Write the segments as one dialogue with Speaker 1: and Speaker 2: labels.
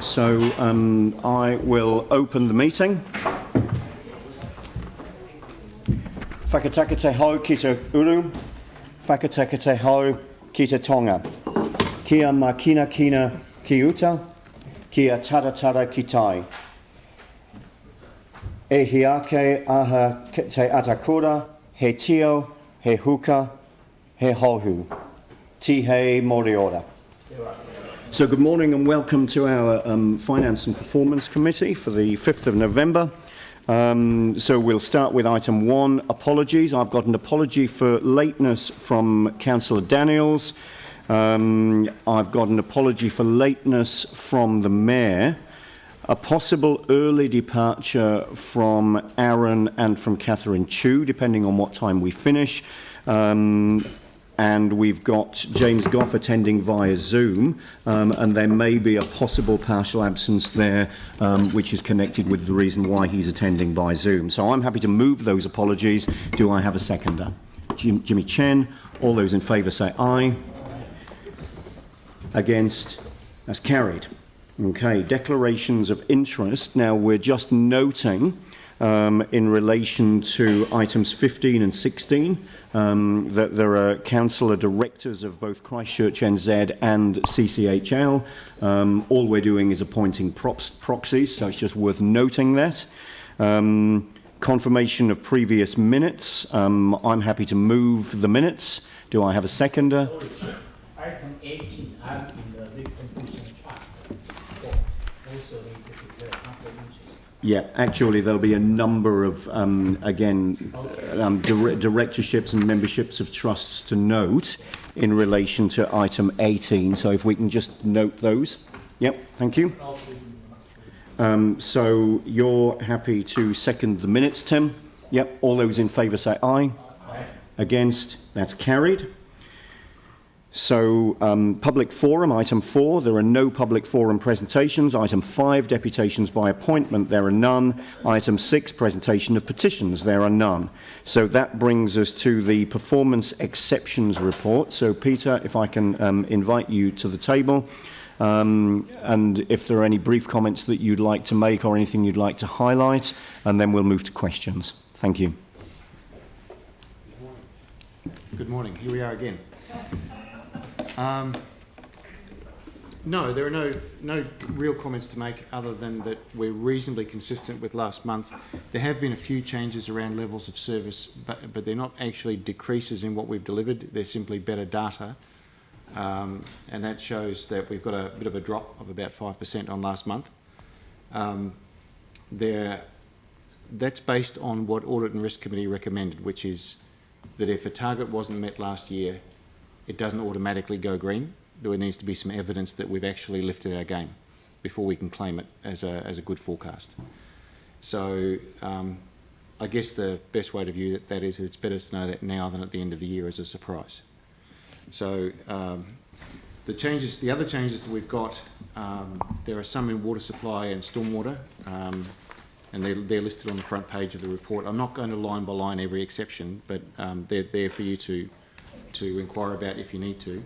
Speaker 1: So I will open the meeting. Whakataka te hau ki te uru, whakataka te hau ki te tonga. Kia makina kina ki uta, kia taratara ki tai. E hiake aha te atakura, he tio, he huka, he hohu. Tihei moriora. So good morning and welcome to our Finance and Performance Committee for the 5th of November. So we'll start with item 1, apologies. I've got an apology for lateness from Councillor Daniels. I've got an apology for lateness from the Mayor. A possible early departure from Aaron and from Catherine Chu, depending on what time we finish. And we've got James Goff attending via Zoom, and there may be a possible partial absence there, which is connected with the reason why he's attending by Zoom. So I'm happy to move those apologies. Do I have a seconder? Jimmy Chen. All those in favour say aye. Against? That's carried. Okay, declarations of interest. Now we're just noting in relation to items 15 and 16 that there are councillor directors of both Christchurch NZ and CCHL. All we're doing is appointing proxies, so it's just worth noting that. Confirmation of previous minutes. I'm happy to move the minutes. Do I have a seconder?
Speaker 2: Item 18, I'm in the recompletion trust. Also need to declare conflict of interest.
Speaker 1: Yeah, actually there'll be a number of, directorships and memberships of trusts to note in relation to item 18. So if we can just note those. Yep, thank you. So you're happy to second the minutes, Tim? Yep, all those in favour say aye.
Speaker 2: Aye.
Speaker 1: Against? That's carried. So, public forum, item 4, there are no public forum presentations. Item 5, deputations by appointment, there are none. Item 6, presentation of petitions, there are none. So that brings us to the performance exceptions report. So Peter, if I can invite you to the table, and if there are any brief comments that you'd like to make or anything you'd like to highlight, and then we'll move to questions. Thank you.
Speaker 3: Good morning. Here we are again. No, there are no real comments to make other than that we're reasonably consistent with last month. There have been a few changes around levels of service, but they're not actually decreases in what we've delivered. They're simply better data. And that shows that we've got a bit of a drop of about 5% on last month. That's based on what Audit and Risk Committee recommended, which is that if a target wasn't met last year, it doesn't automatically go green. There needs to be some evidence that we've actually lifted our game before we can claim it as a good forecast. So I guess the best way to view that is it's better to know that now than at the end of the year as a surprise. So the other changes that we've got, there are some in water supply and stormwater, and they're listed on the front page of the report. I'm not going to line by line every exception, but they're there for you to inquire about if you need to.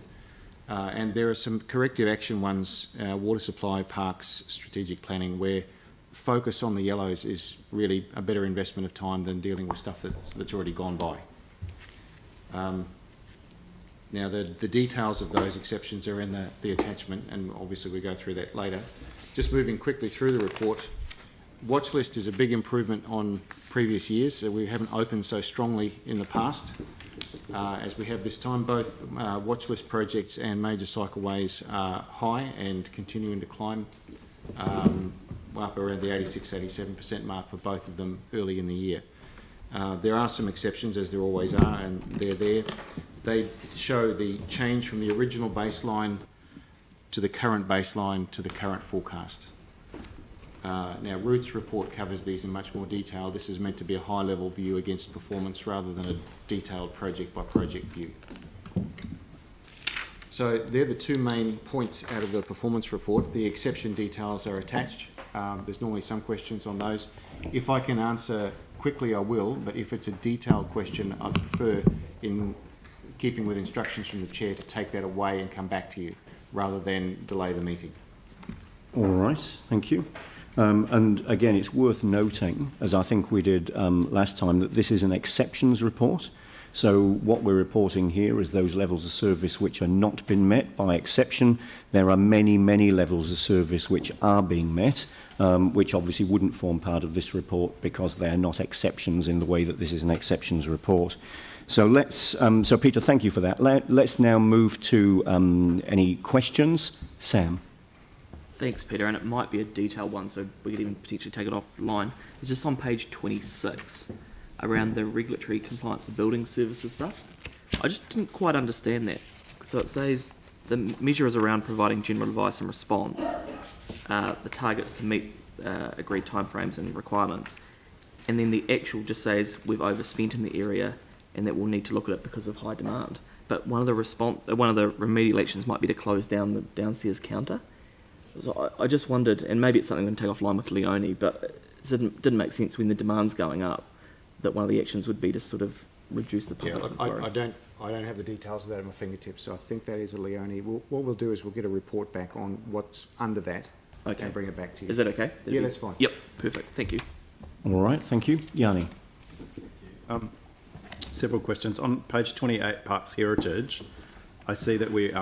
Speaker 3: And there are some corrective action ones, water supply, parks, strategic planning, where focus on the yellows is really a better investment of time than dealing with stuff that's already gone by. Now the details of those exceptions are in the attachment, and obviously we go through that later. Just moving quickly through the report, watch list is a big improvement on previous years, so we haven't opened so strongly in the past. As we have this time, both watch list projects and major cycleways are high and continuing to climb up around the 86-87% mark for both of them early in the year. There are some exceptions, as there always are, and they're there. They show the change from the original baseline to the current baseline to the current forecast. Now, Ruth's report covers these in much more detail. This is meant to be a high-level view against performance rather than a detailed project-by-project view. So they're the two main points out of the performance report. The exception details are attached. There's normally some questions on those. If I can answer quickly, I will, but if it's a detailed question, I'd prefer, in keeping with instructions from the chair, to take that away and come back to you rather than delay the meeting.
Speaker 1: All right, thank you. And again, it's worth noting, as I think we did last time, that this is an exceptions report. So what we're reporting here is those levels of service which are not been met by exception. There are many, many levels of service which are being met, which obviously wouldn't form part of this report because they're not exceptions in the way that this is an exceptions report. So let's, so Peter, thank you for that. Let's now move to any questions. Sam.
Speaker 4: Thanks, Peter, and it might be a detailed one, so we could even potentially take it offline. It's just on page 26, around the regulatory compliance of building services stuff. I just didn't quite understand that. So it says the measure is around providing general advice and response, the targets to meet agreed timeframes and requirements, and then the actual just says we've overspent in the area and that we'll need to look at it because of high demand. But one of the remedial actions might be to close down the downstairs counter. So I just wondered, and maybe it's something we can take offline with Leone, but it didn't make sense when the demand's going up that one of the actions would be to sort of reduce the public inquiries.
Speaker 3: I don't have the details of that at my fingertips, so I think that is a Leone. What we'll do is we'll get a report back on what's under that and bring it back to you.
Speaker 4: Is that okay?
Speaker 3: Yeah, that's fine.
Speaker 4: Yep, perfect. Thank you.
Speaker 1: All right, thank you. Yanni.
Speaker 5: Several questions. On page 28, Parks Heritage, I see that we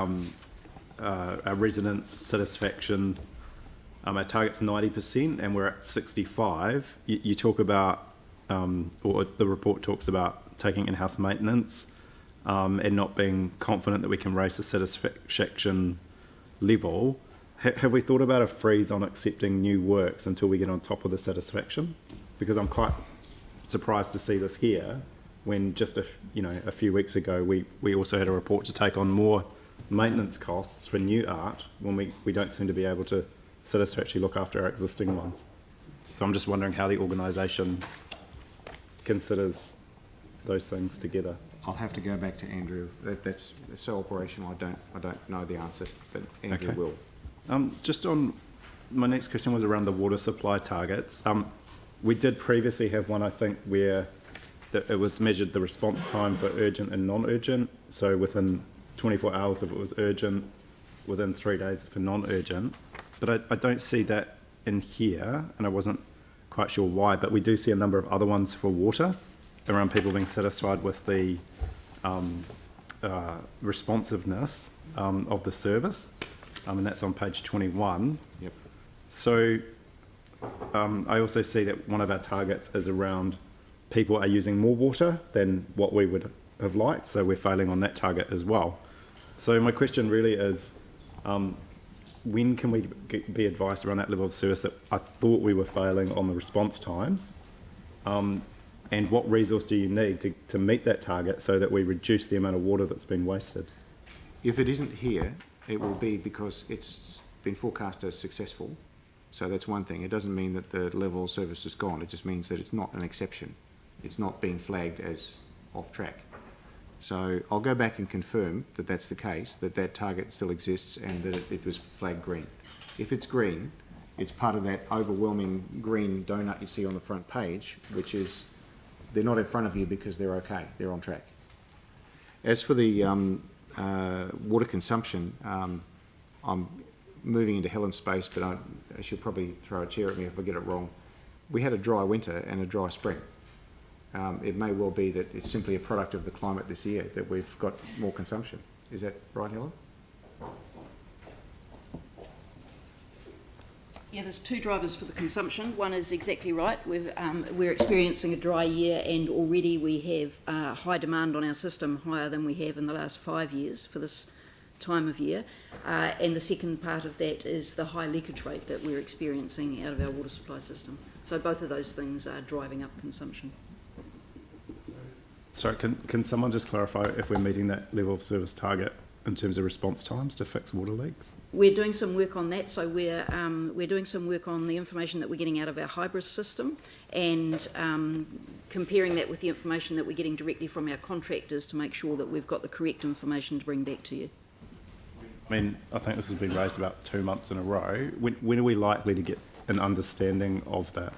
Speaker 5: our residents' satisfaction, our target's 90% and we're at 65. You talk about, or the report talks about taking in-house maintenance and not being confident that we can raise the satisfaction level. Have we thought about a freeze on accepting new works until we get on top of the satisfaction? Because I'm quite surprised to see this here when just a few weeks ago we also had a report to take on more maintenance costs for new art when we don't seem to be able to satisfactorily look after our existing ones. So I'm just wondering how the organisation considers those things together.
Speaker 3: I'll have to go back to Andrew. That's so operational. I don't know the answer, but Andrew will.
Speaker 5: Just on my next question was around the water supply targets. We did previously have one, I think, where it was measured the response time for urgent and non-urgent. So within 24 hours if it was urgent, within 3 days for non-urgent. But I don't see that in here, and I wasn't quite sure why, but we do see a number of other ones for water around people being satisfied with the responsiveness of the service, and that's on page 21.
Speaker 3: Yep.
Speaker 5: So I also see that one of our targets is around people are using more water than what we would have liked, so we're failing on that target as well. So my question really is, when can we be advised around that level of service that I thought we were failing on the response times? And what resource do you need to meet that target so that we reduce the amount of water that's been wasted?
Speaker 3: If it isn't here, it will be because it's been forecast as successful. So that's one thing. It doesn't mean that the level of service is gone. It just means that it's not an exception. It's not being flagged as off track. So I'll go back and confirm that that's the case, that target still exists and that it was flagged green. If it's green, it's part of that overwhelming green donut you see on the front page, which is they're not in front of you because they're okay, they're on track. As for the water consumption, I'm moving into Helen's space, but I should probably throw a chair at me if I get it wrong. We had a dry winter and a dry spring. It may well be that it's simply a product of the climate this year that we've got more consumption. Is that right, Helen?
Speaker 6: Yeah, there's two drivers for the consumption. One is exactly right. We're experiencing a dry year and already we have high demand on our system, higher than we have in the last 5 years for this time of year. And the second part of that is the high leakage rate that we're experiencing out of our water supply system. So both of those things are driving up consumption.
Speaker 5: Sorry, can someone just clarify if we're meeting that level of service target in terms of response times to fix water leaks?
Speaker 6: We're doing some work on that, so we're doing some work on the information that we're getting out of our Hybris system and comparing that with the information that we're getting directly from our contractors to make sure that we've got the correct information to bring back to you.
Speaker 5: I mean, I think this has been raised about 2 months in a row. When are we likely to get an understanding of that?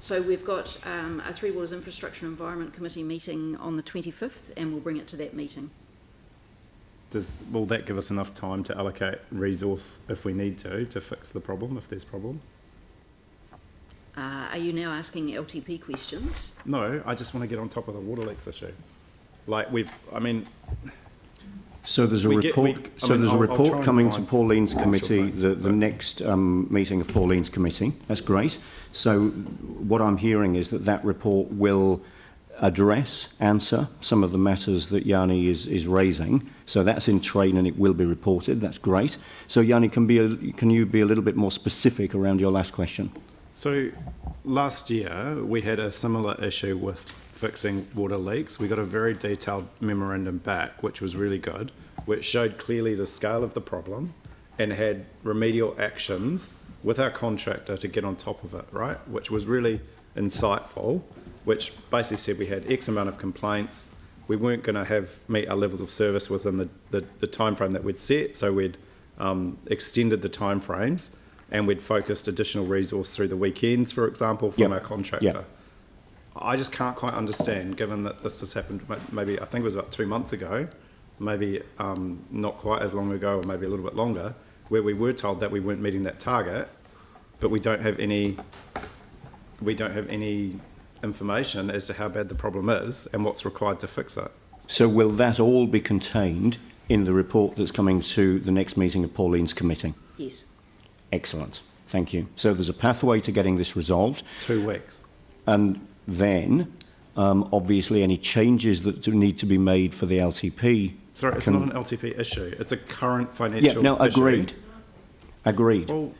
Speaker 6: So we've got a Three Waters Infrastructure Environment Committee meeting on the 25th and we'll bring it to that meeting.
Speaker 5: will that give us enough time to allocate resource if we need to fix the problem, if there's problems?
Speaker 6: Are you now asking LTP questions?
Speaker 5: No, I just want to get on top of the water leaks issue. Like
Speaker 1: So there's a
Speaker 5: We
Speaker 1: report.
Speaker 5: get- we-
Speaker 1: So
Speaker 5: I mean,
Speaker 1: there's a
Speaker 5: I'll
Speaker 1: report
Speaker 5: try and
Speaker 1: coming to
Speaker 5: find
Speaker 1: Pauline's
Speaker 5: actual
Speaker 1: committee.
Speaker 5: fact.
Speaker 1: The next meeting of Pauline's committee. That's great. So what I'm hearing is that report will answer some of the matters that Yanni is raising. So that's in train and it will be reported. That's great. So Yanni, can you be a little bit more specific around your last question?
Speaker 5: So last year we had a similar issue with fixing water leaks. We got a very detailed memorandum back, which was really good, which showed clearly the scale of the problem and had remedial actions with our contractor to get on top of it, right? Which was really insightful, which basically said we had X amount of complaints. We weren't going to meet our levels of service within the time frame that we'd set, so we'd extended the time frames and we'd focused additional resource through the weekends, for example, from our contractor.
Speaker 1: Yep.
Speaker 5: I just can't quite understand, given that this has happened maybe, I think it was about 2 months ago, maybe not quite as long ago, or maybe a little bit longer, where we were told that we weren't meeting that target, but we don't have any information as to how bad the problem is and what's required to fix it.
Speaker 1: So will that all be contained in the report that's coming to the next meeting of Pauline's committee?
Speaker 6: Yes.
Speaker 1: Excellent. Thank you. So there's a pathway to getting this resolved.
Speaker 5: 2 weeks.
Speaker 1: And then, obviously, any changes that need to be made for the LTP.
Speaker 5: Sorry, it's not an LTP issue. It's a current financial issue.
Speaker 1: Yeah, no, agreed. Agreed.
Speaker 5: Well,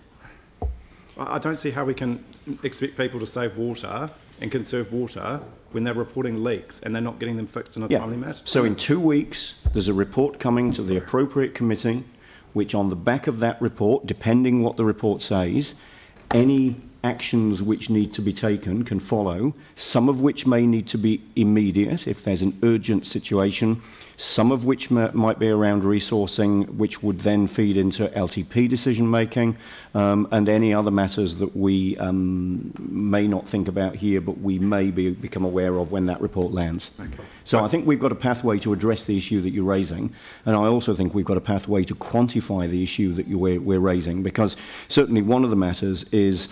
Speaker 5: I don't see how we can expect people to save water and conserve water when they're reporting leaks and they're not getting them fixed in a timely manner.
Speaker 1: So in 2 weeks, there's a report coming to the appropriate committee, which on the back of that report, depending what the report says, any actions which need to be taken can follow, some of which may need to be immediate if there's an urgent situation, some of which might be around resourcing, which would then feed into LTP decision making, and any other matters that we may not think about here, but we may become aware of when that report lands.
Speaker 5: Okay.
Speaker 1: So I think we've got a pathway to address the issue that you're raising, and I also think we've got a pathway to quantify the issue that we're raising, because certainly one of the matters is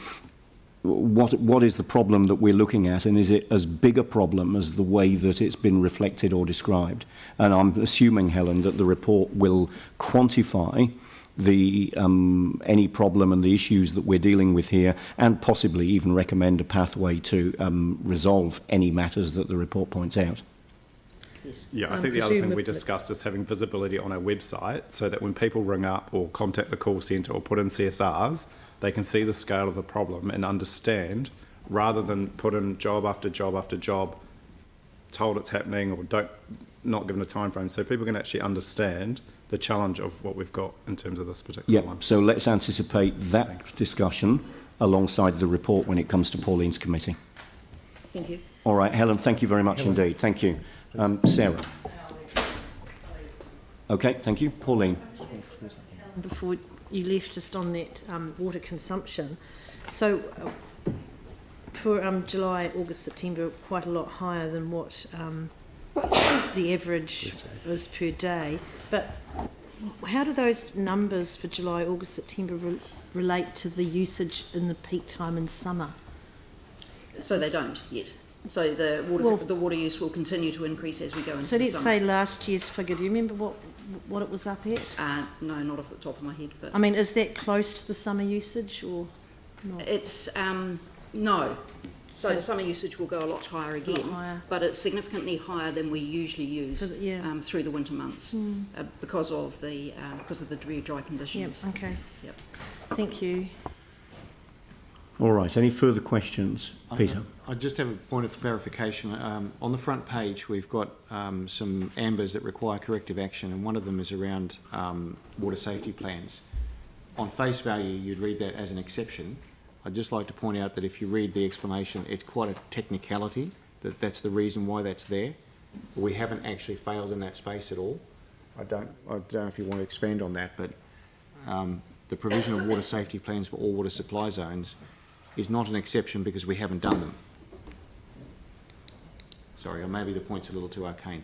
Speaker 1: what is the problem that we're looking at, and is it as big a problem as the way that it's been reflected or described? And I'm assuming, Helen, that the report will quantify the any problem and the issues that we're dealing with here, and possibly even recommend a pathway to resolve any matters that the report points out.
Speaker 6: Yes.
Speaker 5: Yeah, I think the other thing we discussed is having visibility on our website so that when people ring up or contact the call centre or put in CSRs, they can see the scale of the problem and understand, rather than put in job after job after job, told it's happening or not given a time frame. So people can actually understand the challenge of what we've got in terms of this particular one.
Speaker 1: So let's anticipate that discussion alongside the report when it comes to Pauline's committee.
Speaker 6: Thank you.
Speaker 1: All right, Helen, thank you very much indeed. Thank you. Sarah. Okay, thank you. Pauline.
Speaker 7: Before you left, just on that water consumption. So for July, August, September, quite a lot higher than what the average is per day. But how do those numbers for July, August, September relate to the usage in the peak time in summer?
Speaker 6: So they don't yet. So the water use will continue to increase as we go into
Speaker 7: so
Speaker 6: the
Speaker 7: let's
Speaker 6: summer.
Speaker 7: say last year's figure. Do you remember what it was up at?
Speaker 6: No, not off the top of my head. But
Speaker 7: I mean, is that close to the summer usage or not?
Speaker 6: it's no. So the summer usage will go a lot higher again,
Speaker 7: higher.
Speaker 6: but it's significantly higher than we usually use through the winter months because of the very dry conditions.
Speaker 7: Yep. Okay.
Speaker 6: Yep.
Speaker 7: Thank you.
Speaker 1: All right, any further questions? Peter?
Speaker 3: I just have a point of clarification. On the front page, we've got some ambers that require corrective action, and one of them is around water safety plans. On face value, you'd read that as an exception. I'd just like to point out that if you read the explanation, it's quite a technicality, that's the reason why that's there. We haven't actually failed in that space at all. I don't know if you want to expand on that, but the provision of water safety plans for all water supply zones is not an exception because we haven't done them. Sorry, or maybe the point's a little too arcane.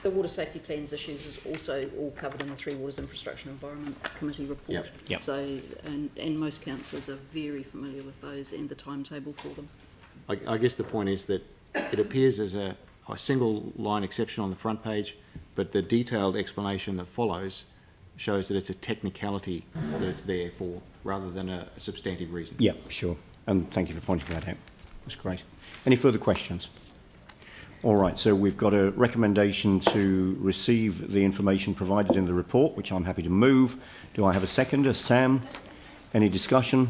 Speaker 6: The water safety plans issues is also all covered in the Three Waters Infrastructure and Environment Committee report.
Speaker 1: Yep.
Speaker 6: So, and most councillors are very familiar with those and the timetable for them.
Speaker 3: I guess the point is that it appears as a single line exception on the front page, but the detailed explanation that follows shows that it's a technicality that it's there for, rather than a substantive reason.
Speaker 1: Yeah, sure. And thank you for pointing that out. That's great. Any further questions? All right, so we've got a recommendation to receive the information provided in the report, which I'm happy to move. Do I have a seconder? Sam? Any discussion?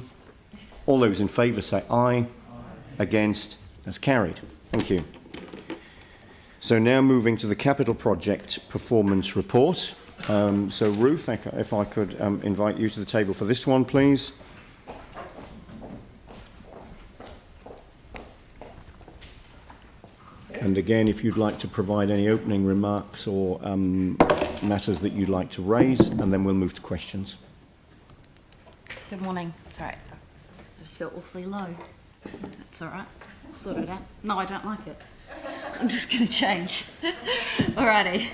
Speaker 1: All those in favour say aye. Against? That's carried. Thank you. So now moving to the capital project performance report. So Ruth, if I could invite you to the table for this one, please. And again, if you'd like to provide any opening remarks or matters that you'd like to raise, and then we'll move to questions.
Speaker 8: Good morning. Sorry, I just feel awfully low. That's all right. I'll sort it out. No, I don't like it. I'm just going to change. Alrighty.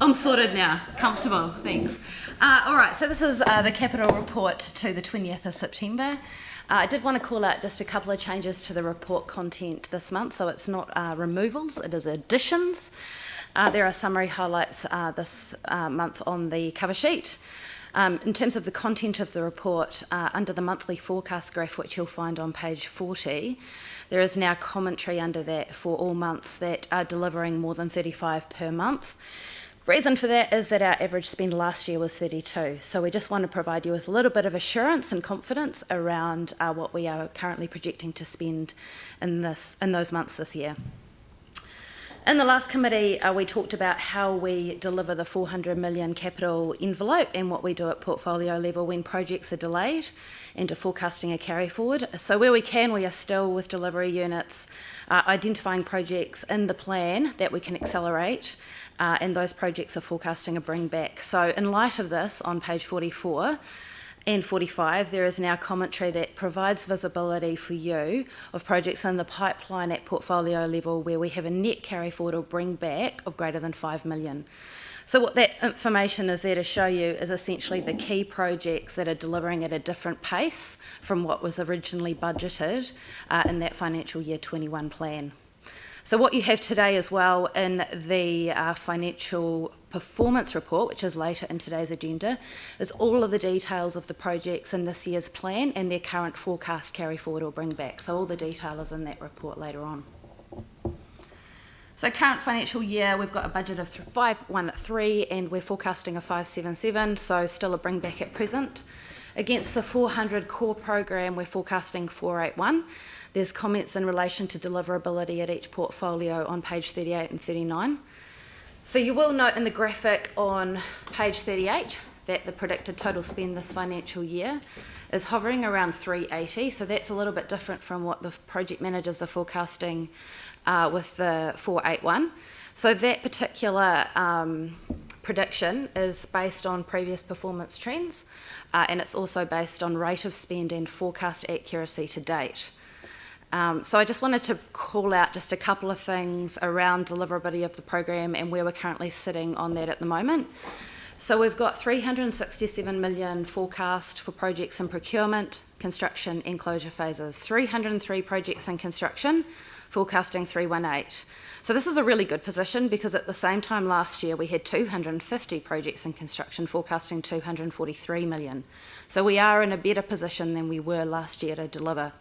Speaker 8: I'm sorted now. Comfortable. Thanks. All right. So this is the capital report to the 20th of September. I did want to call out just a couple of changes to the report content this month. So it's not removals, it is additions. There are summary highlights this month on the cover sheet. In terms of the content of the report, under the monthly forecast graph, which you'll find on page 40, there is now commentary under that for all months that are delivering more than 35 per month. Reason for that is that our average spend last year was 32. So we just want to provide you with a little bit of assurance and confidence around what we are currently projecting to spend in those months this year. In the last committee, we talked about how we deliver the 400 million capital envelope and what we do at portfolio level when projects are delayed and to forecasting a carry forward. So where we can, we are still with delivery units, identifying projects in the plan that we can accelerate, and those projects are forecasting a bring back. So in light of this, on page 44, and 45, there is now commentary that provides visibility for you of projects in the pipeline at portfolio level where we have a net carry forward or bring back of greater than 5 million. So what that information is there to show you is essentially the key projects that are delivering at a different pace from what was originally budgeted in that financial year 21 plan. So what you have today as well in the financial performance report, which is later in today's agenda, is all of the details of the projects in this year's plan and their current forecast carry forward or bring back. So all the detail is in that report later on. So current financial year, we've got a budget of 513 and we're forecasting a 577, so still a bring back at present. Against the 400 core program, we're forecasting 481. There's comments in relation to deliverability at each portfolio on page 38 and 39. So you will note in the graphic on page 38 that the predicted total spend this financial year is hovering around 380. So that's a little bit different from what the project managers are forecasting with the 481. So that particular prediction is based on previous performance trends, and it's also based on rate of spend and forecast accuracy to date. So I just wanted to call out just a couple of things around deliverability of the program and where we're currently sitting on that at the moment. So we've got 367 million forecast for projects in procurement, construction and closure phases. 303 projects in construction, forecasting 318. So this is a really good position because at the same time last year we had 250 projects in construction forecasting 243 million. So we are in a better position than we were last year to deliver.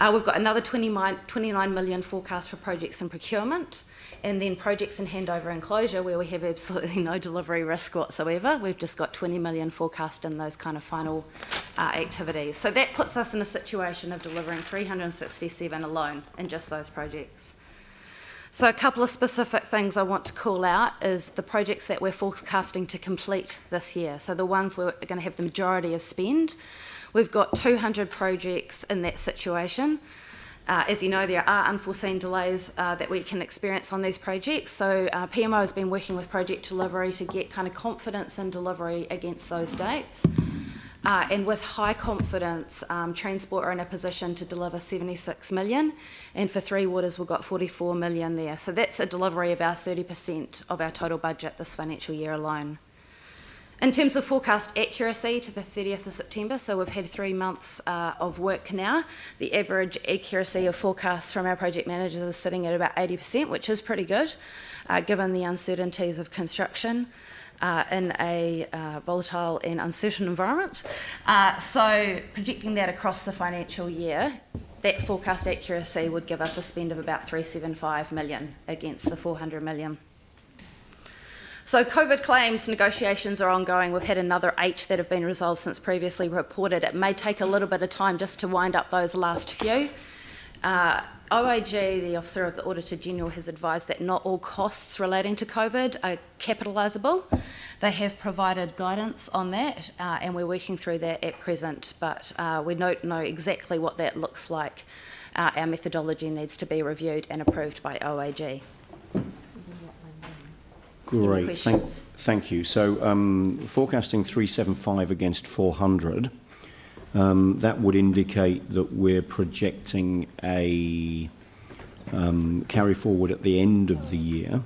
Speaker 8: We've got another 29 million forecast for projects in procurement, and then projects in handover and closure where we have absolutely no delivery risk whatsoever. We've just got 20 million forecast in those kind of final activities. So that puts us in a situation of delivering 367 alone in just those projects. So a couple of specific things I want to call out is the projects that we're forecasting to complete this year. So the ones where we're going to have the majority of spend. We've got 200 projects in that situation. As you know, there are unforeseen delays that we can experience on these projects. So PMO has been working with project delivery to get kind of confidence in delivery against those dates. And with high confidence, Transport are in a position to deliver 76 million, and for Three Waters we've got 44 million there. So that's a delivery of our 30% of our total budget this financial year alone. In terms of forecast accuracy to the 30th of September, so we've had 3 months of work now, the average accuracy of forecasts from our project managers is sitting at about 80%, which is pretty good, given the uncertainties of construction in a volatile and uncertain environment. So projecting that across the financial year, that forecast accuracy would give us a spend of about 375 million against the 400 million. So COVID claims negotiations are ongoing. We've had another 8 that have been resolved since previously reported. It may take a little bit of time just to wind up those last few. OAG, the Officer of the Auditor General, has advised that not all costs relating to COVID are capitalisable. They have provided guidance on that, and we're working through that at present, but we don't know exactly what that looks like. Our methodology needs to be reviewed and approved by OAG.
Speaker 1: Great, thank you. So forecasting 375 against 400, that would indicate that we're projecting a carry forward at the end of the year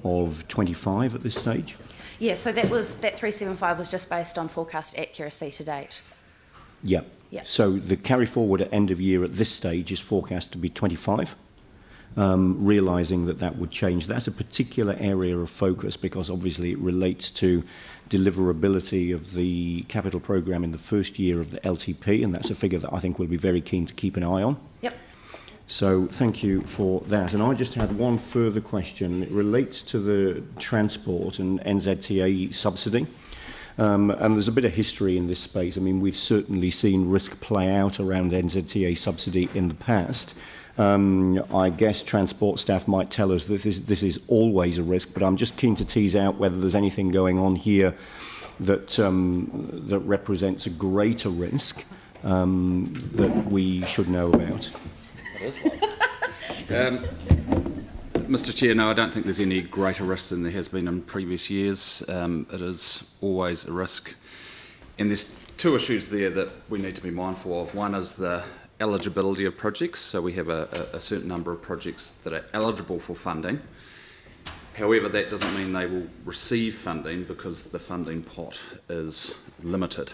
Speaker 1: of 25 at this stage?
Speaker 8: Yeah, so that 375 was just based on forecast accuracy to date.
Speaker 1: Yeah.
Speaker 8: Yeah.
Speaker 1: So the carry forward at end of year at this stage is forecast to be 25. Realising that would change. That's a particular area of focus because obviously it relates to deliverability of the capital programme in the first year of the LTP, and that's a figure that I think we'll be very keen to keep an eye on.
Speaker 8: Yep.
Speaker 1: So thank you for that. And I just had one further question. It relates to the transport and NZTA subsidy. And there's a bit of history in this space. I mean, we've certainly seen risk play out around NZTA subsidy in the past. I guess transport staff might tell us that this is always a risk, but I'm just keen to tease out whether there's anything going on here that that represents a greater risk that we should know about.
Speaker 9: Mr. Chair, no, I don't think there's any greater risk than there has been in previous years. It is always a risk. And there's 2 issues there that we need to be mindful of. One is the eligibility of projects. So we have a certain number of projects that are eligible for funding. However, that doesn't mean they will receive funding because the funding pot is limited.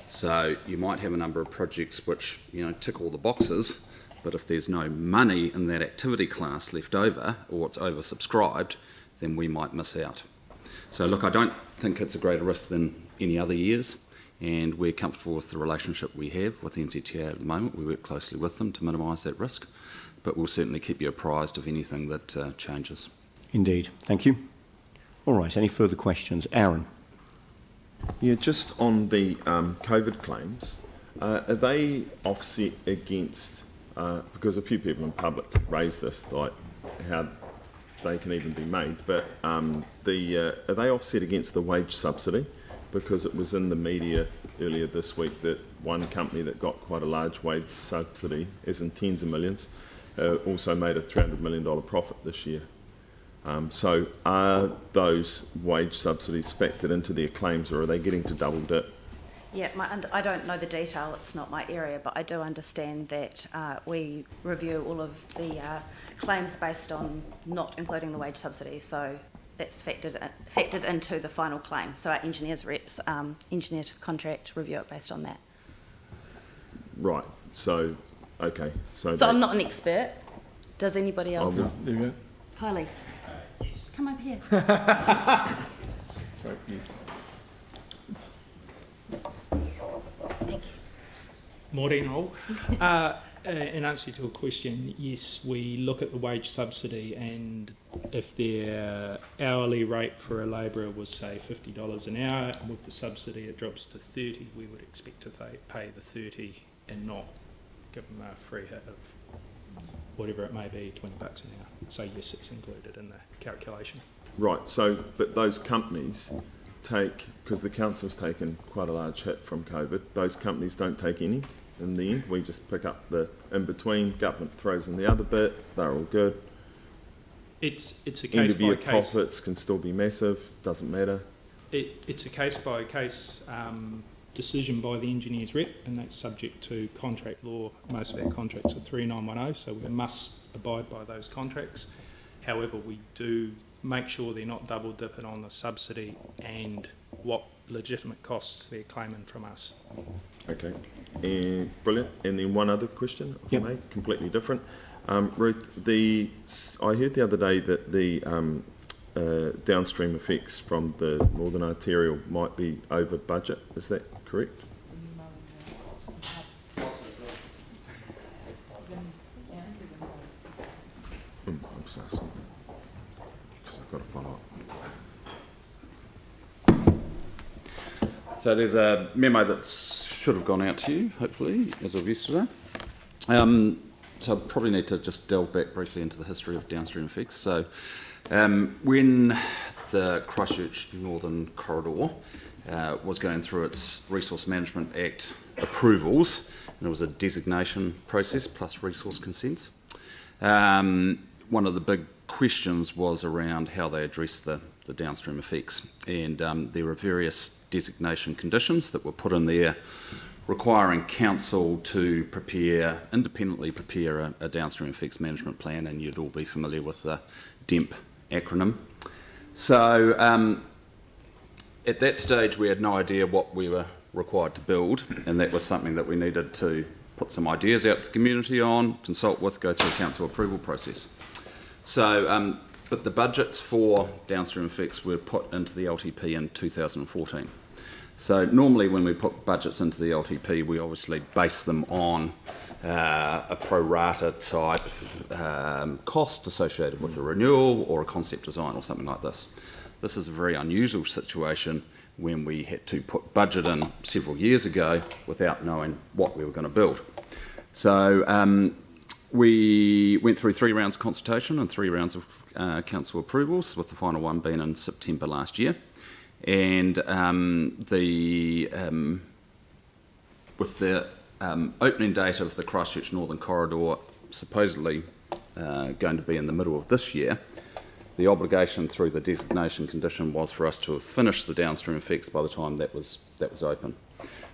Speaker 9: So you might have a number of projects which, tick all the boxes, but if there's no money in that activity class left over, or it's oversubscribed, then we might miss out. So look, I don't think it's a greater risk than any other years, and we're comfortable with the relationship we have with the NZTA at the moment. We work closely with them to minimise that risk, but we'll certainly keep you apprised of anything that changes.
Speaker 1: Indeed. Thank you. All right, any further questions? Aaron?
Speaker 10: Yeah, just on the COVID claims, are they offset against, because a few people in public raised this, like how they can even be made, but are they offset against the wage subsidy? Because it was in the media earlier this week that one company that got quite a large wage subsidy, as in tens of millions, also made a $300 million profit this year. So are those wage subsidies factored into their claims, or are they getting to double dip?
Speaker 8: Yeah, I don't know the detail, it's not my area, but I do understand that we review all of the claims based on not including the wage subsidy, so that's factored into the final claim. So our engineers reps, engineer to the contract, review it based on that.
Speaker 10: Right, so, okay. So
Speaker 8: I'm not an expert. Does anybody else?
Speaker 10: There you go.
Speaker 8: Kylie,
Speaker 2: Yes.
Speaker 8: come over here.
Speaker 10: Sorry, yes.
Speaker 8: Thank you.
Speaker 2: Morning all. In answer to a question, yes, we look at the wage subsidy, and if their hourly rate for a labourer was, say, $50 an hour, and with the subsidy it drops to 30, we would expect to pay the 30 and not give them a free hit of whatever it may be, $20 an hour. So yes, it's included in the calculation.
Speaker 10: Right, so, but those companies take, because the council's taken quite a large hit from COVID, those companies don't take any in the end. We just pick up the in-between, government throws in the other bit, they're all good.
Speaker 2: It's a case
Speaker 10: End of year
Speaker 2: by case.
Speaker 10: profits can still be massive, doesn't matter.
Speaker 2: It's a case by case decision by the engineer's rep, and that's subject to contract law. Most of our contracts are 3910, so we must abide by those contracts. However, we do make sure they're not double dipping on the subsidy and what legitimate costs they're claiming from us.
Speaker 10: Okay, brilliant. And then one other question, if I may, completely different. Ruth, I heard the other day that the downstream effects from the Northern Arterial might be over budget. Is that correct? I'm just asking because I've got to follow up.
Speaker 9: So there's a memo that should have gone out to you, hopefully, as of yesterday. So I probably need to just delve back briefly into the history of downstream effects. So when the Christchurch Northern Corridor was going through its Resource Management Act approvals, and it was a designation process plus resource consents, one of the big questions was around how they addressed the downstream effects. And there were various designation conditions that were put in there requiring council to independently prepare a downstream effects management plan, and you'd all be familiar with the DEMP acronym. So at that stage we had no idea what we were required to build, and that was something that we needed to put some ideas out to the community on, consult with, go through a council approval process. So, but the budgets for downstream effects were put into the LTP in 2014. So normally when we put budgets into the LTP, we obviously base them on a pro rata type cost associated with a renewal or a concept design or something like this. This is a very unusual situation when we had to put budget in several years ago without knowing what we were going to build. So we went through 3 rounds of consultation and 3 rounds of council approvals, with the final one being in September last year. And with the opening date of the Christchurch Northern Corridor supposedly going to be in the middle of this year, the obligation through the designation condition was for us to have finished the downstream effects by the time that was open.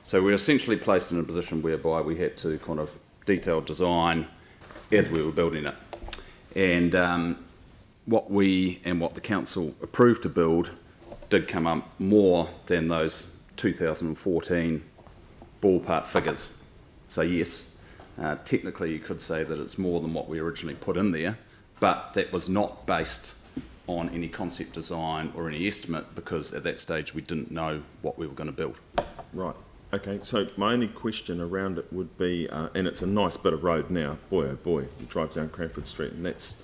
Speaker 9: So we were essentially placed in a position whereby we had to kind of detail design as we were building it. And what the council approved to build did come up more than those 2014 ballpark figures. So yes, technically you could say that it's more than what we originally put in there, but that was not based on any concept design or any estimate, because at that stage we didn't know what we were going to build.
Speaker 10: Right. Okay, so my only question around it would be, and it's a nice bit of road now, boy oh boy, you drive down Cranford Street and that's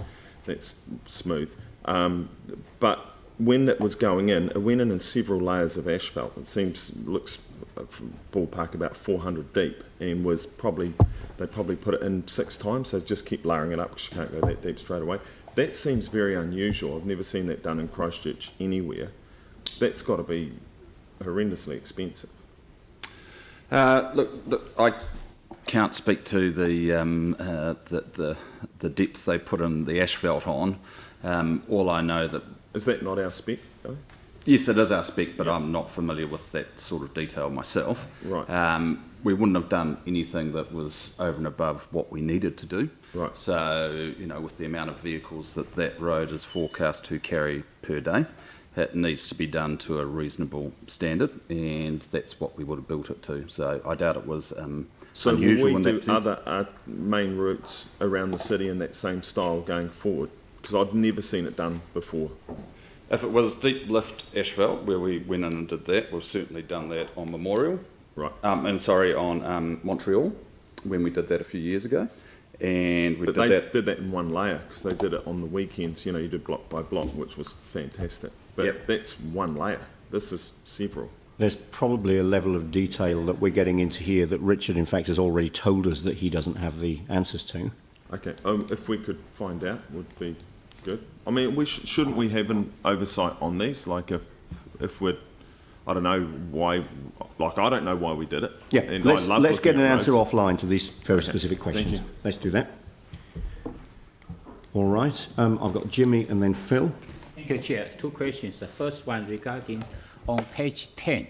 Speaker 10: smooth. But when that was going in, it went in several layers of asphalt. It looks ballpark about 400 deep, and they probably put it in 6 times, so just keep layering it up because you can't go that deep straight away. That seems very unusual. I've never seen that done in Christchurch anywhere. That's got to be horrendously expensive. Look,
Speaker 9: I can't speak to the depth they put in the asphalt on. All I know that...
Speaker 10: Is that not our spec, though?
Speaker 9: Yes, it is our spec, but I'm not familiar with that sort of detail myself.
Speaker 10: Right.
Speaker 9: We wouldn't have done anything that was over and above what we needed to do.
Speaker 10: Right.
Speaker 9: So, with the amount of vehicles that road is forecast to carry per day, it needs to be done to a reasonable standard, and that's what we would have built it to. So I doubt it was unusual in that sense.
Speaker 10: So will we do other main routes around the city in that same style going forward? Because I've never seen it done before.
Speaker 9: If it was deep lift asphalt, where we went in and did that, we've certainly done that on Memorial.
Speaker 10: Right.
Speaker 9: On Montreal, when we did that a few years ago. And we
Speaker 10: did that in one layer, because they did it on the weekends. You did block by block, which was fantastic. But That's one layer. This is several.
Speaker 1: There's probably a level of detail that we're getting into here that Richard, in fact, has already told us that he doesn't have the answers to.
Speaker 10: Okay. If we could find out, would be good. I mean, shouldn't we have an oversight on these? Like if we're, I don't know why. Like I don't know why we did it.
Speaker 1: Yeah.
Speaker 10: And
Speaker 1: let's get an answer
Speaker 10: roads.
Speaker 1: offline to these very specific questions.
Speaker 10: Thank you.
Speaker 1: Let's do that. All right. I've got Jimmy and then Phil.
Speaker 11: Thank you, Chair. 2 questions. The first one regarding on page 10,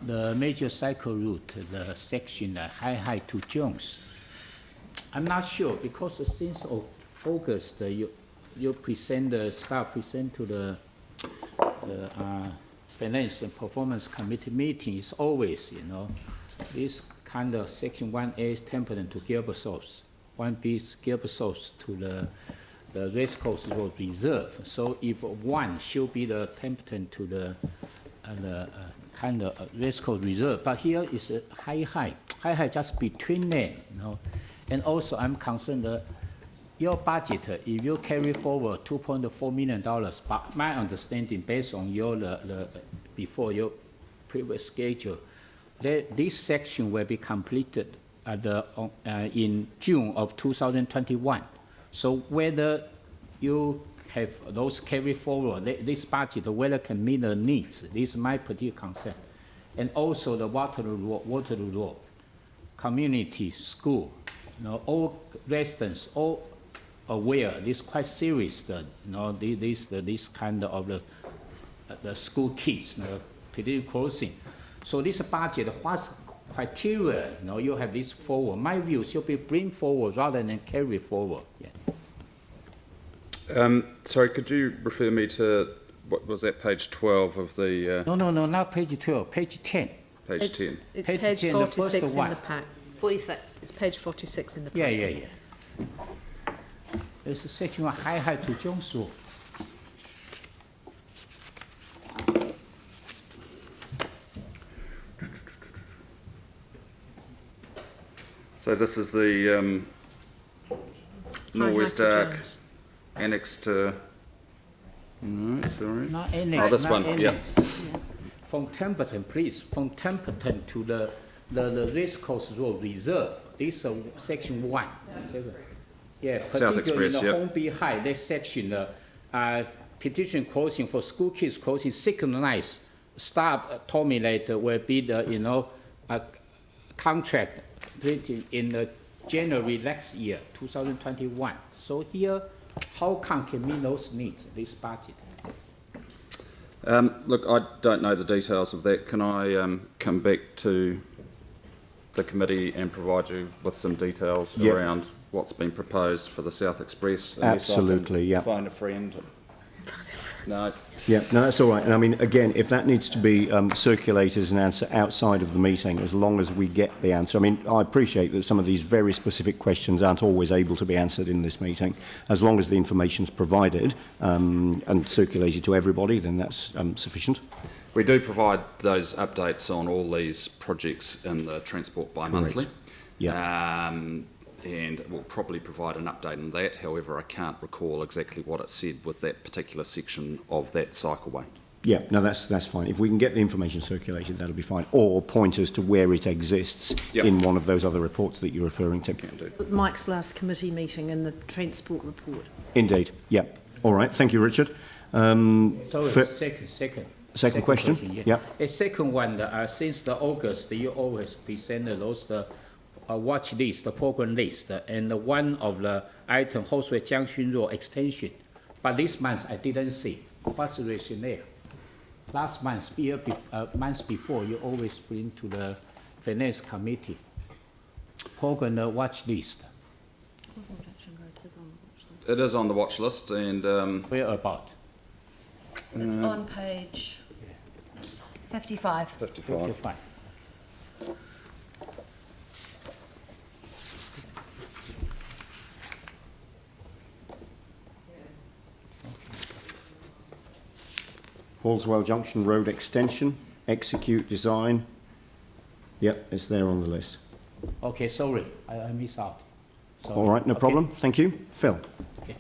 Speaker 11: the major cycle route, the section High to Jones. I'm not sure because since August you present staff present to the Finance and Performance Committee meeting is always, this kind of section 1A is temperate to Gilbert Source, 1B is Gilbert Source to the Race Course Road Reserve. So if one should be the temperate to the kind of Race Course Reserve, but here is a high just between them, And also I'm concerned your budget, if you carry forward $2.4 million, but my understanding based on your before your previous schedule, this section will be completed in June of 2021. So whether you have those carry forward, this budget, whether can meet the needs, this is my particular concern. And also the Waterloo Road, community, school, all residents, all aware this quite serious, this kind of the school kids, pedestrian crossing. So this budget, what's criteria, you have this forward. My view should be bring forward rather than carry forward. Yeah.
Speaker 9: Sorry, could you refer me to, what was that, page 12 of the...
Speaker 11: No, not page 12, page 10.
Speaker 9: Page 10.
Speaker 12: It's
Speaker 11: Page
Speaker 12: page
Speaker 11: 10, the
Speaker 12: 46
Speaker 11: first
Speaker 12: in
Speaker 11: one.
Speaker 12: the pack.
Speaker 8: 46.
Speaker 12: It's page 46 in the pack.
Speaker 11: Yeah. There's a section on High to Jones Road.
Speaker 9: So this is the Norwest Arc
Speaker 12: Jones.
Speaker 9: annex to... No, sorry.
Speaker 11: Not annex.
Speaker 9: Oh, this
Speaker 11: not
Speaker 9: one,
Speaker 11: annex.
Speaker 9: yeah.
Speaker 11: From Templeton, please, from Templeton to the Race Course Road Reserve. This is section 1. Yeah,
Speaker 9: South
Speaker 11: particularly
Speaker 9: Express,
Speaker 11: in the
Speaker 9: yep.
Speaker 11: Hornby High, that section, petition crossing for school kids crossing synchronized. Staff told me that will be the, contract written in January next year, 2021. So here, how can meet those needs, this budget?
Speaker 9: Look, I don't know the details of that. Can I come back to the committee and provide you with some details
Speaker 1: Yep.
Speaker 9: around what's been proposed for the South Express?
Speaker 1: Absolutely, yeah.
Speaker 9: Phone a friend. No.
Speaker 1: Yeah, no, that's all right. And I mean, again, if that needs to be circulated as an answer outside of the meeting, as long as we get the answer. I mean, I appreciate that some of these very specific questions aren't always able to be answered in this meeting. As long as the information's provided and circulated to everybody, then that's sufficient.
Speaker 9: We do provide those updates on all these projects in the Transport bi-monthly.
Speaker 1: Yeah.
Speaker 9: And we'll probably provide an update on that. However, I can't recall exactly what it said with that particular section of that cycleway.
Speaker 1: Yeah, no, that's fine. If we can get the information circulated, that'll be fine. Or pointers to where it exists
Speaker 9: Yep.
Speaker 1: in one of those other reports that you're referring to.
Speaker 9: Can do.
Speaker 7: Mike's last committee meeting and the transport report.
Speaker 1: Indeed, yeah. All right, thank you, Richard.
Speaker 11: So second
Speaker 1: question?
Speaker 11: Yeah.
Speaker 1: Yeah.
Speaker 11: The second one, since the August, you always present those watch list, the program list, and one of the item Horseway Junction Road extension. But this month I didn't see. What's the reason there? Last month, months before, you always bring to the Finance Committee program watch list.
Speaker 9: It is on the watch list, and
Speaker 11: Where about?
Speaker 8: It's on page 55.
Speaker 9: 55.
Speaker 11: 55.
Speaker 1: Hallswell Junction Road extension, execute design. Yep, it's there on the list.
Speaker 11: Okay, sorry, I missed out. Sorry.
Speaker 1: All right, no
Speaker 11: Okay.
Speaker 1: problem. Thank you. Phil.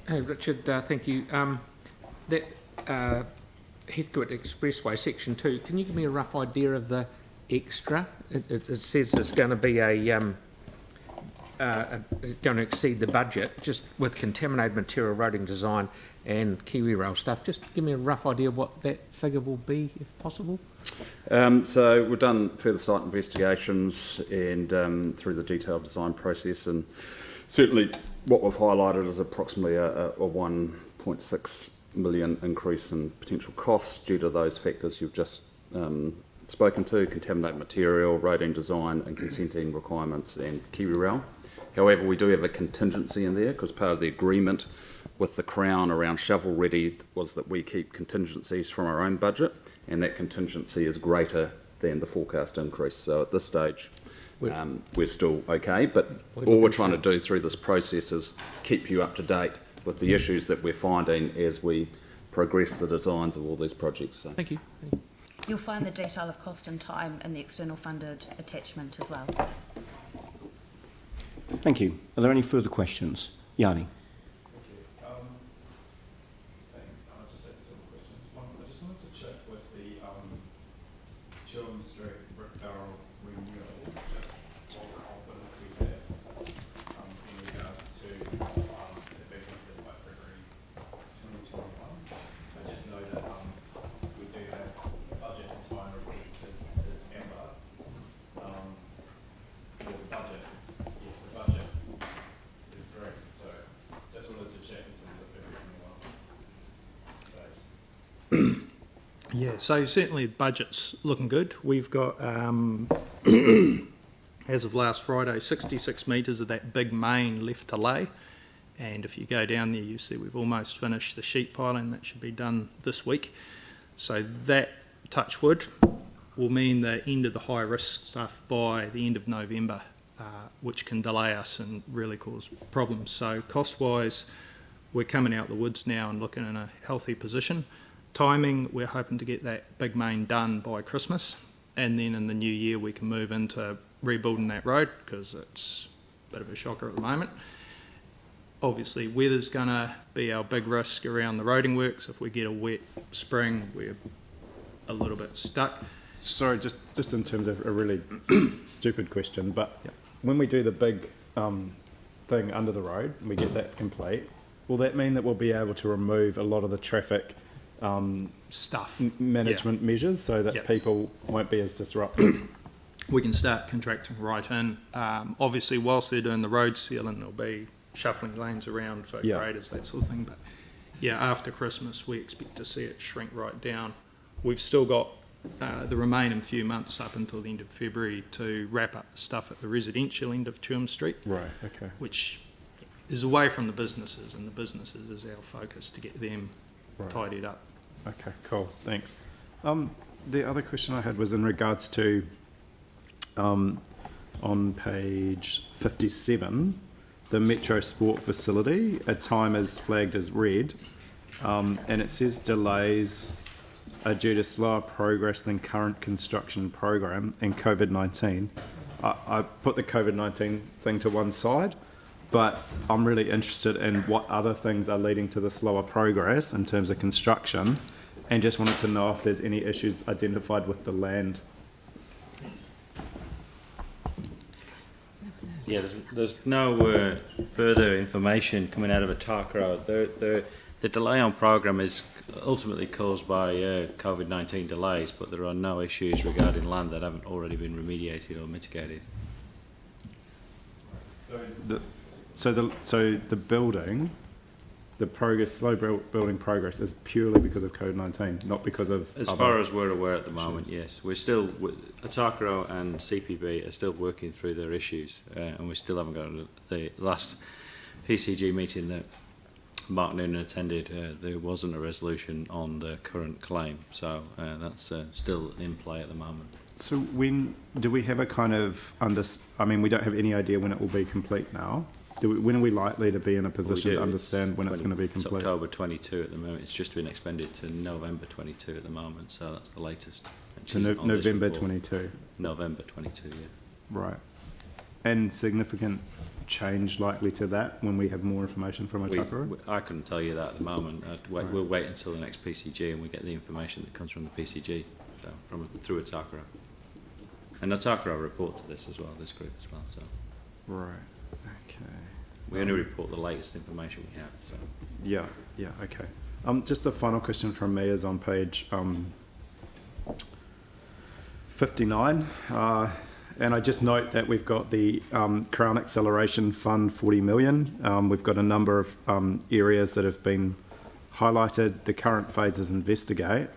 Speaker 2: Hey, Richard, thank you. That Heathcote Expressway, Section 2, can you give me a rough idea of the extra? It says it's going to be going to exceed the budget, just with contaminated material, roading design and Kiwi Rail stuff. Just give me a rough idea of what that figure will be, if possible.
Speaker 9: So we've done further site investigations and through the detailed design process, and certainly what we've highlighted is approximately a 1.6 million increase in potential costs due to those factors you've just spoken to, contaminated material, roading design and consenting requirements and KiwiRail. However, we do have a contingency in there because part of the agreement with the Crown around shovel ready was that we keep contingencies from our own budget, and that contingency is greater than the forecast increase. So at this stage, we're still okay, but all we're trying to do through this process is keep you up to date with the issues that we're finding as we progress the designs of all these projects. So.
Speaker 2: Thank you.
Speaker 8: You'll find the detail of cost and time in the external funded attachment as well.
Speaker 1: Thank you. Are there any further questions? Yanni.
Speaker 5: Thanks. I just had several questions. One, I just wanted to check with the Chilham Street brick barrel renewal, just what confidence we have in regards to it being completed by February 2021. I just know that we do have budget and time is Amber. For the budget, yes, the budget is great. So just wanted to check in terms of February 21.
Speaker 2: Yeah, so certainly the budget's looking good. We've got, as of last Friday, 66 metres of that big main left to lay. And if you go down there, you see we've almost finished the sheet piling. That should be done this week. So that, touch wood, will mean the end of the high risk stuff by the end of November, which can delay us and really cause problems. So cost-wise, we're coming out the woods now and looking in a healthy position. Timing, we're hoping to get that big main done by Christmas, and then in the new year we can move into rebuilding that road because it's a bit of a shocker at the moment. Obviously weather's going to be our big risk around the roading works. If we get a wet spring, we're a little bit stuck.
Speaker 5: Sorry, just in terms of a really stupid question, but when we do the big thing under the road and we get that complete, will that mean that we'll be able to remove a lot of the traffic
Speaker 2: stuff
Speaker 5: management measures so that people won't be as disrupted?
Speaker 2: We can start contracting right in. Obviously, whilst they're doing the road sealing, there'll be shuffling lanes around for graders, that sort of thing. But yeah, after Christmas, we expect to see it shrink right down. We've still got the remaining few months up until the end of February to wrap up the stuff at the residential end of Chilham Street.
Speaker 5: Right, okay.
Speaker 2: Which is away from the businesses, and the businesses is our focus to get them tidied up.
Speaker 5: Okay, cool, thanks. The other question I had was in regards to on page 57, the Metro Sport facility, a time is flagged as red, and it says delays are due to slower progress than current construction program and COVID-19. I put the COVID-19 thing to one side, but I'm really interested in what other things are leading to the slower progress in terms of construction, and just wanted to know if there's any issues identified with the land.
Speaker 12: Yeah, there's no further information coming out of Otakaro. The delay on program is ultimately caused by COVID-19 delays, but there are no issues regarding land that haven't already been remediated or mitigated.
Speaker 5: So the building, the progress, slow building progress is purely because of COVID-19, not because of
Speaker 12: as far as we're aware at the moment, yes. We're still, Otakaro and CPB are still working through their issues, and we still haven't got the last PCG meeting that Mark Noonan attended. There wasn't a resolution on the current claim, so that's still in play at the moment.
Speaker 5: So when do we have a kind of I mean, we don't have any idea when it will be complete now. When are we likely to be in a position to understand when it's going to be complete?
Speaker 12: It's October 22 at the moment. It's just been expanded to November 22 at the moment, so that's the latest.
Speaker 5: So November 22?
Speaker 12: November 22, yeah.
Speaker 5: Right. And significant change likely to that when we have more information from Otakaro?
Speaker 12: I couldn't tell you that at the moment. We'll wait until the next PCG and we get the information that comes from the PCG, so through Otakaro. And Otakaro report to this as well, this group as well. So.
Speaker 5: Right. Okay.
Speaker 12: We only report the latest information we have. So.
Speaker 5: Yeah, okay. Just the final question from me is on page 59. And I just note that we've got the Crown Acceleration Fund 40 million. We've got a number of areas that have been highlighted. The current phase is investigate.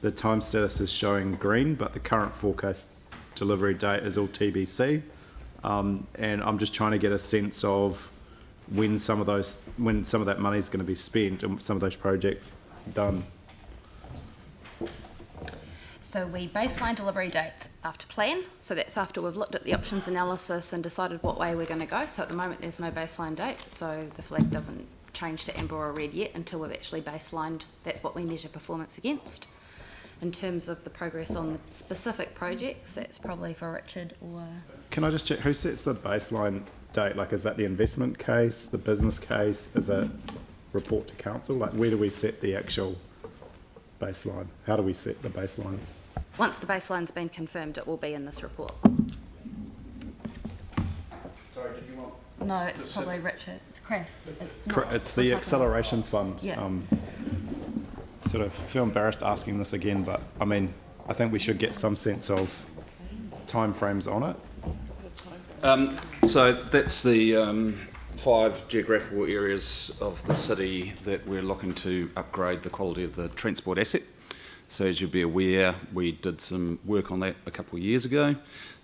Speaker 5: the time status is showing green, but the current forecast delivery date is all TBC. And I'm just trying to get a sense of when some of that money is going to be spent and some of those projects done.
Speaker 8: So we baseline delivery dates after plan. So that's after we've looked at the options analysis and decided what way we're going to go. So at the moment there's no baseline date. So the flag doesn't change to amber or red yet until we've actually baselined. That's what we measure performance against. In terms of the progress on the specific projects, that's probably for Richard or...
Speaker 5: Can I just check, who sets the baseline date? Like, is that the investment case, the business case? Is it report to council? Like, where do we set the actual baseline? How do we set the baseline?
Speaker 8: Once the baseline's been confirmed, it will be in this report.
Speaker 9: Sorry, did you want?
Speaker 8: No, it's probably Richard. It's Craft.
Speaker 5: It's the acceleration fund.
Speaker 8: Yeah.
Speaker 5: Sort of feel embarrassed asking this again, but I mean, I think we should get some sense of timeframes on it.
Speaker 9: So that's the 5 geographical areas of the city that we're looking to upgrade the quality of the transport asset. So as you'll be aware, we did some work on that a couple of years ago.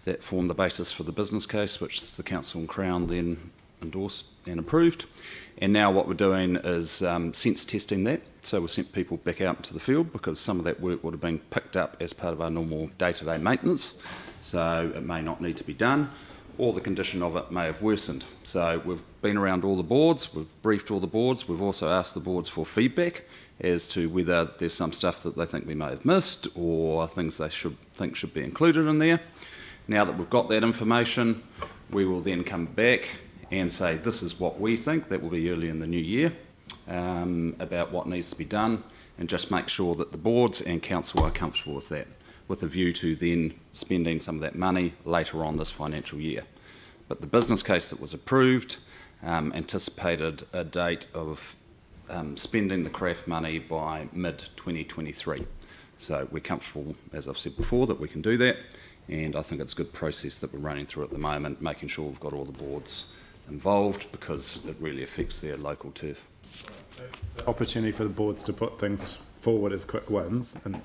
Speaker 9: That formed the basis for the business case, which the Council and Crown then endorsed and approved. And now what we're doing is sense testing that. So we've sent people back out into the field because some of that work would have been picked up as part of our normal day-to-day maintenance. So it may not need to be done, or the condition of it may have worsened. So we've been around all the boards, we've briefed all the boards, we've also asked the boards for feedback as to whether there's some stuff that they think we may have missed or things they should be included in there. Now that we've got that information, we will then come back and say this is what we think, that will be early in the new year, about what needs to be done, and just make sure that the boards and council are comfortable with that, with a view to then spending some of that money later on this financial year. But the business case that was approved anticipated a date of spending the craft money by mid-2023. So we're comfortable, as I've said before, that we can do that, and I think it's a good process that we're running through at the moment, making sure we've got all the boards involved because it really affects their local turf.
Speaker 5: Opportunity for the boards to put things forward as quick wins, and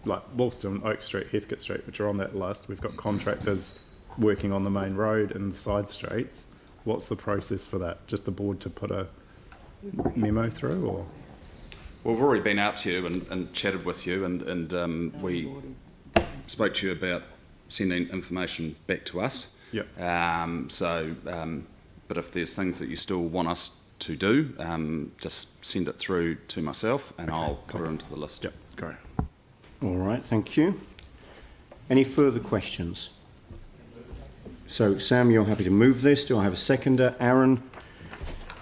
Speaker 5: like Woolston, Oak Street, Heathcote Street, which are on that list, we've got contractors working on the main road and the side streets. What's the process for that? Just the board to put a memo through, or?
Speaker 9: Well, we've already been out to you and chatted with you, and we spoke to you about sending information back to us.
Speaker 5: Yep.
Speaker 9: But if there's things that you still want us to do, just send it through to myself and I'll put it into the list.
Speaker 5: Yep, great.
Speaker 1: All right, thank you. Any further questions? So, Sam, you're happy to move this. Do I have a seconder? Aaron?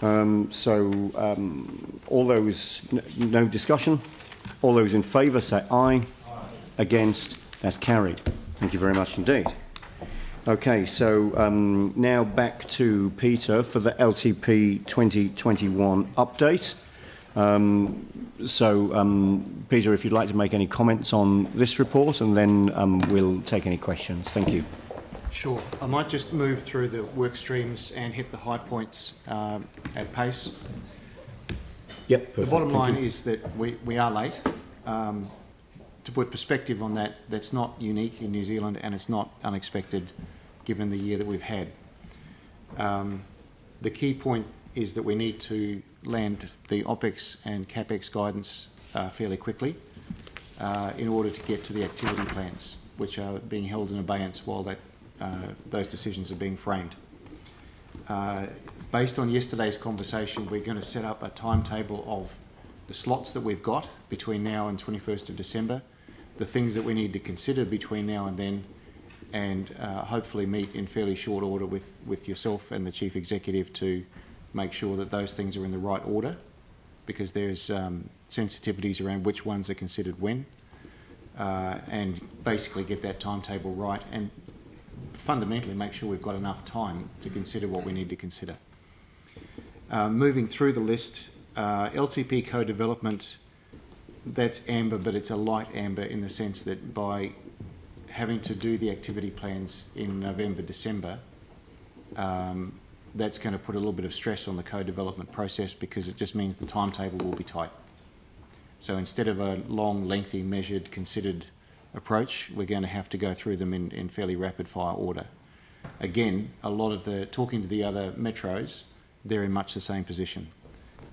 Speaker 1: All those, no discussion? All those in favour say aye. Aye. Against? That's carried. Thank you very much indeed. Okay, so now back to Peter for the LTP 2021 update. Peter, if you'd like to make any comments on this report, and then we'll take any questions. Thank you.
Speaker 3: Sure. I might just move through the work streams and hit the high points at pace.
Speaker 1: Yep. Perfect.
Speaker 3: The bottom line is that we are late. To put perspective on that, that's not unique in New Zealand and it's not unexpected given the year that we've had. The key point is that we need to land the OPEX and CAPEX guidance fairly quickly in order to get to the activity plans, which are being held in abeyance while those decisions are being framed. Based on yesterday's conversation, we're going to set up a timetable of the slots that we've got between now and 21st of December, the things that we need to consider between now and then, and hopefully meet in fairly short order with yourself and the Chief Executive to make sure that those things are in the right order, because there's sensitivities around which ones are considered when, and basically get that timetable right and fundamentally make sure we've got enough time to consider what we need to consider. Moving through the list, LTP co-development, that's amber, but it's a light amber in the sense that by having to do the activity plans in November, December, that's going to put a little bit of stress on the co-development process because it just means the timetable will be tight. So instead of a long, lengthy, measured, considered approach, we're going to have to go through them in fairly rapid fire order. Again, a lot of talking to the other metros, they're in much the same position.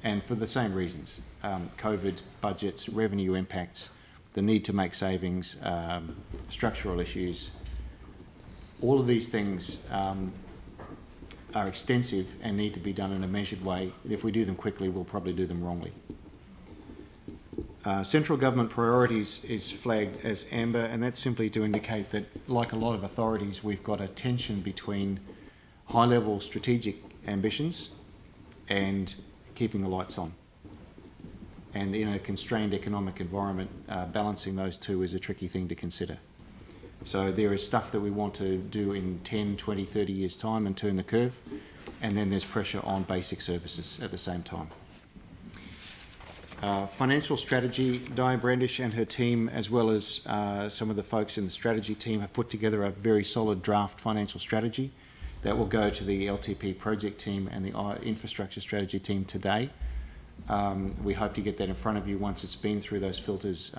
Speaker 3: And for the same reasons, COVID, budgets, revenue impacts, the need to make savings, structural issues, all of these things are extensive and need to be done in a measured way. If we do them quickly, we'll probably do them wrongly. Central government priorities is flagged as amber, and that's simply to indicate that, like a lot of authorities, we've got a tension between high-level strategic ambitions and keeping the lights on. And in a constrained economic environment, balancing those two is a tricky thing to consider. So there is stuff that we want to do in 10, 20, 30 years' time and turn the curve, and then there's pressure on basic services at the same time. Financial strategy, Di Brandish and her team, as well as some of the folks in the strategy team, have put together a very solid draft financial strategy that will go to the LTP project team and the infrastructure strategy team today. We hope to get that in front of you once it's been through those filters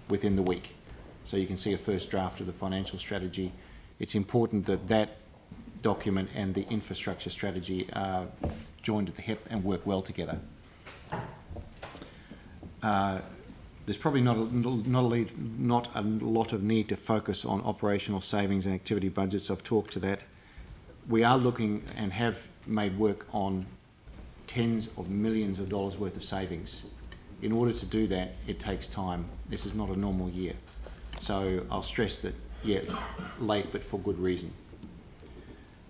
Speaker 3: within the week. So you can see a first draft of the financial strategy. It's important that that document and the infrastructure strategy are joined at the hip and work well together. There's probably not a lot of need to focus on operational savings and activity budgets. I've talked to that. We are looking and have made work on tens of millions of dollars worth of savings. In order to do that, it takes time. This is not a normal year. So I'll stress that, yeah, late but for good reason.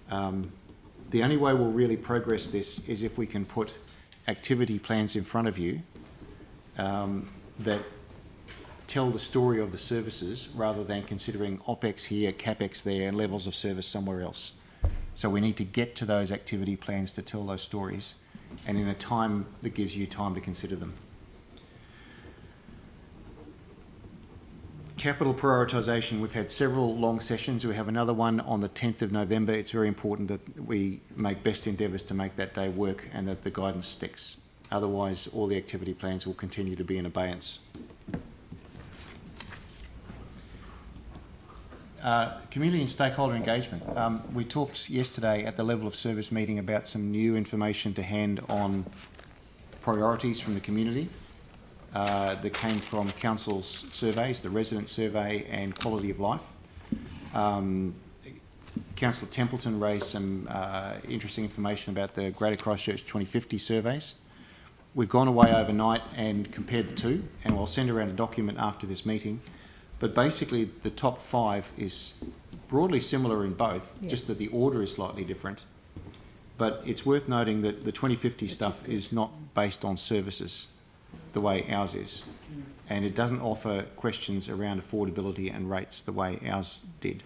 Speaker 3: The only way we'll really progress this is if we can put activity plans in front of you that tell the story of the services rather than considering OPEX here, CAPEX there, and levels of service somewhere else. So we need to get to those activity plans to tell those stories, and in a time that gives you time to consider them. Capital prioritisation, we've had several long sessions. We have another one on the 10th of November. It's very important that we make best endeavours to make that day work and that the guidance sticks. Otherwise, all the activity plans will continue to be in abeyance. Community and stakeholder engagement. We talked yesterday at the level of service meeting about some new information to hand on priorities from the community that came from council's surveys, the resident survey and quality of life. Councillor Templeton raised some interesting information about the Greater Christchurch 2050 surveys. We've gone away overnight and compared the two, and we'll send around a document after this meeting. But basically, the top 5 is broadly similar in both, just that the order is slightly different. But it's worth noting that the 2050 stuff is not based on services the way ours is. And it doesn't offer questions around affordability and rates the way ours did.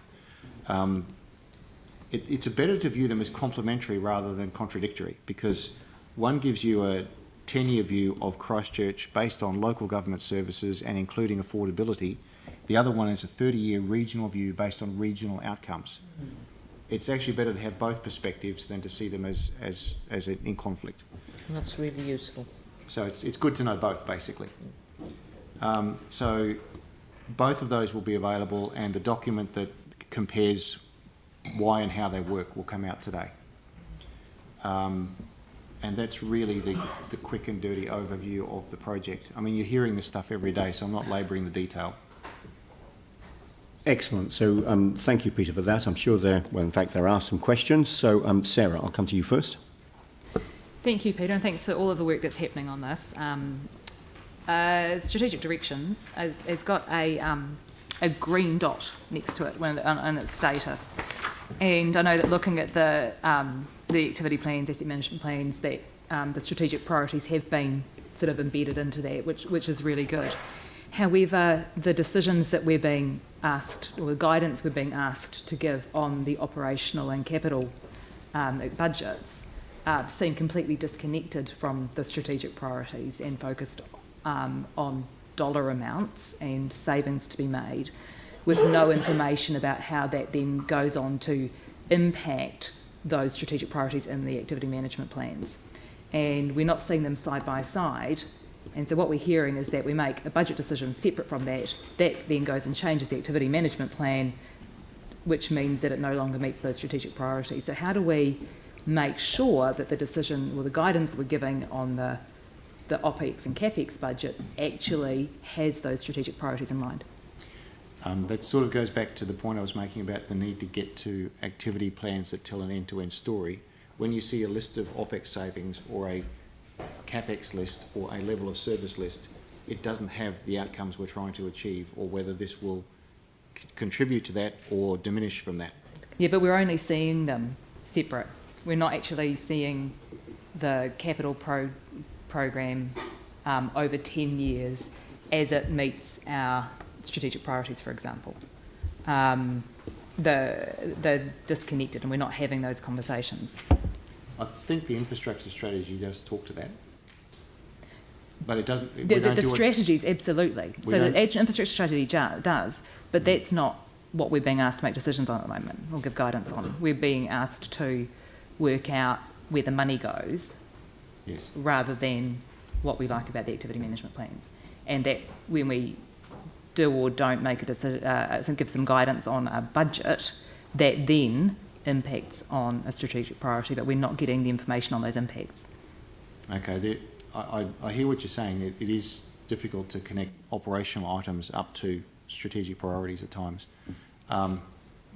Speaker 3: It's better to view them as complementary rather than contradictory, because one gives you a 10-year view of Christchurch based on local government services and including affordability. The other one is a 30-year regional view based on regional outcomes. It's actually better to have both perspectives than to see them as in conflict.
Speaker 13: And that's really useful.
Speaker 3: So it's good to know both, basically. So both of those will be available, and the document that compares why and how they work will come out today. And that's really the quick and dirty overview of the project. I mean, you're hearing this stuff every day, so I'm not labouring the detail.
Speaker 1: Excellent. So thank you, Peter, for that. I'm sure there are some questions. So Sarah, I'll come to you first.
Speaker 14: Thank you, Peter, and thanks for all of the work that's happening on this. Strategic Directions has got a green dot next to it on its status. And I know that looking at the activity plans, asset management plans, that the strategic priorities have been sort of embedded into that, which is really good. However, the decisions that we're being asked, or the guidance we're being asked to give on the operational and capital budgets seem completely disconnected from the strategic priorities and focused on dollar amounts and savings to be made, with no information about how that then goes on to impact those strategic priorities in the activity management plans. And we're not seeing them side by side And so what we're hearing is that we make a budget decision separate from that. That then goes and changes the activity management plan, which means that it no longer meets those strategic priorities. So how do we make sure that the decision or the guidance that we're giving on the OPEX and CAPEX budgets actually has those strategic priorities in mind?
Speaker 3: That sort of goes back to the point I was making about the need to get to activity plans that tell an end-to-end story. When you see a list of OPEX savings or a CAPEX list or a level of service list, it doesn't have the outcomes we're trying to achieve or whether this will contribute to that or diminish from that.
Speaker 14: Yeah, but we're only seeing them separate. We're not actually seeing the capital program over 10 years as it meets our strategic priorities, for example. They're disconnected and we're not having those conversations.
Speaker 3: I think the infrastructure strategy does talk to that, but it doesn't.
Speaker 14: The strategies, absolutely. So the infrastructure strategy does, but that's not what we're being asked to make decisions on at the moment or give guidance on. We're being asked to work out where the money goes,
Speaker 3: yes,
Speaker 14: rather than what we like about the activity management plans. And that when we do or don't make a decision, give some guidance on a budget, that then impacts on a strategic priority, but we're not getting the information on those impacts.
Speaker 3: Okay, I hear what you're saying. It is difficult to connect operational items up to strategic priorities at times.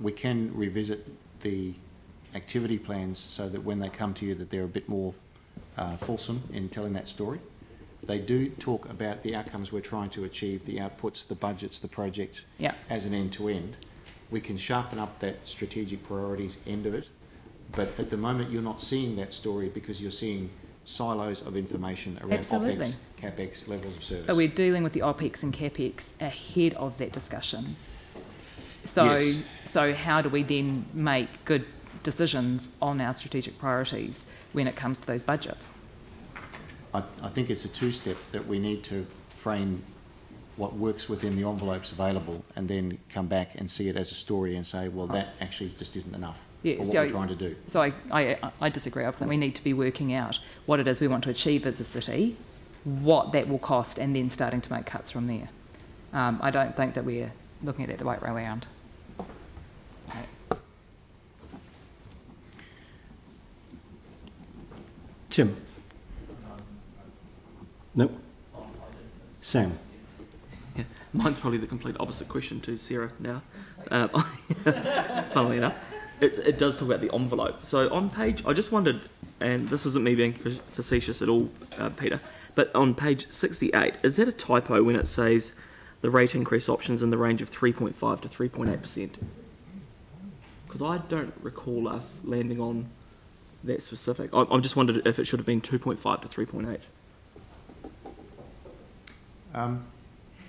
Speaker 3: We can revisit the activity plans so that when they come to you that they're a bit more fulsome in telling that story. They do talk about the outcomes we're trying to achieve, the outputs, the budgets, the projects, as an end-to-end. We can sharpen up that strategic priorities end of it, but at the moment you're not seeing that story because you're seeing silos of information around OPEX, CAPEX, levels of service.
Speaker 14: But we're dealing with the OPEX and CAPEX ahead of that discussion. So how do we then make good decisions on our strategic priorities when it comes to those budgets?
Speaker 3: I think it's a two-step that we need to frame what works within the envelopes available and then come back and see it as a story and say, well, that actually just isn't enough for what we're trying to do. So
Speaker 14: I disagree. I think we need to be working out what it is we want to achieve as a city, what that will cost, and then starting to make cuts from there. I don't think that we're looking at it the right way around.
Speaker 1: Tim? No? Sam?
Speaker 4: Yeah, mine's probably the complete opposite question to Sarah now. Funnily enough, it does talk about the envelope. So on page, I just wondered, and this isn't me being facetious at all, Peter, but on page 68, is that a typo when it says the rate increase options in the range of 3.5 to 3.8%? Because I don't recall us landing on that specific. I just wondered if it should have been 2.5 to 3.8.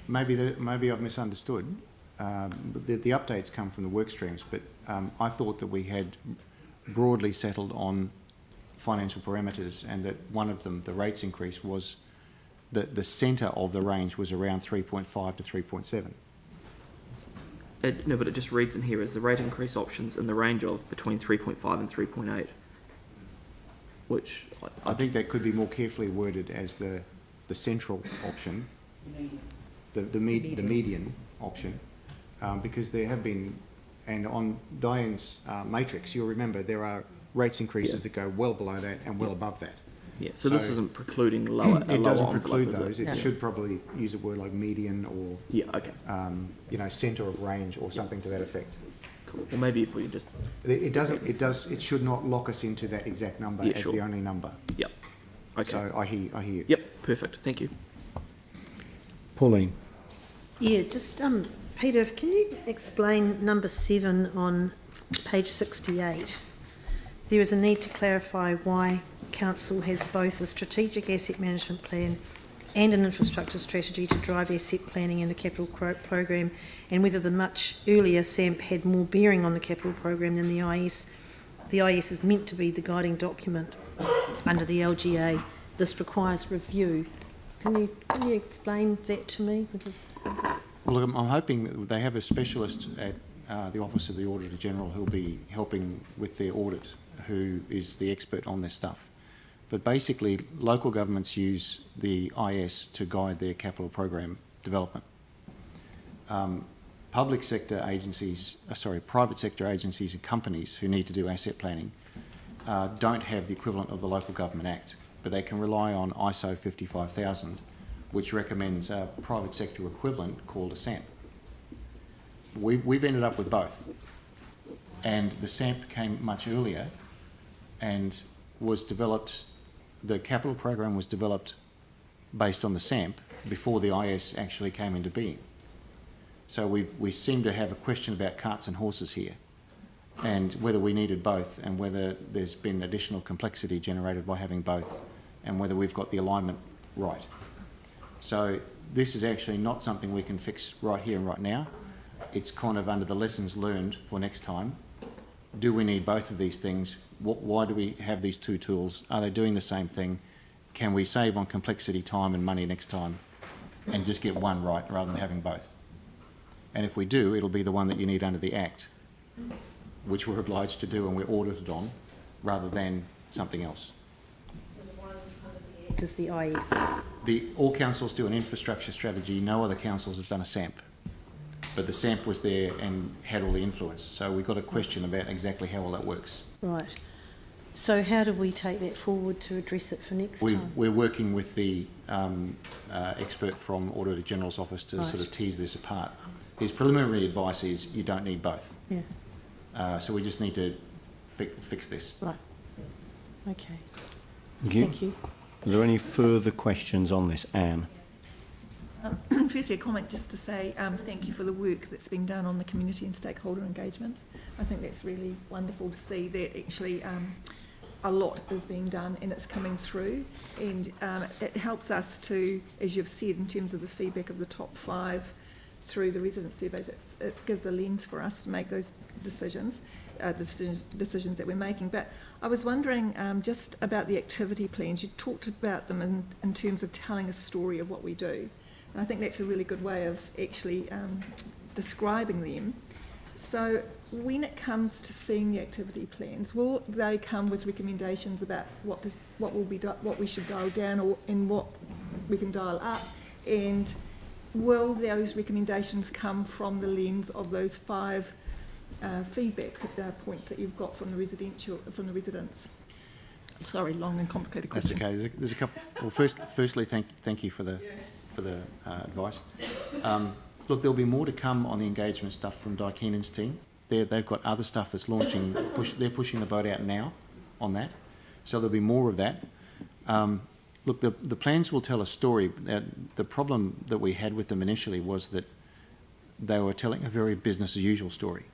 Speaker 3: Maybe I've misunderstood. The updates come from the work streams, but I thought that we had broadly settled on financial parameters and that one of them, the rates increase, was the centre of the range was around 3.5 to 3.7.
Speaker 4: No, but it just reads in here as the rate increase options in the range of between 3.5 and 3.8, which
Speaker 3: I think that could be more carefully worded as the central option, the median option, because there have been, and on Diane's matrix, you'll remember there are rates increases that go well below that and well above that.
Speaker 4: Yeah, so this isn't precluding lower.
Speaker 3: It doesn't preclude
Speaker 4: envelope,
Speaker 3: those. It should probably use a word like median or centre of range or something to that effect.
Speaker 4: Cool. Well, maybe if we just
Speaker 3: it should not lock us into that exact number as the only number.
Speaker 4: Yep. Okay.
Speaker 3: So I hear you.
Speaker 4: Yep. Perfect. Thank you.
Speaker 1: Pauline?
Speaker 7: Yeah, just Peter, can you explain number 7 on page 68? There is a need to clarify why Council has both a strategic asset management plan and an infrastructure strategy to drive asset planning and the capital program, and whether the much earlier SAMP had more bearing on the capital program than the IS. The IS is meant to be the guiding document under the LGA. This requires review. Can you explain that to me?
Speaker 3: Well, look, I'm hoping that they have a specialist at the Office of the Auditor General who'll be helping with their audit, who is the expert on this stuff. But basically, local governments use the IS to guide their capital program development. Private sector agencies and companies who need to do asset planning don't have the equivalent of the Local Government Act, but they can rely on ISO 55000, which recommends a private sector equivalent called a SAMP. We've ended up with both, and the SAMP came much earlier and was developed. The capital program was developed based on the SAMP before the IS actually came into being. So we seem to have a question about carts and horses here, and whether we needed both, and whether there's been additional complexity generated by having both, and whether we've got the alignment right. So this is actually not something we can fix right here and right now. It's kind of under the lessons learned for next time. Do we need both of these things? Why do we have these two tools? Are they doing the same thing? Can we save on complexity, time and money next time and just get one right rather than having both? And if we do, it'll be the one that you need under the Act, which we're obliged to do and we're audited on, rather than something else.
Speaker 7: Does the IS?
Speaker 3: All councils do an infrastructure strategy. No other councils have done a SAMP. But the SAMP was there and had all the influence. So we've got a question about exactly how all that works.
Speaker 7: Right. So how do we take that forward to address it for next time?
Speaker 3: We're working with the expert from Auditor General's office to
Speaker 7: Right.
Speaker 3: sort of tease this apart. His preliminary advice is you don't need both.
Speaker 7: Yeah.
Speaker 3: So we just need to fix this.
Speaker 7: Right. Okay.
Speaker 1: Thank you.
Speaker 7: Thank you.
Speaker 1: Are there any further questions on this, Anne?
Speaker 13: Firstly, a comment just to say thank you for the work that's been done on the community and stakeholder engagement. I think that's really wonderful to see that actually a lot is being done and it's coming through, and it helps us to, as you've said, in terms of the feedback of the top 5 through the resident surveys, it gives a lens for us to make those decisions that we're making. But I was wondering just about the activity plans. You talked about them in terms of telling a story of what we do. And I think that's a really good way of actually describing them. So when it comes to seeing the activity plans, will they come with recommendations about what we should dial down and what we can dial up? And will those recommendations come from the lens of those 5 feedback points that you've got from the residents? Sorry, long and complicated question.
Speaker 3: That's okay. There's a couple. Well, firstly, thank you for the advice. Look, there'll be more to come on the engagement stuff from Di Keenan's team. They've got other stuff that's launching. They're pushing the boat out now on that. So there'll be more of that. Look, the plans will tell a story. The problem that we had with them initially was that they were telling a very business as usual story.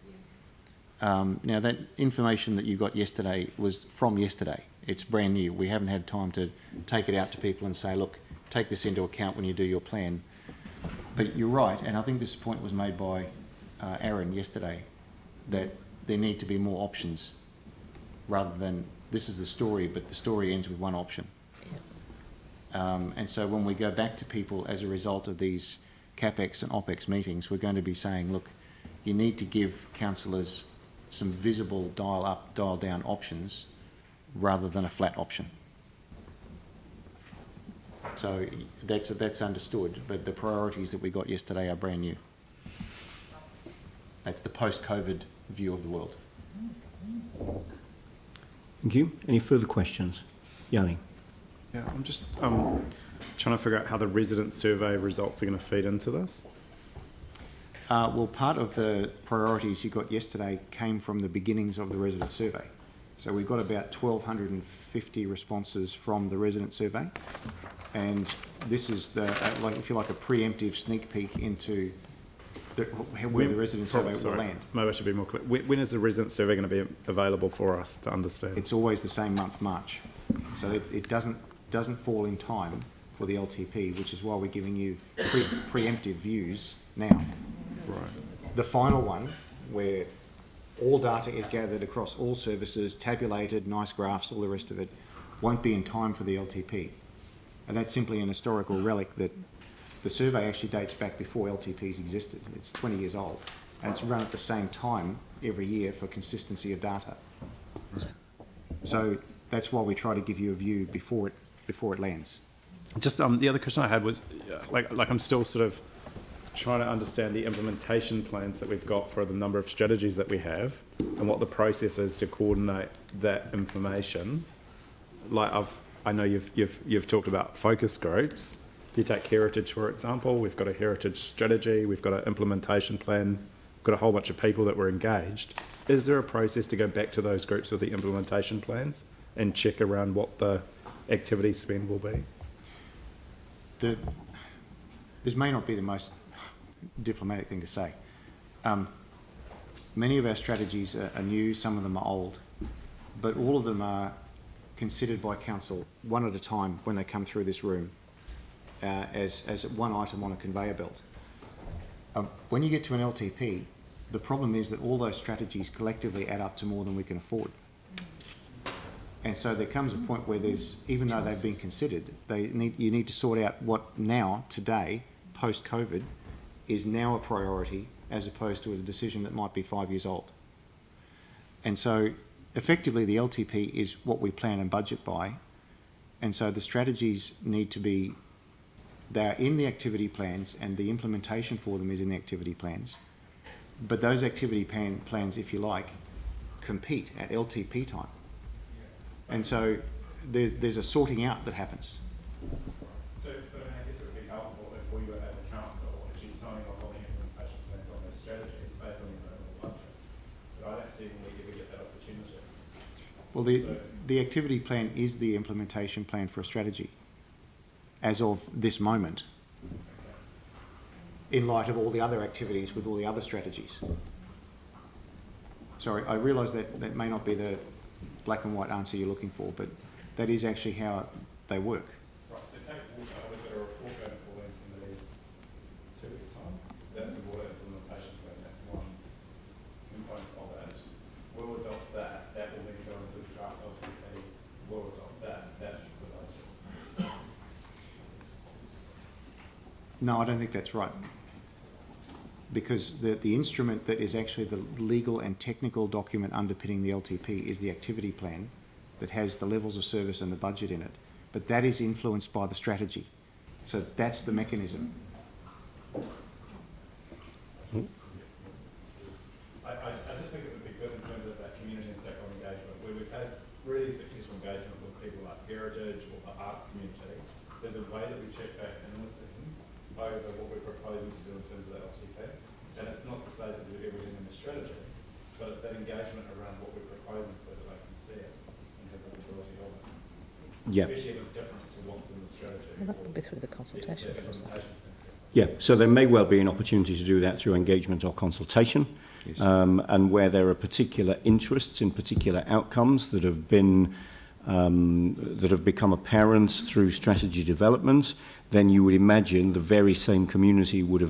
Speaker 3: Now, that information that you got yesterday was from yesterday. It's brand new. We haven't had time to take it out to people and say, look, take this into account when you do your plan. But you're right, and I think this point was made by Aaron yesterday, that there need to be more options rather than this is the story, but the story ends with one option. And so when we go back to people as a result of these CapEx and OpEx meetings, we're going to be saying, look, you need to give councillors some visible dial up, dial down options rather than a flat option. So that's understood, but the priorities that we got yesterday are brand new. That's the post-COVID view of the world.
Speaker 1: Thank you. Any further questions? Yanni?
Speaker 5: Yeah, I'm just trying to figure out how the resident survey results are going to feed into this.
Speaker 3: Well, part of the priorities you got yesterday came from the beginnings of the resident survey. So we've got about 1,250 responses from the resident survey. And this is like, if you like, a preemptive sneak peek into where the resident survey will land.
Speaker 5: Maybe I should be more clear. When is the resident survey going to be available for us to understand?
Speaker 3: It's always the same month, March. So it doesn't fall in time for the LTP, which is why we're giving you preemptive views now. Right. The final one, where all data is gathered across all services, tabulated, nice graphs, all the rest of it, won't be in time for the LTP. And that's simply an historical relic that the survey actually dates back before LTPs existed. It's 20 years old. And it's run at the same time every year for consistency of data. So that's why we try to give you a view before it lands.
Speaker 5: Just the other question I had was, like I'm still sort of trying to understand the implementation plans that we've got for the number of strategies that we have and what the process is to coordinate that information. Like I know you've talked about focus groups. If you take heritage, for example, we've got a heritage strategy, we've got an implementation plan, we've got a whole bunch of people that were engaged. Is there a process to go back to those groups with the implementation plans and check around what the activity spend will be?
Speaker 3: This may not be the most diplomatic thing to say. Many of our strategies are new, some of them are old, but all of them are considered by council one at a time when they come through this room as one item on a conveyor belt. When you get to an LTP, the problem is that all those strategies collectively add up to more than we can afford. And so there comes a point where even though they've been considered, you need to sort out what now, today, post-COVID, is now a priority as opposed to a decision that might be 5 years old. And so effectively the LTP is what we plan and budget by. And so the strategies need to be, they're in the activity plans and the implementation for them is in the activity plans. But those activity plans, if you like, compete at LTP time. And so there's a sorting out that happens.
Speaker 5: So, but I guess it would be helpful if we were at the council actually signing off on the implementation plans on those strategies based on the overall budget. But I don't see when we ever get that opportunity.
Speaker 3: Well, the activity plan is the implementation plan for a strategy as of this moment, in light of all the other activities with all the other strategies. Sorry, I realise that may not be the black and white answer you're looking for, but that is actually how they work.
Speaker 5: Right, so take water, we've got a report going for Lance in the 2 weeks' time. That's the water implementation plan, that's one component of it. We'll adopt that, that will then go into the draft LTP, we'll adopt that, that's the budget.
Speaker 3: No, I don't think that's right. Because the instrument that is actually the legal and technical document underpinning the LTP is the activity plan that has the levels of service and the budget in it. But that is influenced by the strategy. So that's the mechanism.
Speaker 5: I just think it would be good in terms of that community and stakeholder engagement, where we've had really successful engagement with people like heritage or the arts community. There's a way that we check back in with them over what we're proposing to do in terms of the LTP. And it's not to say to do everything in the strategy, but it's that engagement around what we're proposing so that they can see it and have visibility of it.
Speaker 1: Yeah.
Speaker 5: Especially if it's different to what's in the strategy.
Speaker 7: Well, that would be through the consultation process.
Speaker 1: Yeah, so there may well be an opportunity to do that through engagement or consultation. Yes. And where there are particular interests in particular outcomes that have been that have become apparent through strategy development, then you would imagine the very same community would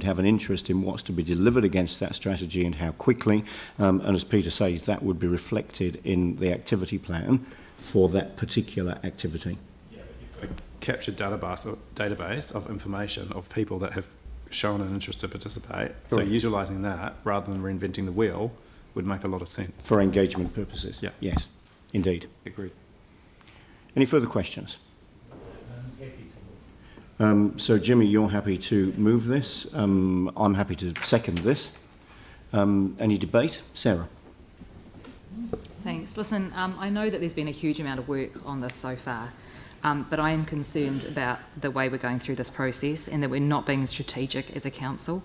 Speaker 1: have an interest in what's to be delivered against that strategy and how quickly. And as Peter says, that would be reflected in the activity plan for that particular activity.
Speaker 5: Yeah, but you've got a captured database of information of people that have shown an interest to participate. So
Speaker 1: Correct.
Speaker 5: utilising that rather than reinventing the wheel would make a lot of sense.
Speaker 1: For engagement purposes.
Speaker 5: Yeah.
Speaker 1: Yes, indeed.
Speaker 3: Agreed.
Speaker 1: Any further questions? So Jimmy, you're happy to move this. I'm happy to second this. Any debate? Sarah?
Speaker 14: Thanks. Listen, I know that there's been a huge amount of work on this so far, but I am concerned about the way we're going through this process and that we're not being strategic as a council.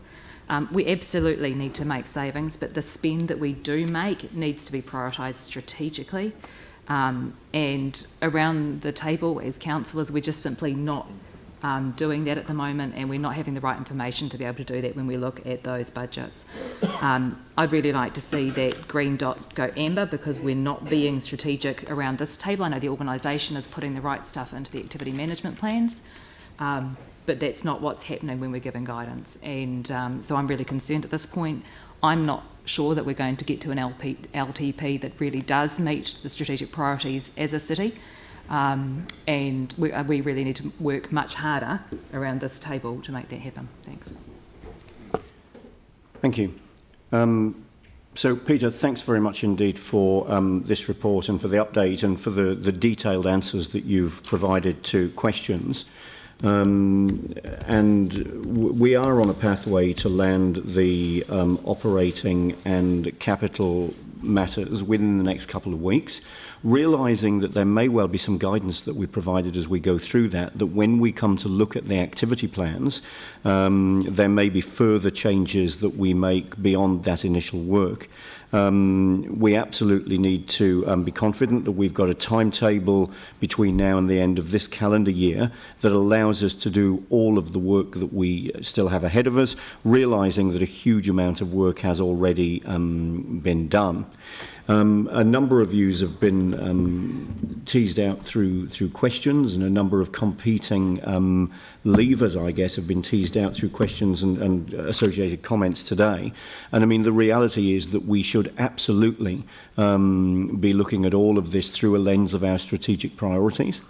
Speaker 14: We absolutely need to make savings, but the spend that we do make needs to be prioritised strategically. And around the table as councillors, we're just simply not doing that at the moment, and we're not having the right information to be able to do that when we look at those budgets. I'd really like to see that green dot go amber because we're not being strategic around this table. I know the organisation is putting the right stuff into the activity management plans, but that's not what's happening when we're giving guidance. And so I'm really concerned at this point. I'm not sure that we're going to get to an LTP that really does meet the strategic priorities as a city. And we really need to work much harder around this table to make that happen. Thanks.
Speaker 1: Thank you. So, Peter, thanks very much indeed for this report and for the update and for the detailed answers that you've provided to questions. We are on a pathway to land the operating and capital matters within the next couple of weeks, realising that there may well be some guidance that we provided as we go through that when we come to look at the activity plans, there may be further changes that we make beyond that initial work. We absolutely need to be confident that we've got a timetable between now and the end of this calendar year that allows us to do all of the work that we still have ahead of us, realising that a huge amount of work has already been done. A number of views have been teased out through questions, and a number of competing levers, I guess, have been teased out through questions and associated comments today. And I mean, the reality is that we should absolutely be looking at all of this through a lens of our strategic priorities.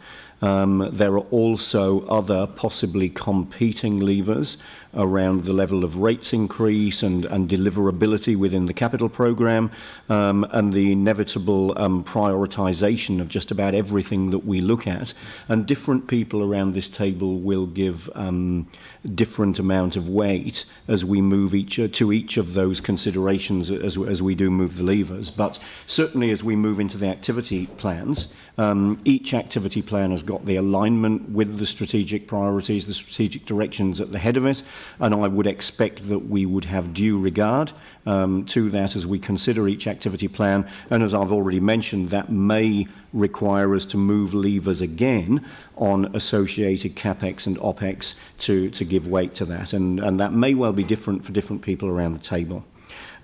Speaker 1: There are also other possibly competing levers around the level of rates increase and deliverability within the capital programme, and the inevitable prioritisation of just about everything that we look at. And different people around this table will give different amount of weight as we move to each of those considerations as we do move the levers. But certainly as we move into the activity plans, each activity plan has got the alignment with the strategic priorities, the strategic directions at the head of it, and I would expect that we would have due regard to that as we consider each activity plan. And as I've already mentioned, that may require us to move levers again on associated CapEx and OpEx to give weight to that, and that may well be different for different people around the table.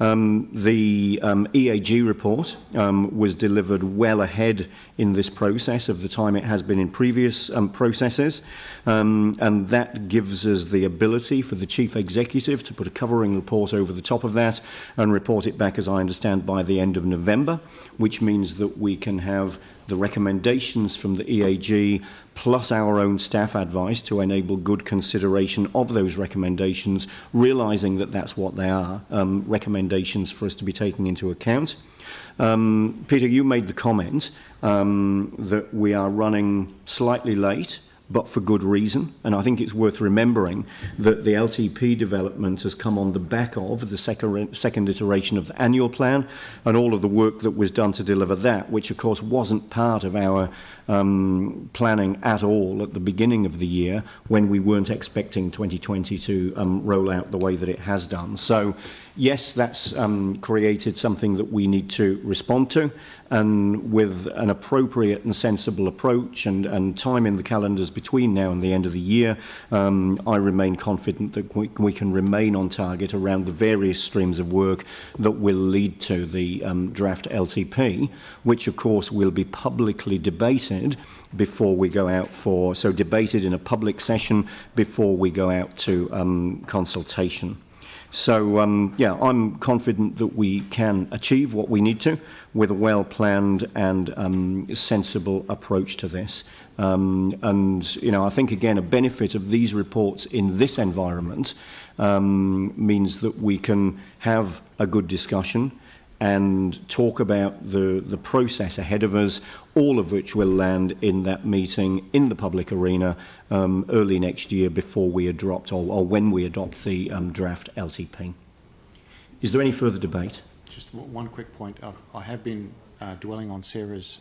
Speaker 1: The EAG report was delivered well ahead in this process of the time it has been in previous processes, and that gives us the ability for the Chief Executive to put a covering report over the top of that and report it back, as I understand, by the end of November, which means that we can have the recommendations from the EAG plus our own staff advice to enable good consideration of those recommendations, realising that that's what they are, recommendations for us to be taking into account. Peter, you made the comment that we are running slightly late, but for good reason. And I think it's worth remembering that the LTP development has come on the back of the second iteration of the annual plan and all of the work that was done to deliver that, which of course wasn't part of our planning at all at the beginning of the year when we weren't expecting 2020 to roll out the way that it has done. So yes, that's created something that we need to respond to, and with an appropriate and sensible approach and time in the calendars between now and the end of the year, I remain confident that we can remain on target around the various streams of work that will lead to the draft LTP, which of course will be publicly debated before we go out debated in a public session before we go out to consultation. So, I'm confident that we can achieve what we need to with a well-planned and sensible approach to this. I think, again, a benefit of these reports in this environment means that we can have a good discussion and talk about the process ahead of us, all of which will land in that meeting in the public arena early next year before we adopt or when we adopt the draft LTP. Is there any further debate?
Speaker 3: Just one quick point. I have been dwelling on Sarah's...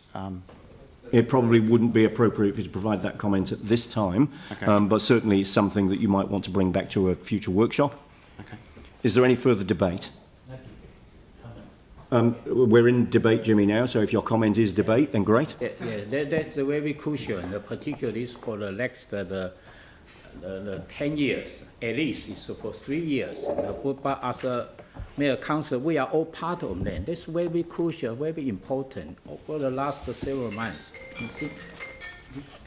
Speaker 1: It probably wouldn't be appropriate for you to provide that comment at this time, okay. But certainly it's something that you might want to bring back to a future workshop.
Speaker 3: Okay.
Speaker 1: Is there any further debate? We're in debate, Jimmy, now, so if your comment is debate, then great.
Speaker 11: That's very crucial, and particularly for the next the 10 years, at least it's for 3 years. But as a mayor council, we are all part of that. That's very crucial, very important over the last several months. You see?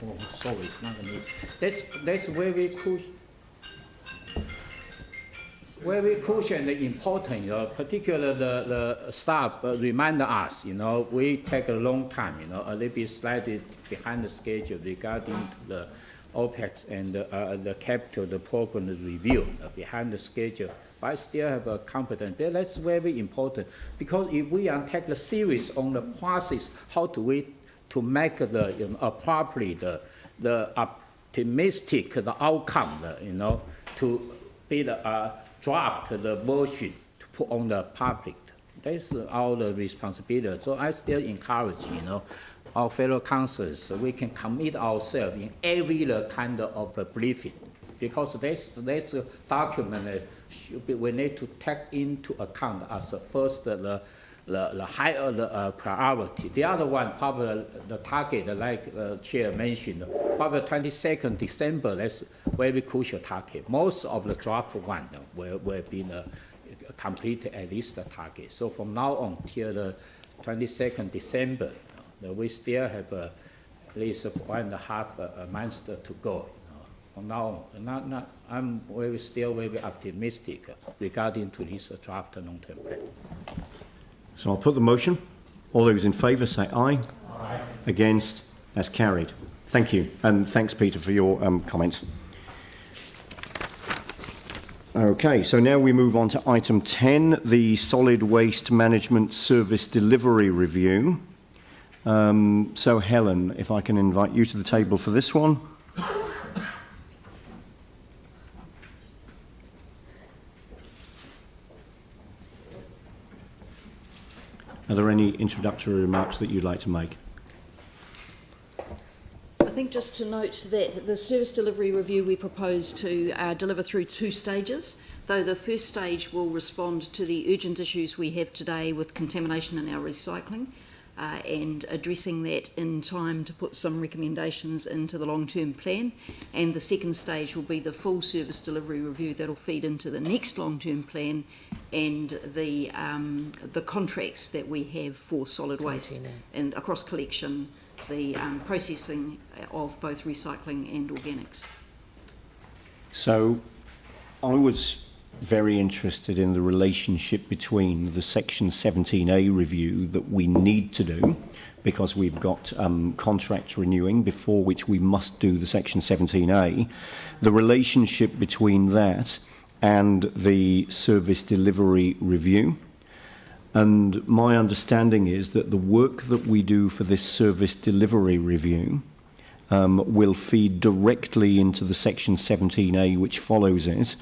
Speaker 11: Oh, sorry, it's not me. That's very crucial. Very crucial and important, particularly the staff remind us, we take a long time, a little bit slightly behind the schedule regarding to the OPEX and the capital, the program review behind the schedule. But I still have a confidence. But that's very important because if we take the series on the process, how do we to make the appropriate the optimistic the outcome, to be the draft the version to put on the public. That's our responsibility. So I still encourage, our fellow councillors, so we can commit ourselves in every kind of briefing, because that's a document that we need to take into account as the first the higher priority. The other one, probably the target, like Chair mentioned, probably 22nd December, that's very crucial target. Most of the draft one will be completed at least the target. So from now on till the 22nd December, we still have at least 1.5 months to go. From now on, I'm still very optimistic regarding to this draft long-term plan.
Speaker 1: So I'll put the motion. All those in favour say aye. Aye. Against? That's carried. Thank you. And thanks, Peter, for your comments. Okay, so now we move on to item 10, the Solid Waste Management Service Delivery Review. So Helen, if I can invite you to the table for this one. Are there any introductory remarks that you'd like to make?
Speaker 6: I think just to note that the service delivery review we propose to deliver through 2 stages, though the first stage will respond to the urgent issues we have today with contamination in our recycling and addressing that in time to put some recommendations into the long-term plan. And the second stage will be the full service delivery review that will feed into the next long-term plan and the contracts that we have for solid waste and across collection, the processing of both recycling and organics.
Speaker 1: So I was very interested in the relationship between the Section 17A review that we need to do, because we've got contracts renewing, before which we must do the Section 17A, the relationship between that and the service delivery review. And my understanding is that the work that we do for this service delivery review will feed directly into the Section 17A which follows it,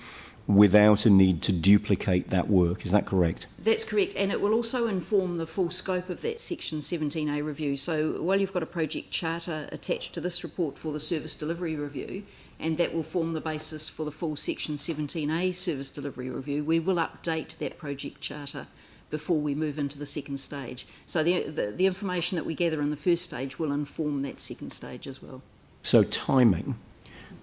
Speaker 1: without a need to duplicate that work. Is that correct?
Speaker 6: That's correct, and it will also inform the full scope of that Section 17A review. So while you've got a project charter attached to this report for the service delivery review, and that will form the basis for the full Section 17A service delivery review, we will update that project charter before we move into the second stage. So the information that we gather in the first stage will inform that second stage as well.
Speaker 1: So timing,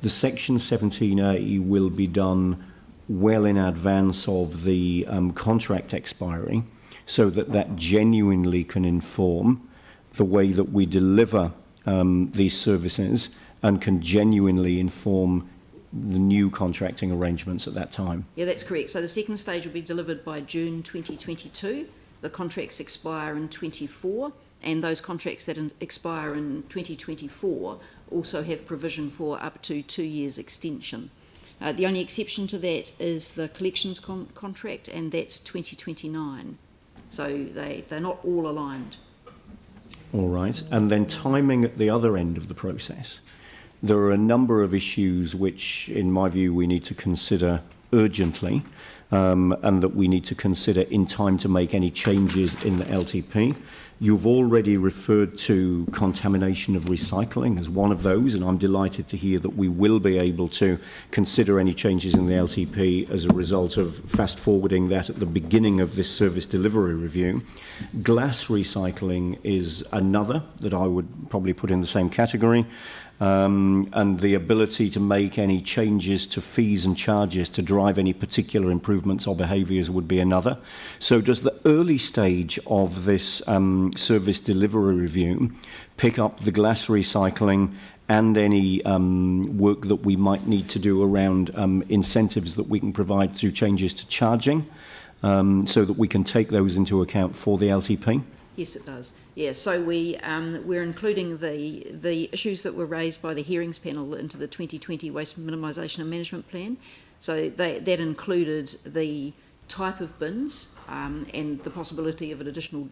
Speaker 1: the Section 17A will be done well in advance of the contract expiry, so that genuinely can inform the way that we deliver these services and can genuinely inform the new contracting arrangements at that time.
Speaker 6: Yeah, that's correct. So the second stage will be delivered by June 2022. The contracts expire in 24, and those contracts that expire in 2024 also have provision for up to 2 years extension. The only exception to that is the collections contract, and that's 2029. So they're not all aligned.
Speaker 1: All right. And then timing at the other end of the process. There are a number of issues which, in my view, we need to consider urgently, and that we need to consider in time to make any changes in the LTP. You've already referred to contamination of recycling as one of those, and I'm delighted to hear that we will be able to consider any changes in the LTP as a result of fast-forwarding that at the beginning of this service delivery review. Glass recycling is another that I would probably put in the same category. And the ability to make any changes to fees and charges to drive any particular improvements or behaviours would be another. So does the early stage of this service delivery review pick up the glass recycling and any work that we might need to do around incentives that we can provide through changes to charging, so that we can take those into account for the LTP?
Speaker 6: Yes, it does. Yeah, so we're including the issues that were raised by the hearings panel into the 2020 Waste Minimisation and Management Plan. So that included the type of bins and the possibility of an additional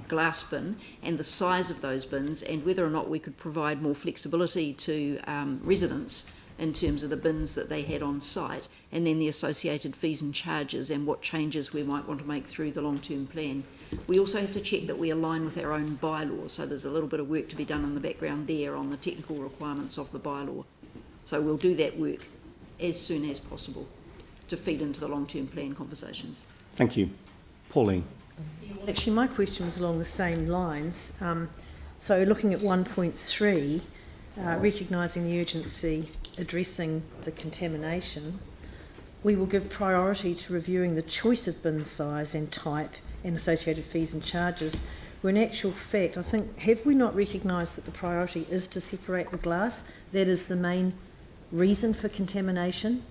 Speaker 6: glass bin and the size of those bins and whether or not we could provide more flexibility to residents in terms of the bins that they had on site, and then the associated fees and charges and what changes we might want to make through the long-term plan. We also have to check that we align with our own bylaw, so there's a little bit of work to be done in the background there on the technical requirements of the bylaw. So we'll do that work as soon as possible to feed into the long-term plan conversations.
Speaker 1: Thank you. Pauline.
Speaker 7: Actually, my question was along the same lines. So looking at 1.3, recognising the urgency, addressing the contamination, we will give priority to reviewing the choice of bin size and type and associated fees and charges, where in actual fact, I think, have we not recognised that the priority is to separate the glass? That is the main reason for contamination?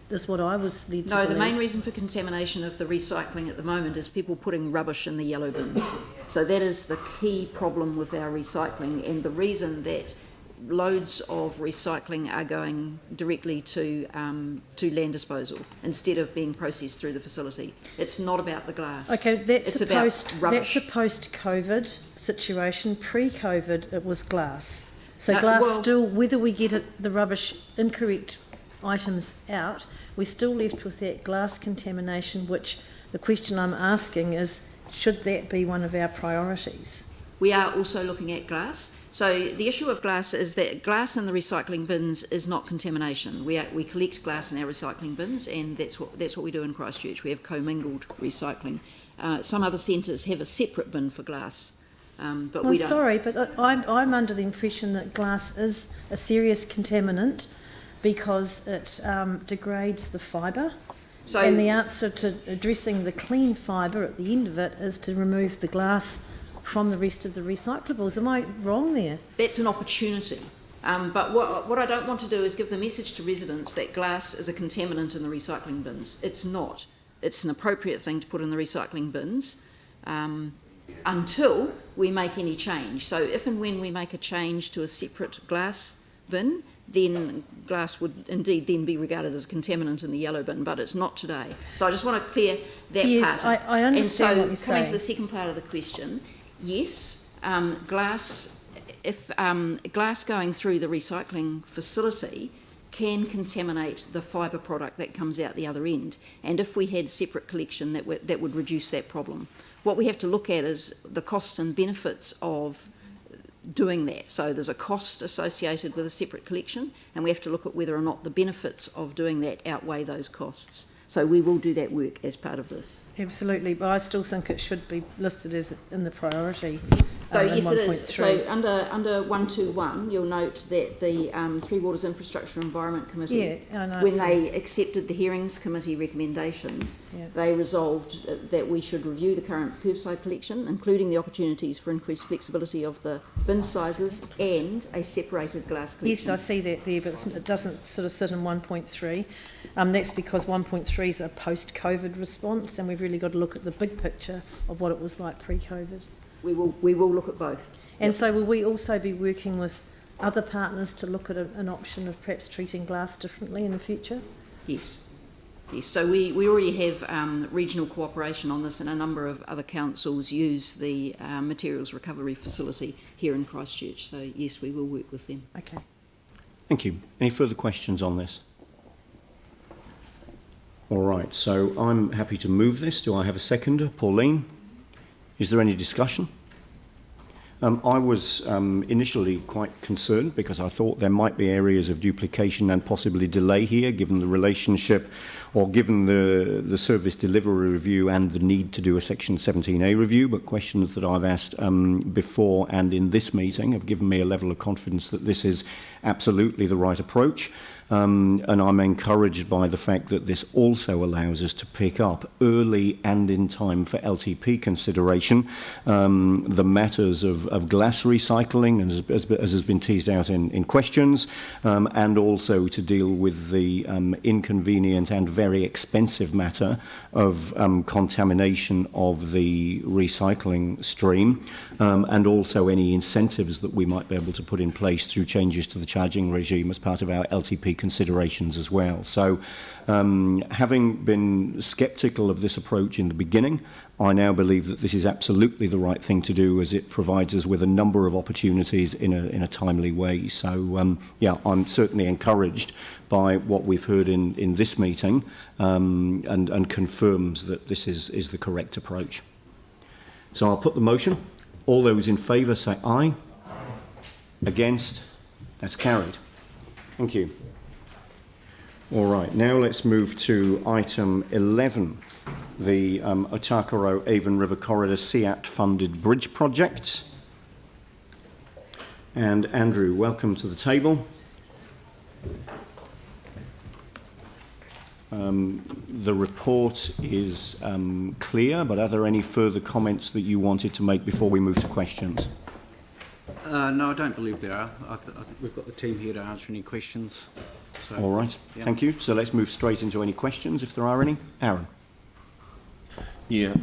Speaker 7: Is what I was led to believe.
Speaker 6: No, the main reason for contamination of the recycling at the moment is people putting rubbish in the yellow bins. So that is the key problem with our recycling, and the reason that loads of recycling are going directly to land disposal instead of being processed through the facility. It's not about the glass.
Speaker 7: Okay, that's
Speaker 6: it's
Speaker 7: a
Speaker 6: rubbish.
Speaker 7: post-COVID situation. Pre-COVID, it was glass. So
Speaker 6: No,
Speaker 7: glass
Speaker 6: well-
Speaker 7: still, whether we get the rubbish incorrect items out, we're still left with that glass contamination, which the question I'm asking is, should that be one of our priorities?
Speaker 6: We are also looking at glass. So the issue of glass is that glass in the recycling bins is not contamination. We collect glass in our recycling bins, and that's what we do in Christchurch. We have commingled recycling. Some other centres have a separate bin for glass, but we don't.
Speaker 7: Sorry, but I'm under the impression that glass is a serious contaminant because it degrades the fibre.
Speaker 6: So,
Speaker 7: and the answer to addressing the clean fibre at the end of it is to remove the glass from the rest of the recyclables. Am I wrong there?
Speaker 6: That's an opportunity. But what I don't want to do is give the message to residents that glass is a contaminant in the recycling bins. It's not. It's an appropriate thing to put in the recycling bins until we make any change. So if and when we make a change to a separate glass bin, then glass would indeed then be regarded as a contaminant in the yellow bin, but it's not today. So I just want to clear that
Speaker 7: yes,
Speaker 6: part.
Speaker 7: I understand what you're
Speaker 6: And so coming
Speaker 7: saying.
Speaker 6: to the second part of the question, yes, glass, if glass going through the recycling facility can contaminate the fibre product that comes out the other end. And if we had separate collection, that would reduce that problem. What we have to look at is the costs and benefits of doing that. So there's a cost associated with a separate collection, and we have to look at whether or not the benefits of doing that outweigh those costs. So we will do that work as part of this.
Speaker 7: Absolutely, but I still think it should be listed as in the priority.
Speaker 6: So
Speaker 7: in
Speaker 6: yes, it is.
Speaker 7: 1.3.
Speaker 6: So under 121, you'll note that the Three Waters Infrastructure Environment Committee,
Speaker 7: Yeah, I know,
Speaker 6: when
Speaker 7: so-
Speaker 6: they accepted the Hearings Committee recommendations,
Speaker 7: Yeah.
Speaker 6: they resolved that we should review the current curbside collection, including the opportunities for increased flexibility of the bin sizes and a separated glass collection.
Speaker 7: Yes, I see that there, but it doesn't sort of sit in 1.3. That's because 1.3 is a post-COVID response, and we've really got to look at the big picture of what it was like pre-COVID.
Speaker 6: We will look at both.
Speaker 7: And so will we also be working with other partners to look at an option of perhaps treating glass differently in the future?
Speaker 6: Yes. Yes. So we already have regional cooperation on this, and a number of other councils use the materials recovery facility here in Christchurch. So yes, we will work with them.
Speaker 7: Okay.
Speaker 1: Thank you. Any further questions on this? All right, so I'm happy to move this. Do I have a seconder? Pauline? Is there any discussion? I was initially quite concerned because I thought there might be areas of duplication and possibly delay here, given the relationship or given the service delivery review and the need to do a Section 17A review, but questions that I've asked before and in this meeting have given me a level of confidence that this is absolutely the right approach. And I'm encouraged by the fact that this also allows us to pick up early and in time for LTP consideration the matters of glass recycling, as has been teased out in questions, and also to deal with the inconvenient and very expensive matter of contamination of the recycling stream, and also any incentives that we might be able to put in place through changes to the charging regime as part of our LTP considerations as well. So having been sceptical of this approach in the beginning, I now believe that this is absolutely the right thing to do, as it provides us with a number of opportunities in a timely way. So, yeah, I'm certainly encouraged by what we've heard in this meeting, and confirms that this is the correct approach. So I'll put the motion. All those in favour say aye. Against? That's carried. Thank you. All right, now let's move to item 11. The Otakaro Avon River Corridor SEAT funded bridge project. And Andrew, welcome to the table. The report is clear, but are there any further comments that you wanted to make before we move to questions?
Speaker 15: No, I don't believe there are. I think we've got the team here to answer any questions. So,
Speaker 1: all right, yeah. Thank you. So let's move straight into any questions, if there are any. Aaron.
Speaker 10: Yeah,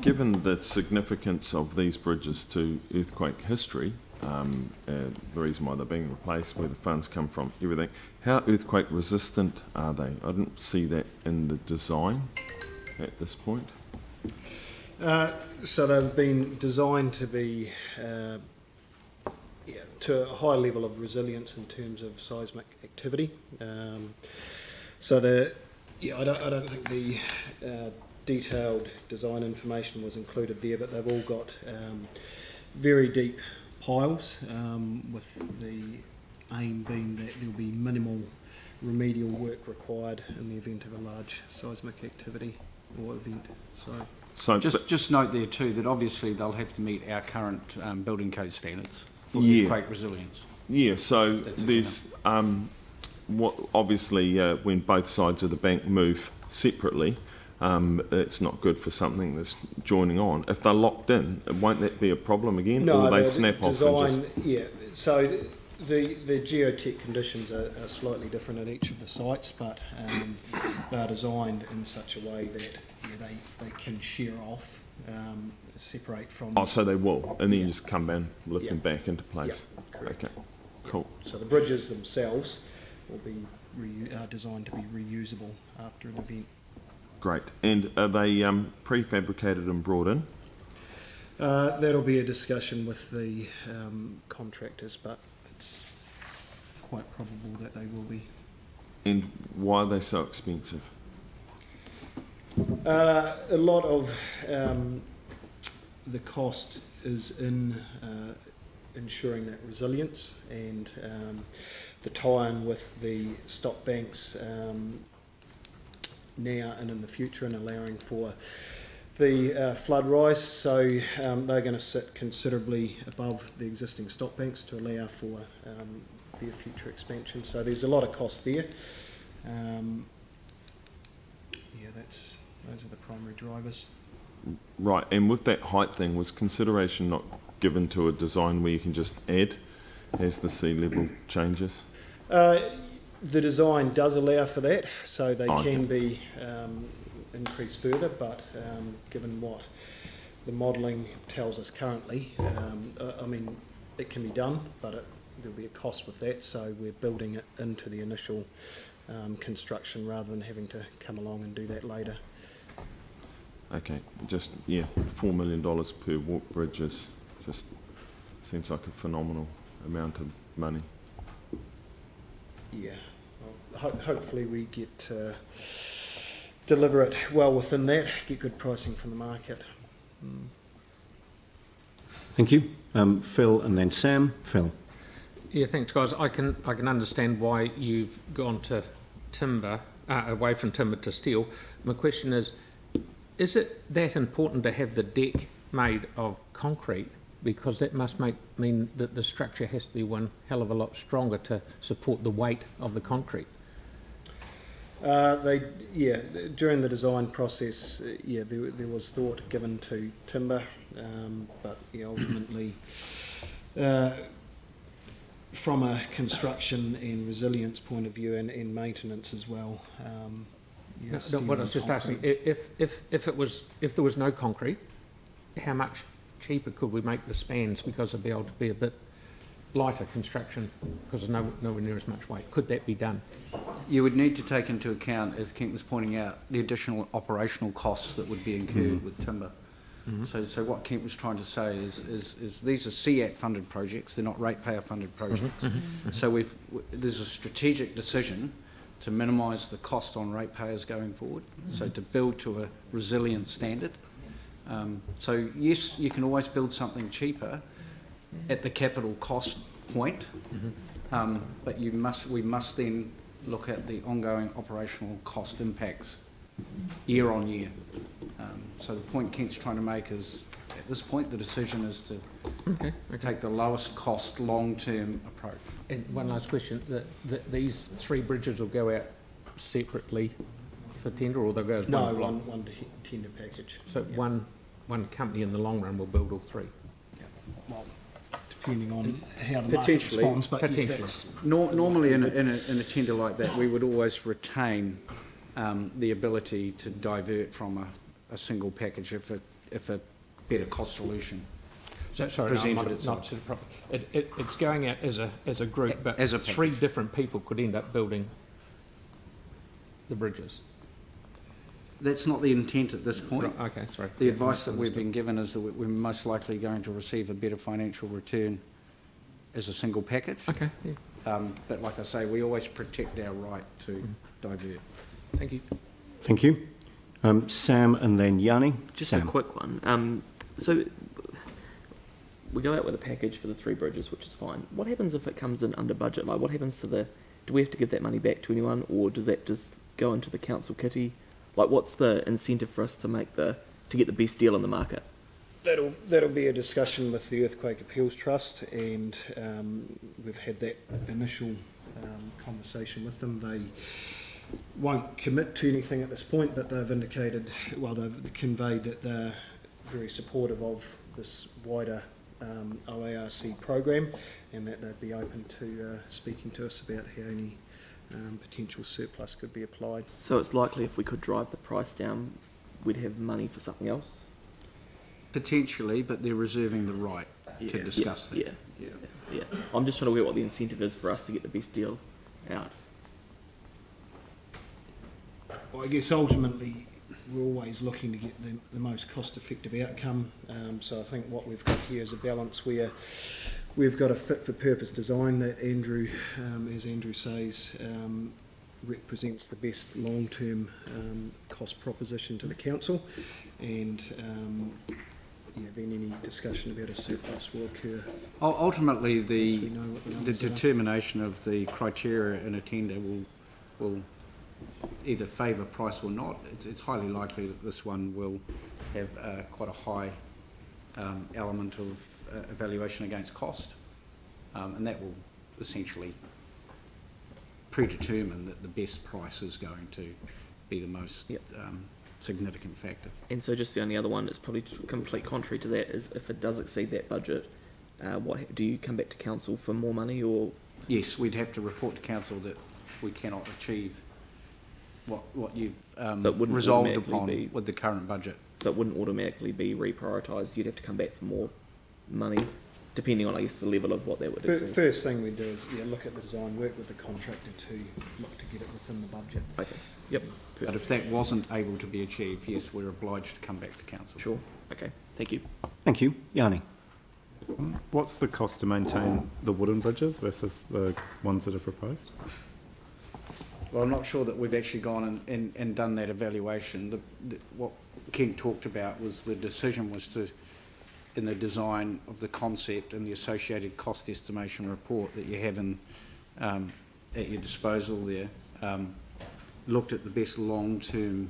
Speaker 10: given the significance of these bridges to earthquake history, the reason why they're being replaced, where the funds come from, everything, how earthquake resistant are they? I didn't see that in the design at this point.
Speaker 16: So they've been designed to be to a high level of resilience in terms of seismic activity. So I don't think the detailed design information was included there, but they've all got very deep piles, with the aim being that there'll be minimal remedial work required in the event of a large seismic activity or event. So
Speaker 15: just note there too that obviously they'll have to meet our current building code standards for earthquake resilience.
Speaker 10: Yeah, so there's what obviously when both sides of the bank move separately, it's not good for something that's joining on. If they're locked in, won't that be a problem again?
Speaker 16: No,
Speaker 10: or they snap off and just...
Speaker 16: Yeah, so the geotech conditions are slightly different at each of the sites, but they're designed in such a way that they can shear off, separate from...
Speaker 10: Oh, so they will, and then you just come in, lift them back into place.
Speaker 16: Yeah, correct.
Speaker 10: Okay, cool.
Speaker 16: So the bridges themselves will be designed to be reusable after an event.
Speaker 10: Great. And are they prefabricated and brought in?
Speaker 16: That'll be a discussion with the contractors, but it's quite probable that they will be.
Speaker 10: And why are they so expensive?
Speaker 16: A lot of the cost is in ensuring that resilience and the tie-in with the stop banks now and in the future, and allowing for the flood rise. So they're going to sit considerably above the existing stop banks to allow for their future expansion. So there's a lot of cost there. Those are the primary drivers.
Speaker 10: Right, and with that height thing, was consideration not given to a design where you can just add as the sea level changes?
Speaker 16: The design does allow for that, so they can be increased further, but given what the modelling tells us currently, I mean, it can be done, but there'll be a cost with that, so we're building it into the initial construction rather than having to come along and do that later.
Speaker 10: Okay, just, yeah, $4 million per walk bridge is just seems like a phenomenal amount of money.
Speaker 16: Yeah, well, hopefully we get deliver it well within that, get good pricing from the market.
Speaker 1: Thank you. Phil and then Sam. Phil.
Speaker 2: Yeah, thanks, guys. I can understand why you've gone to timber, away from timber to steel. My question is it that important to have the deck made of concrete? Because that must mean that the structure has to be one hell of a lot stronger to support the weight of the concrete.
Speaker 16: During the design process, there was thought given to timber, but ultimately, from a construction and resilience point of view and maintenance as well, Yeah,
Speaker 17: No,
Speaker 16: steel
Speaker 17: what I was
Speaker 16: and
Speaker 17: just asking,
Speaker 16: concrete.
Speaker 17: if there was no concrete, how much cheaper could we make the spans because they'd be able to be a bit lighter construction because there's nowhere near as much weight? Could that be done?
Speaker 15: You would need to take into account, as Kent was pointing out, the additional operational costs that would be incurred with timber. So what Kent was trying to say is these are CAT funded projects, they're not ratepayer funded projects. So there's a strategic decision to minimise the cost on ratepayers going forward, so to build to a resilient standard. So yes, you can always build something cheaper at the capital cost point, but we must then look at the ongoing operational cost impacts year on year. So the point Kent's trying to make is, at this point, the decision is to take the lowest cost long-term approach.
Speaker 17: And one last question, these 3 bridges will go out separately for tender, or they'll go as one block?
Speaker 16: one tender package.
Speaker 17: So one company in the long run will build all 3?
Speaker 16: Well, depending on how the market responds, but
Speaker 17: potentially.
Speaker 15: Normally in a tender like that, we would always retain the ability to divert from a single package if a better cost solution presented itself.
Speaker 17: It's going out as a group, but
Speaker 15: as a
Speaker 17: 3 different people could end up building the bridges.
Speaker 15: That's not the intent at this point.
Speaker 17: Right, okay, sorry.
Speaker 15: The advice that we've been given is that we're most likely going to receive a better financial return as a single package.
Speaker 17: Okay. Yeah.
Speaker 15: But like I say, we always protect our right to divert.
Speaker 17: Thank you.
Speaker 1: Thank you. Sam and then Yanni.
Speaker 4: Just
Speaker 1: Sam.
Speaker 4: a quick one. So we go out with a package for the 3 bridges, which is fine. What happens if it comes in under budget? Like, what happens to do we have to give that money back to anyone, or does that just go into the council kitty? Like, what's the incentive for us to get the best deal in the market?
Speaker 16: That'll be a discussion with the Earthquake Appeals Trust, and we've had that initial conversation with them. They won't commit to anything at this point, but they've indicated, well, they've conveyed that they're very supportive of this wider OARC program, and that they'd be open to speaking to us about how any potential surplus could be applied.
Speaker 4: So it's likely if we could drive the price down, we'd have money for something else?
Speaker 15: Potentially, but they're reserving the right to discuss that.
Speaker 4: Yeah. I'm just trying to work out what the incentive is for us to get the best deal out.
Speaker 16: Well, I guess ultimately we're always looking to get the most cost-effective outcome. So I think what we've got here is a balance where we've got a fit-for-purpose design that Andrew, as Andrew says, represents the best long-term cost proposition to the council, and then any discussion about a surplus will occur.
Speaker 15: Ultimately, the determination of the criteria in a tender will either favour price or not. It's highly likely that this one will have quite a high element of evaluation against cost, and that will essentially predetermine that the best price is going to be the most significant factor.
Speaker 4: And so just the only other one that's probably complete contrary to that is if it does exceed that budget, what do you come back to council for more money, or?
Speaker 15: Yes, we'd have to report to council that we cannot achieve what you've resolved upon with the current budget.
Speaker 4: So it wouldn't automatically be reprioritised. You'd have to come back for more money, depending on, I guess, the level of what that would exceed.
Speaker 16: First thing we do is look at the design, work with the contractor to look to get it within the budget.
Speaker 4: Okay. Yep.
Speaker 15: But if that wasn't able to be achieved, yes, we're obliged to come back to council.
Speaker 4: Sure. Okay. Thank you.
Speaker 1: Thank you. Yanni.
Speaker 5: What's the cost to maintain the wooden bridges versus the ones that are proposed?
Speaker 15: Well, I'm not sure that we've actually gone and done that evaluation. What Kent talked about was the decision was to, in the design of the concept and the associated cost estimation report that you have at your disposal there, looked at the best long-term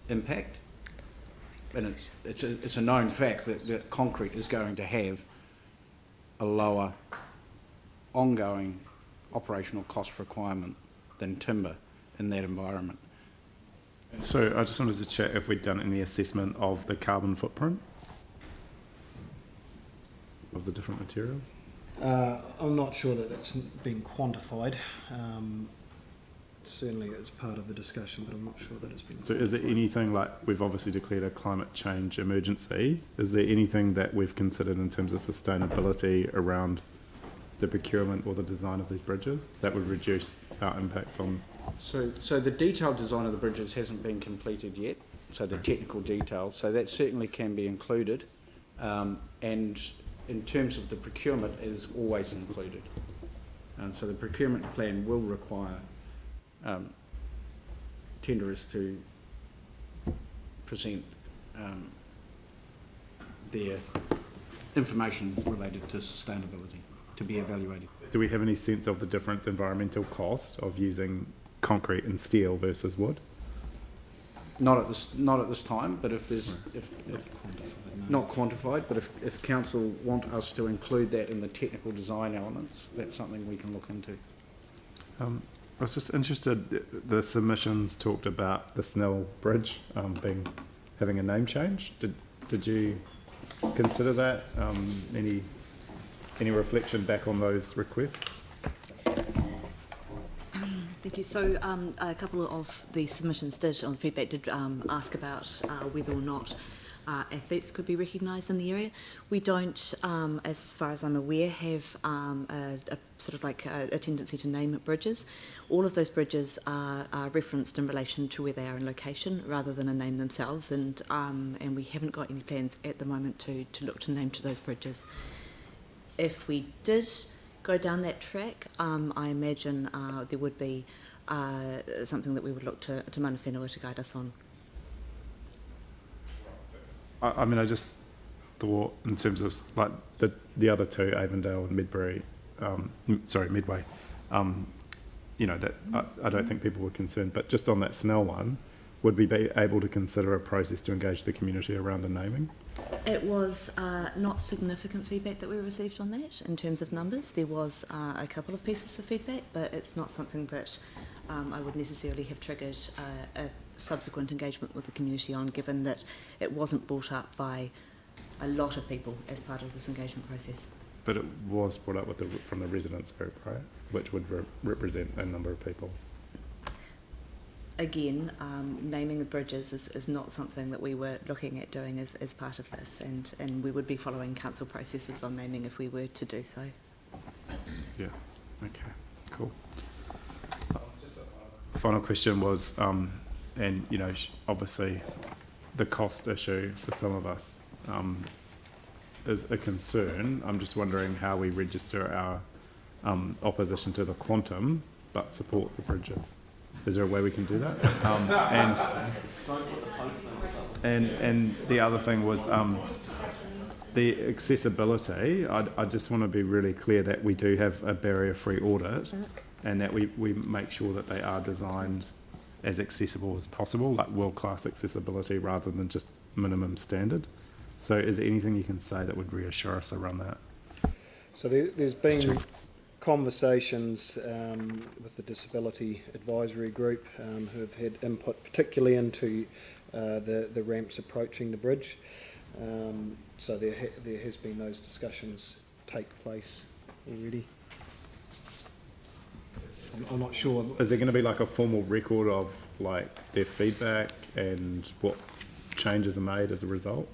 Speaker 15: impact. And it's a known fact that concrete is going to have a lower ongoing operational cost requirement than timber in that environment.
Speaker 5: So I just wanted to check if we'd done any assessment of the carbon footprint of the different materials.
Speaker 16: I'm not sure that it's been quantified, certainly it's part of the discussion, but I'm not sure that it's been.
Speaker 5: So is there anything, like, we've obviously declared a climate change emergency, is there anything that we've considered in terms of sustainability around the procurement or the design of these bridges that would reduce our impact on?
Speaker 15: So the detailed design of the bridges hasn't been completed yet, so the technical details, so that certainly can be included. And in terms of the procurement, it is always included. And so the procurement plan will require tenderers to present their information related to sustainability to be evaluated.
Speaker 5: Do we have any sense of the difference environmental cost of using concrete and steel versus wood?
Speaker 15: Not at this time, but if there's not quantified, but if council want us to include that in the technical design elements, that's something we can look into.
Speaker 5: I was just interested, the submissions talked about the Snell Bridge having a name change. Did you consider that? Any reflection back on those requests?
Speaker 18: Thank you. So a couple of the submissions on the feedback did ask about whether or not athletes could be recognised in the area. We don't, as far as I'm aware, have a sort of like a tendency to name bridges. All of those bridges are referenced in relation to where they are in location rather than a name themselves, and we haven't got any plans at the moment to look to name to those bridges. If we did go down that track, I imagine there would be something that we would look to mana whenua to guide us on.
Speaker 5: I mean, I just thought in terms of like the other two, Avondale and Midway, you know, that I don't think people were concerned, but just on that Snell one, would we be able to consider a process to engage the community around the naming?
Speaker 18: It was not significant feedback that we received on that in terms of numbers. There was a couple of pieces of feedback, but it's not something that I would necessarily have triggered a subsequent engagement with the community on, given that it wasn't brought up by a lot of people as part of this engagement process.
Speaker 5: But it was brought up from the residents group, right? Which would represent a number of people.
Speaker 18: Again, naming the bridges is not something that we were looking at doing as part of this, and we would be following council processes on naming if we were to do so.
Speaker 5: Yeah, okay, cool. Final question was, and you know, obviously the cost issue for some of us is a concern. I'm just wondering how we register our opposition to the quantum but support the bridges. Is there a way we can do that? And the other thing was the accessibility. I just want to be really clear that we do have a barrier-free audit and that we make sure that they are designed as accessible as possible, like world-class accessibility rather than just minimum standard. So is there anything you can say that would reassure us around that?
Speaker 16: So there's been conversations with the Disability Advisory Group who have had input particularly into the ramps approaching the bridge. So there has been those discussions take place already. I'm not sure.
Speaker 5: Is there going to be like a formal record of like their feedback and what changes are made as a result?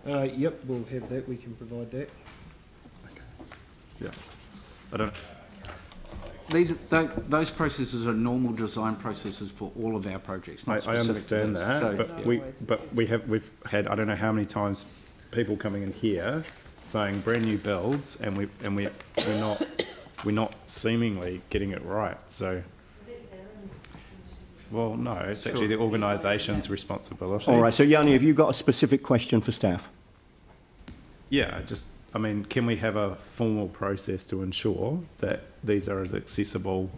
Speaker 16: Yep, we'll have that. We can provide that.
Speaker 5: Okay. Yeah. I don't.
Speaker 15: Those processes are normal design processes for all of our projects. Not
Speaker 5: I understand that,
Speaker 15: so,
Speaker 5: but we've had I don't know how many times people coming in here saying brand new builds, and we're not seemingly getting it right. So, well, no, it's actually the organisation's responsibility.
Speaker 1: All right. So, Yanni, have you got a specific question for staff?
Speaker 5: Yeah, I mean, can we have a formal process to ensure that these are as accessible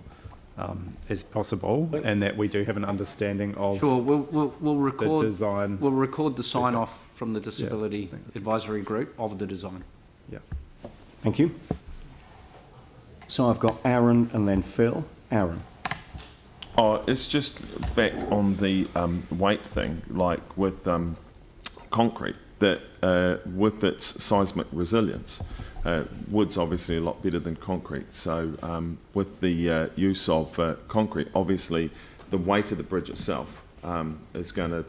Speaker 5: as possible, and that we do have an understanding of
Speaker 15: we'll record
Speaker 5: the design?
Speaker 15: We'll record the sign off from the Disability Advisory Group of the design.
Speaker 5: Yeah.
Speaker 1: Thank you. So I've got Aaron and then Phil. Aaron.
Speaker 10: Oh, it's just back on the weight thing, like with concrete, that with its seismic resilience, wood's obviously a lot better than concrete. So with the use of concrete, obviously the weight of the bridge itself is going to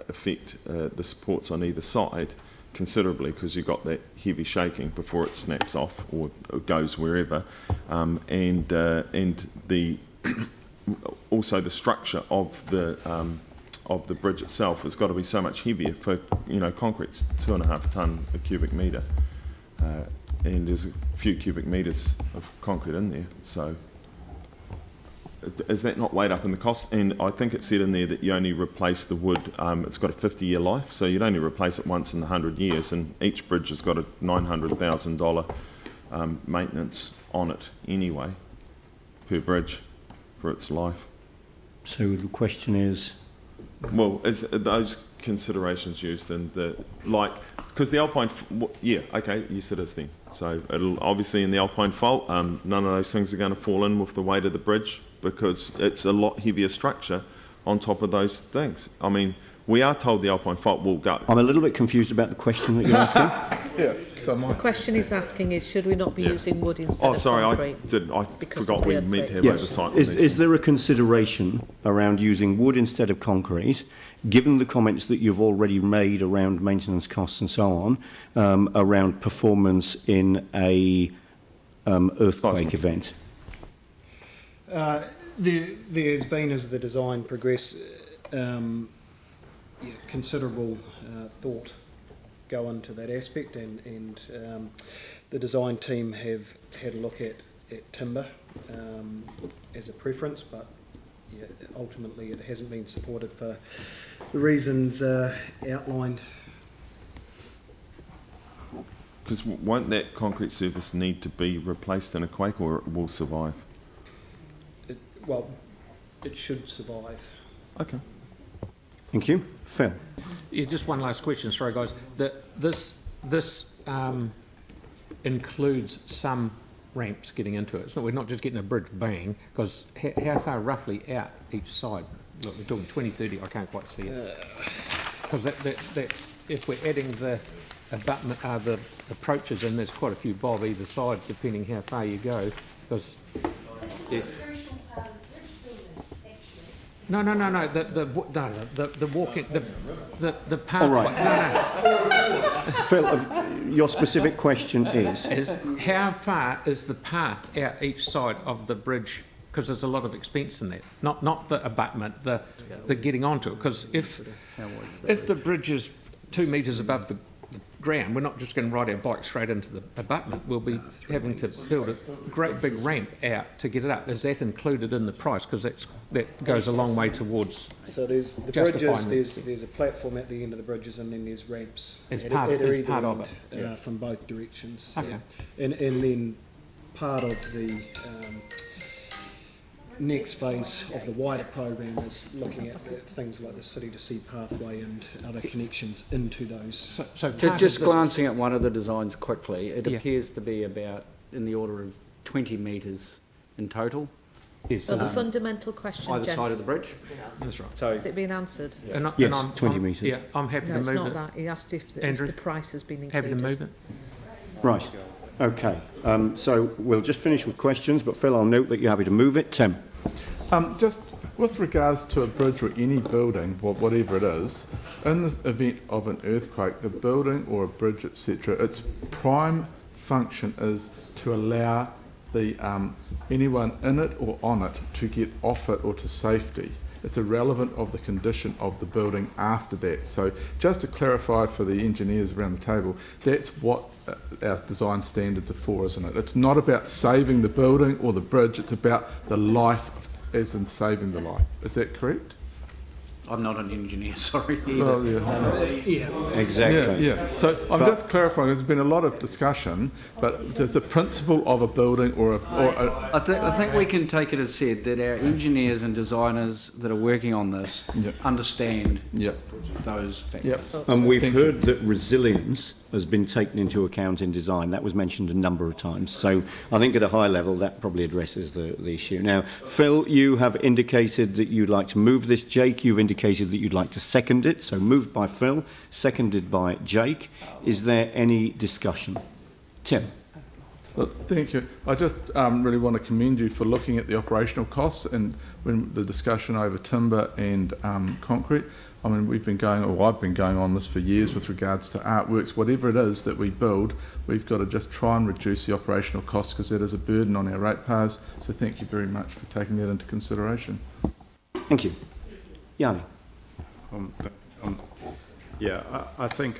Speaker 10: affect the supports on either side considerably, because you've got that heavy shaking before it snaps off or goes wherever, and the also the structure of the bridge itself has got to be so much heavier. For concrete's 2.5 tonne a cubic metre, and there's a few cubic metres of concrete in there. So is that not weighed up in the cost? And I think it said in there that you only replace the wood, it's got a 50-year life, so you'd only replace it once in 100 years, and each bridge has got a $900,000 maintenance on it anyway, per bridge, for its life.
Speaker 1: So the question is...
Speaker 10: Well, is those considerations used in the, because the Alpine, yes it is then. So it'll obviously in the Alpine fault, none of those things are going to fall in with the weight of the bridge, because it's a lot heavier structure on top of those things. I mean, we are told the Alpine fault will go.
Speaker 1: I'm a little bit confused about the question that you're asking.
Speaker 7: The question he's asking is, should we not be using wood instead of concrete?
Speaker 10: I forgot we meant to have oversight on these
Speaker 1: Is there a consideration around using wood instead of concrete, given the comments that you've already made around maintenance costs and so on, around performance in a earthquake event?
Speaker 16: There's been, as the design progressed, considerable thought go into that aspect, and the design team have had a look at timber as a preference, but ultimately it hasn't been supported for the reasons outlined.
Speaker 10: Because won't that concrete surface need to be replaced in a quake, or it will survive?
Speaker 16: It should survive.
Speaker 10: Okay.
Speaker 1: Thank you. Phil?
Speaker 17: Yeah, just one last question, sorry guys. This includes some ramps getting into it. So we're not just getting a bridge bang, because how far roughly out each side? Look, we're talking 20, 30, I can't quite see it. Because that's, if we're adding the abutment, the approaches in, there's quite a few bob either side, depending how far you go. Because yes. No. The walking, the pathway.
Speaker 1: All right.
Speaker 17: No.
Speaker 1: Phil, your specific question
Speaker 17: is how far is the path out each side of the bridge? Because there's a lot of expense in that. Not the abutment, the getting onto it. Because if the bridge is 2 metres above the ground, we're not just going to ride our bike straight into the abutment. We'll be having to build a great big ramp out to get it up. Is that included in the price? Because that goes a long way towards.
Speaker 16: So there's the bridges. There's a platform at the end of the bridges, and then there's ramps
Speaker 17: as part of
Speaker 16: it from both directions.
Speaker 17: Okay.
Speaker 16: Yeah. And then part of the next phase of the wider program is looking at things like the city to sea pathway and other connections into those.
Speaker 15: So just glancing at one of the designs quickly, it appears to be about in the order of 20 metres in total.
Speaker 7: Yes. So the fundamental question,
Speaker 15: either side of the bridge.
Speaker 17: That's right.
Speaker 15: So
Speaker 7: has it been answered?
Speaker 17: Yeah.
Speaker 1: Yes, 20 metres.
Speaker 17: Yeah, I'm happy to move it.
Speaker 7: No, it's not that. He asked if the price has been included.
Speaker 17: Happy to move it.
Speaker 1: Right. Okay. So we'll just finish with questions, but Phil, I'll note that you're happy to move it. Tim?
Speaker 19: Just with regards to a bridge or any building, whatever it is, in the event of an earthquake, the building or a bridge, etc., its prime function is to allow the anyone in it or on it to get off it or to safety. It's irrelevant of the condition of the building after that. So just to clarify for the engineers around the table, that's what our design standards are for, isn't it? It's not about saving the building or the bridge, it's about the life, as in saving the life. Is that correct?
Speaker 15: I'm not an engineer, sorry.
Speaker 19: Well,
Speaker 1: Exactly.
Speaker 19: Yeah. So I'm just clarifying. There's been a lot of discussion, but does the principle of a building
Speaker 15: I think we can take it as said that our engineers and designers that are working on this understand those factors.
Speaker 1: And we've heard that resilience has been taken into account in design. That was mentioned a number of times. So I think at a high level that probably addresses the issue. Now, Phil, you have indicated that you'd like to move this. Jake, you've indicated that you'd like to second it. So moved by Phil, seconded by Jake. Is there any discussion? Tim?
Speaker 19: Thank you. I just really want to commend you for looking at the operational costs and when the discussion over timber and concrete. I mean, I've been going on this for years with regards to artworks, whatever it is that we build, we've got to just try and reduce the operational costs because that is a burden on our ratepayers. So thank you very much for taking that into consideration.
Speaker 1: Thank you. Yanni.
Speaker 5: I think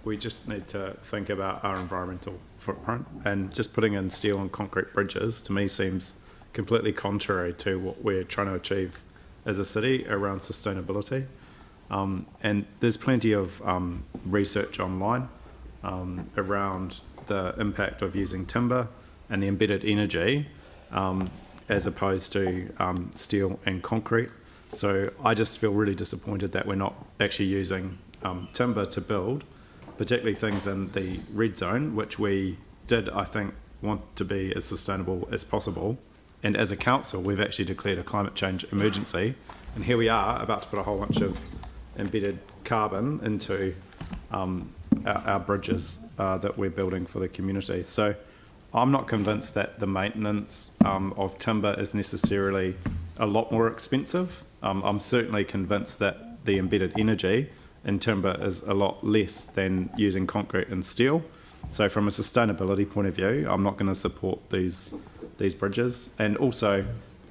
Speaker 5: we just need to think about our environmental footprint, and just putting in steel and concrete bridges to me seems completely contrary to what we're trying to achieve as a city around sustainability. And there's plenty of research online around the impact of using timber and the embedded energy as opposed to steel and concrete. So I just feel really disappointed that we're not actually using timber to build, particularly things in the red zone, which we did, I think, want to be as sustainable as possible. And as a council, we've actually declared a climate change emergency. And here we are about to put a whole bunch of embedded carbon into our bridges that we're building for the community. So I'm not convinced that the maintenance of timber is necessarily a lot more expensive. I'm certainly convinced that the embedded energy in timber is a lot less than using concrete and steel. So from a sustainability point of view, I'm not going to support these bridges. And also,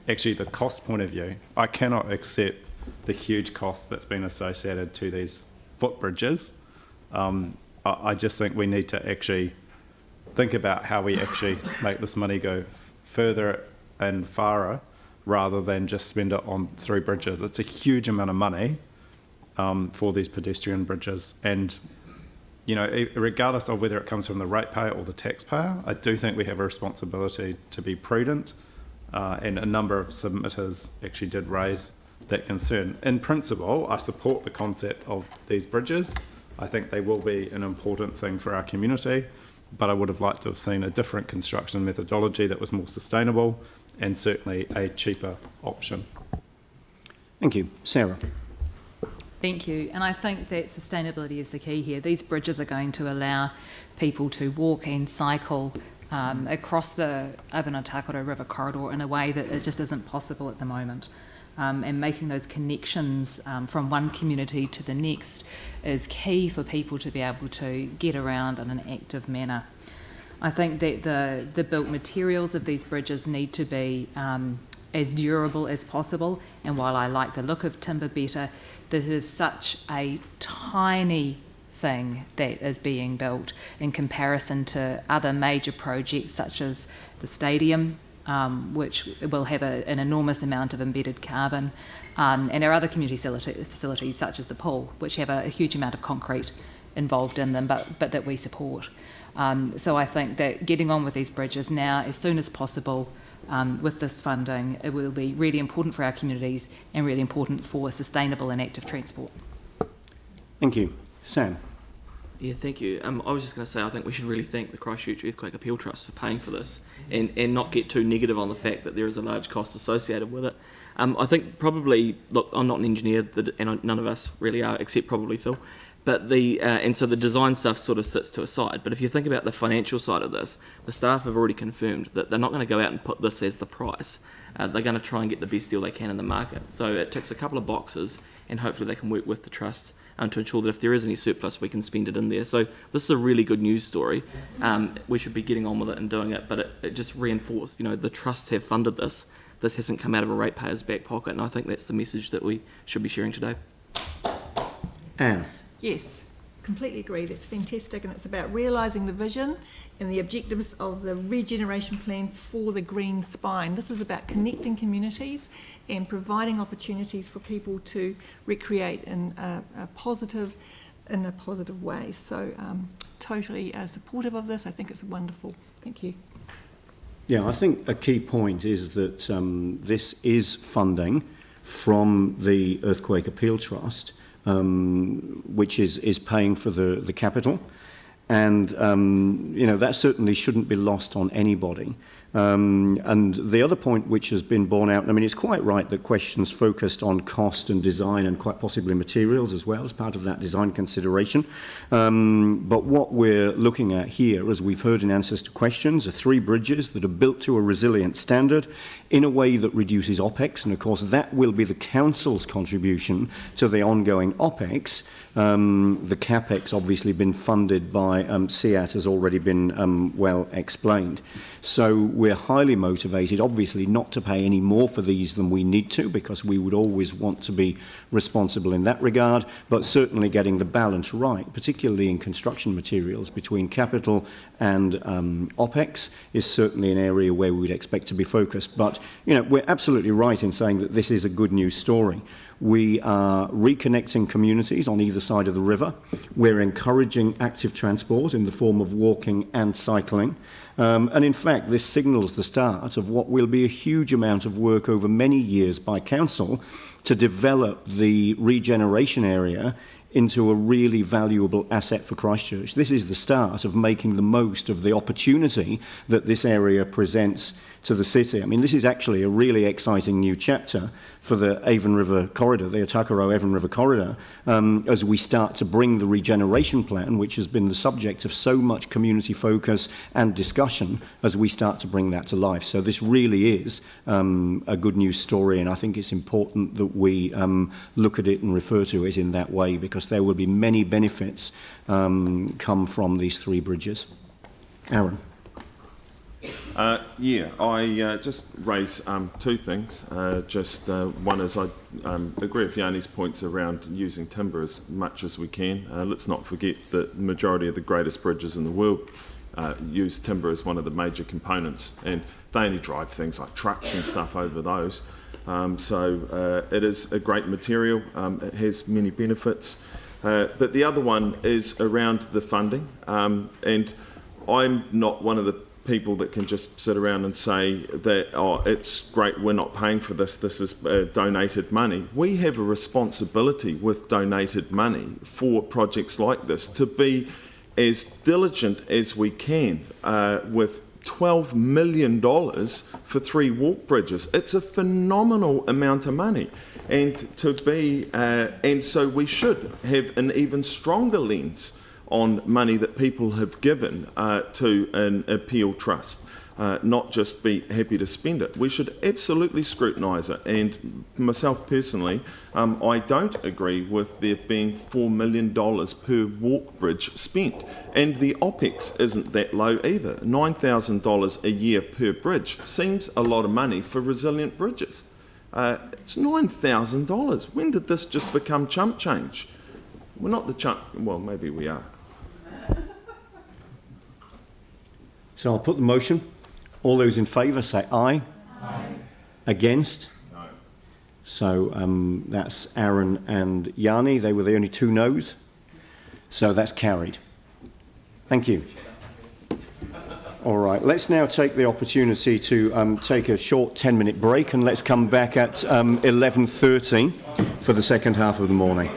Speaker 5: actually, the cost point of view, I cannot accept the huge cost that's been associated to these footbridges. I just think we need to actually think about how we actually make this money go further and farther rather than just spend it on 3 bridges. It's a huge amount of money for these pedestrian bridges. And, you know, regardless of whether it comes from the ratepayer or the taxpayer, I do think we have a responsibility to be prudent. And a number of submitters actually did raise that concern. In principle, I support the concept of these bridges. I think they will be an important thing for our community, but I would have liked to have seen a different construction methodology that was more sustainable and certainly a cheaper option.
Speaker 1: Thank you. Sarah.
Speaker 14: Thank you. And I think that sustainability is the key here. These bridges are going to allow people to walk and cycle across the Awanutakoro River corridor in a way that it just isn't possible at the moment. And making those connections from one community to the next is key for people to be able to get around in an active manner. I think that the built materials of these bridges need to be as durable as possible, and while I like the look of timber better, this is such a tiny thing that is being built in comparison to other major projects such as the stadium, which will have an enormous amount of embedded carbon, and our other community facilities such as the pool, which have a huge amount of concrete involved in them, but that we support. So I think that getting on with these bridges now as soon as possible with this funding, it will be really important for our communities and really important for sustainable and active transport.
Speaker 1: Thank you. Sam.
Speaker 4: Yeah, thank you. I was just going to say, I think we should really thank the Christchurch Earthquake Appeal Trust for paying for this and not get too negative on the fact that there is a large cost associated with it. I think probably, look, I'm not an engineer, and none of us really are, except probably Phil, but and so the design stuff sort of sits to a side. But if you think about the financial side of this, the staff have already confirmed that they're not going to go out and put this as the price. They're going to try and get the best deal they can in the market. So it ticks a couple of boxes, and hopefully they can work with the trust to ensure that if there is any surplus, we can spend it in there. So this is a really good news story. We should be getting on with it and doing it, but it just reinforced, the trust have funded this. This hasn't come out of a ratepayer's back pocket, and I think that's the message that we should be sharing today.
Speaker 1: Anne.
Speaker 13: Yes, completely agree. That's fantastic, and it's about realising the vision and the objectives of the regeneration plan for the green spine. This is about connecting communities and providing opportunities for people to recreate in a positive way. So totally supportive of this. I think it's wonderful. Thank you.
Speaker 1: Yeah, I think a key point is that this is funding from the Earthquake Appeal Trust, which is paying for the capital. And, that certainly shouldn't be lost on anybody, And the other point which has been borne out, I mean, it's quite right that questions focused on cost and design and quite possibly materials as well as part of that design consideration. But what we're looking at here, as we've heard in answers to questions, are 3 bridges that are built to a resilient standard in a way that reduces OPEX, and of course that will be the council's contribution to the ongoing OPEX. The CAPEX obviously been funded by CEAT, has already been well explained. So we're highly motivated, obviously, not to pay any more for these than we need to, because we would always want to be responsible in that regard, but certainly getting the balance right, particularly in construction materials, between capital and OPEX is certainly an area where we would expect to be focused. But, you know, we're absolutely right in saying that this is a good news story. We are reconnecting communities on either side of the river. We're encouraging active transport in the form of walking and cycling. And in fact, this signals the start of what will be a huge amount of work over many years by council to develop the regeneration area into a really valuable asset for Christchurch. This is the start of making the most of the opportunity that this area presents to the city. I mean, this is actually a really exciting new chapter for the Avon River Corridor, the Otakaro Avon River Corridor, as we start to bring the regeneration plan, which has been the subject of so much community focus and discussion, as we start to bring that to life. So this really is a good news story, and I think it's important that we look at it and refer to it in that way, because there will be many benefits come from these 3 bridges. Aaron.
Speaker 10: I just raise 2 things. One is I agree with Yanni's points around using timber as much as we can. Let's not forget that the majority of the greatest bridges in the world use timber as one of the major components, and they only drive things like trucks and stuff over those. So it is a great material. It has many benefits. But the other one is around the funding, and I'm not one of the people that can just sit around and say that, oh, it's great, we're not paying for this, this is donated money. We have a responsibility with donated money for projects like this to be as diligent as we can with $12 million for 3 walk bridges. It's a phenomenal amount of money. And so we should have an even stronger lens on money that people have given to an appeal trust, not just be happy to spend it. We should absolutely scrutinise it. And myself personally, I don't agree with there being $4 million per walk bridge spent. And the OPEX isn't that low either. $9,000 a year per bridge seems a lot of money for resilient bridges. It's $9,000. When did this just become chump change? We're not the chump, well, maybe we are.
Speaker 1: So I'll put the motion. All those in favour say aye. Aye. Against? No. So that's Aaron and Yanni. They were the only 2 noes. So that's carried. Thank you. All right, let's now take the opportunity to take a short 10-minute break, and let's come back at 11:30 for the second half of the morning.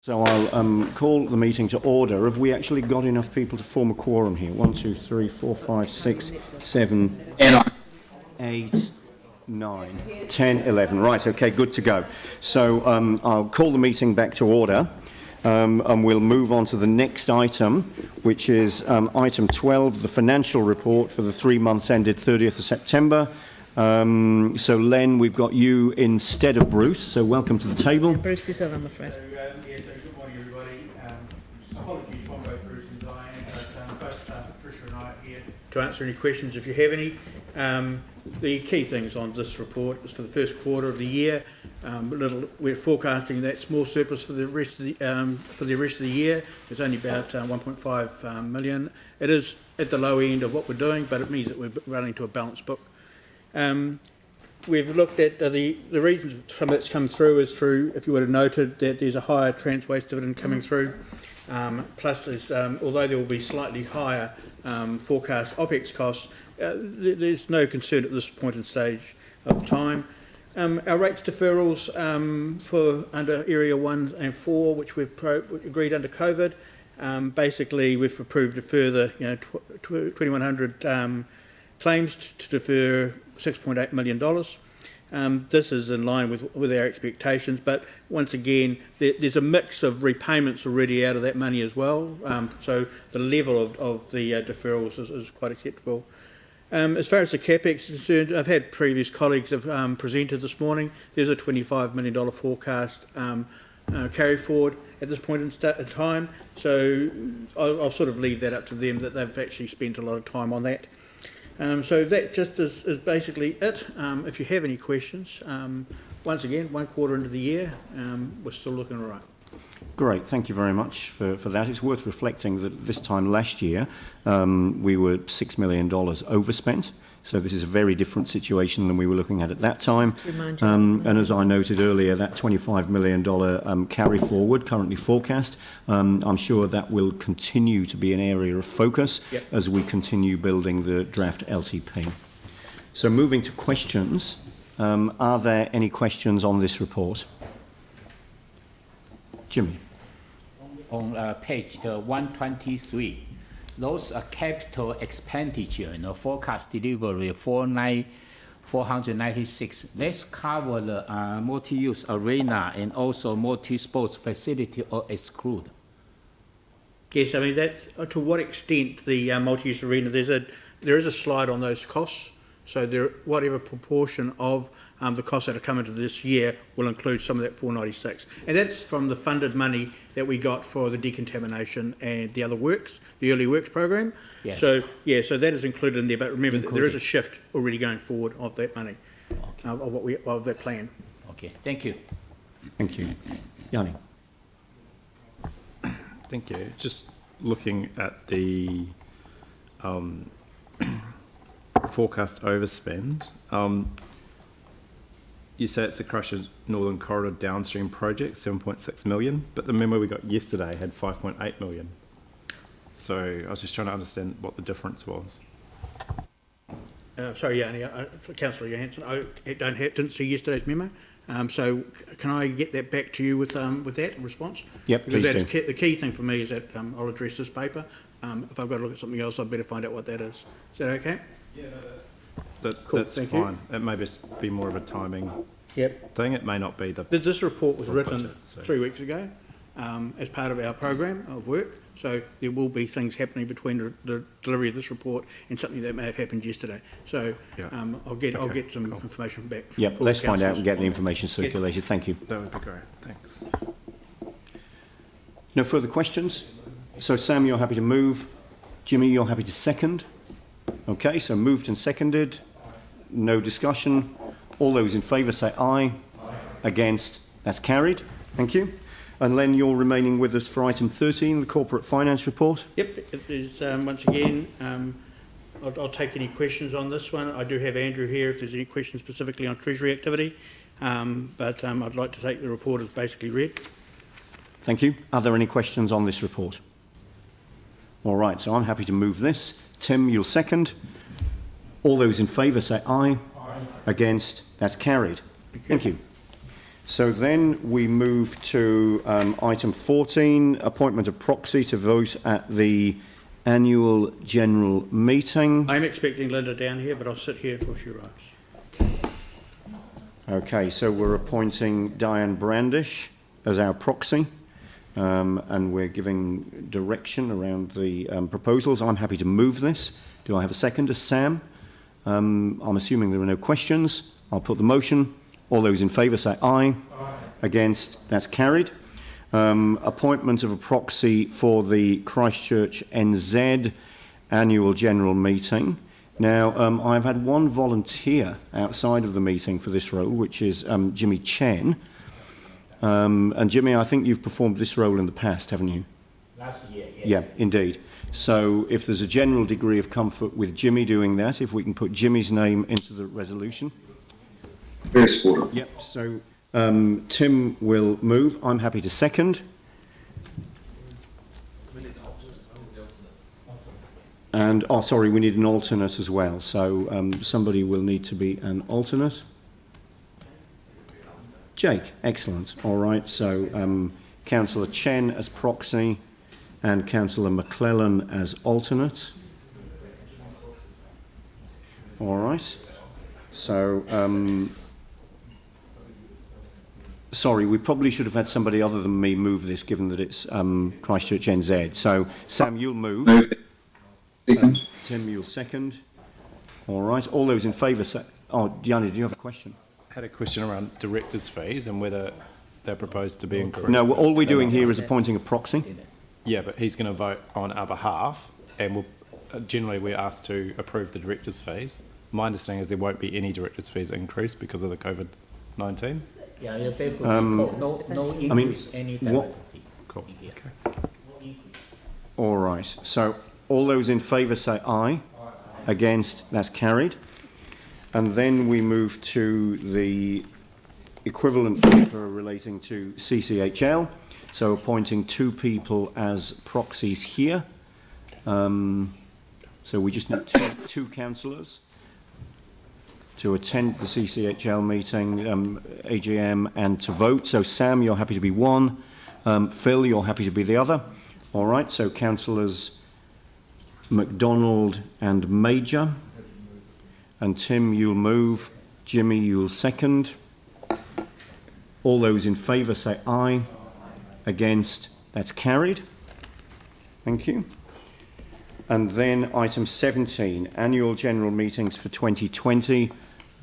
Speaker 1: So I'll call the meeting to order. Have we actually got enough people to form a quorum here? 1, 2, 3, 4, 5, 6, 7, 8, 9, 10, 11. Right, okay, good to go. So I'll call the meeting back to order. And we'll move on to the next item, which is item 12, the financial report for the 3 months ended 30th of September. So Len, we've got you instead of Bruce, so welcome to the table.
Speaker 7: Bruce is on, I'm afraid.
Speaker 2: Good morning, everybody. Apologies from both Bruce and Diane, but both Patricia and I are here to answer any questions if you have any. The key things on this report is for the first quarter of the year. We're forecasting that small surplus for the rest of the year. It's only about 1.5 million. It is at the low end of what we're doing, but it means that we're running to a balanced book. We've looked at the reasons some of that's come through is through, if you would have noted, that there's a higher trans-waste dividend coming through. Plus, there's, although there will be slightly higher forecast OPEX costs, there's no concern at this point in stage of time. Our rates deferrals for under Area 1 and 4, which we've agreed under COVID, basically we've approved a further 2,100 claims to defer $6.8 million. This is in line with our expectations, but once again, there's a mix of repayments already out of that money as well, so the level of the deferrals is quite acceptable. As far as the CapEx is concerned, I've had previous colleagues have presented this morning. There's a $25 million forecast carry forward at this point in time, so I'll sort of leave that up to them, that they've actually spent a lot of time on that. So that just is basically it. If you have any questions, once again, 1 quarter into the year, we're still looking all right.
Speaker 1: Great, thank you very much for that. It's worth reflecting that this time last year we were $6 million overspent, so this is a very different situation than we were looking at that time. And as I noted earlier, that $25 million carry forward currently forecast, I'm sure that will continue to be an area of focus as we continue building the draft LTP. So moving to questions, are there any questions on this report? Jimmy.
Speaker 11: On page 123, those are capital expenditure, forecast delivery 496. Let's cover the multi-use arena and also multi-sports facility or exclude.
Speaker 2: Yes, I mean that's to what extent the multi-use arena. There is a slide on those costs, so whatever proportion of the costs that are coming to this year will include some of that 496, and that's from the funded money that we got for the decontamination and the other works, the early works program.
Speaker 11: Yes.
Speaker 2: So so that is included in there. But remember, there is a shift already going forward of that money, of that plan.
Speaker 11: Okay, thank you.
Speaker 1: Thank you, Yanni.
Speaker 5: Thank you. Just looking at the forecast overspend. You say it's the Christchurch Northern Corridor downstream project, 7.6 million, but the memo we got yesterday had 5.8 million. So I was just trying to understand what the difference was.
Speaker 2: Sorry, Yanni, Councillor Johansson, I didn't see yesterday's memo. So can I get that back to you with that response?
Speaker 1: Yep,
Speaker 2: because
Speaker 1: please
Speaker 2: that's
Speaker 1: do.
Speaker 2: the key thing for me is that I'll address this paper. If I've got to look at something else, I'd better find out what that is. Is that okay?
Speaker 5: Yeah,
Speaker 2: Cool,
Speaker 5: that's
Speaker 2: thank
Speaker 5: fine.
Speaker 2: you.
Speaker 5: It may just be more of a timing
Speaker 2: Yep.
Speaker 5: thing. It may not be the...
Speaker 2: This report was written
Speaker 5: budget, so.
Speaker 2: 3 weeks ago as part of our program of work, so there will be things happening between the delivery of this report and something that may have happened yesterday. So I'll get some information back.
Speaker 1: Yep, let's find out and get the information circulated.
Speaker 2: Yes.
Speaker 1: Thank you.
Speaker 5: That would be great. Thanks.
Speaker 1: No further questions? So Sam, you're happy to move. Jimmy, you're happy to second. Okay, so moved and seconded. No discussion. All those in favour say aye. Against? That's carried. Thank you. And Len, you're remaining with us for item 13, the corporate finance report.
Speaker 2: Yep, if there's, once again, I'll take any questions on this one. I do have Andrew here if there's any questions specifically on Treasury activity, but I'd like to take the report as basically read.
Speaker 1: Thank you. Are there any questions on this report? All right, so I'm happy to move this. Tim, you'll second. All those in favour say aye. Aye. Against? That's carried. Thank you. So then we move to item 14, appointment of proxy to vote at the annual general meeting.
Speaker 20: I'm expecting Linda down here, but I'll sit here until she arrives.
Speaker 1: Okay, so we're appointing Diane Brandish as our proxy, and we're giving direction around the proposals. I'm happy to move this. Do I have a second? As Sam? I'm assuming there are no questions. I'll put the motion. All those in favour say aye. Aye. Against? That's carried. Appointment of a proxy for the Christchurch NZ annual general meeting. Now, I've had one volunteer outside of the meeting for this role, which is Jimmy Chen. And Jimmy, I think you've performed this role in the past, haven't you?
Speaker 11: Last year, yes.
Speaker 1: Yeah, indeed. So if there's a general degree of comfort with Jimmy doing that, if we can put Jimmy's name into the resolution.
Speaker 21: Very supportive.
Speaker 1: Yep, so Tim will move. I'm happy to second. And, oh, sorry, we need an alternate as well. So somebody will need to be an alternate. Jake, excellent. All right, so Councillor Chen as proxy and Councillor McClellan as alternate. All right. So, sorry, we probably should have had somebody other than me move this, given that it's Christchurch NZ. So, Sam, you'll move. Tim, you'll second. All right. All those in favour say... Oh, Diana, do you have a question?
Speaker 5: I had a question around directors' fees and whether they're proposed to be increased.
Speaker 1: No, all we're doing here is appointing a proxy.
Speaker 5: Yeah, but he's going to vote on our behalf, and we'll, generally we're asked to approve the directors' fees. My understanding is there won't be any directors' fees increased because of the COVID-19.
Speaker 11: Yeah, you're paid for no increase any director fee.
Speaker 5: Cool.
Speaker 11: Okay.
Speaker 1: All right. So all those in favour say aye. Against? That's carried. And then we move to the equivalent paper relating to CCHL. So appointing 2 people as proxies here. So we just need two councillors to attend the CCHL meeting, AGM, and to vote. So Sam, you're happy to be one. Phil, you're happy to be the other. All right, so councillors McDonald and Major. And Tim, you'll move. Jimmy, you'll second. All those in favour say aye. Against? That's carried. Thank you. And then item 17, annual general meetings for 2020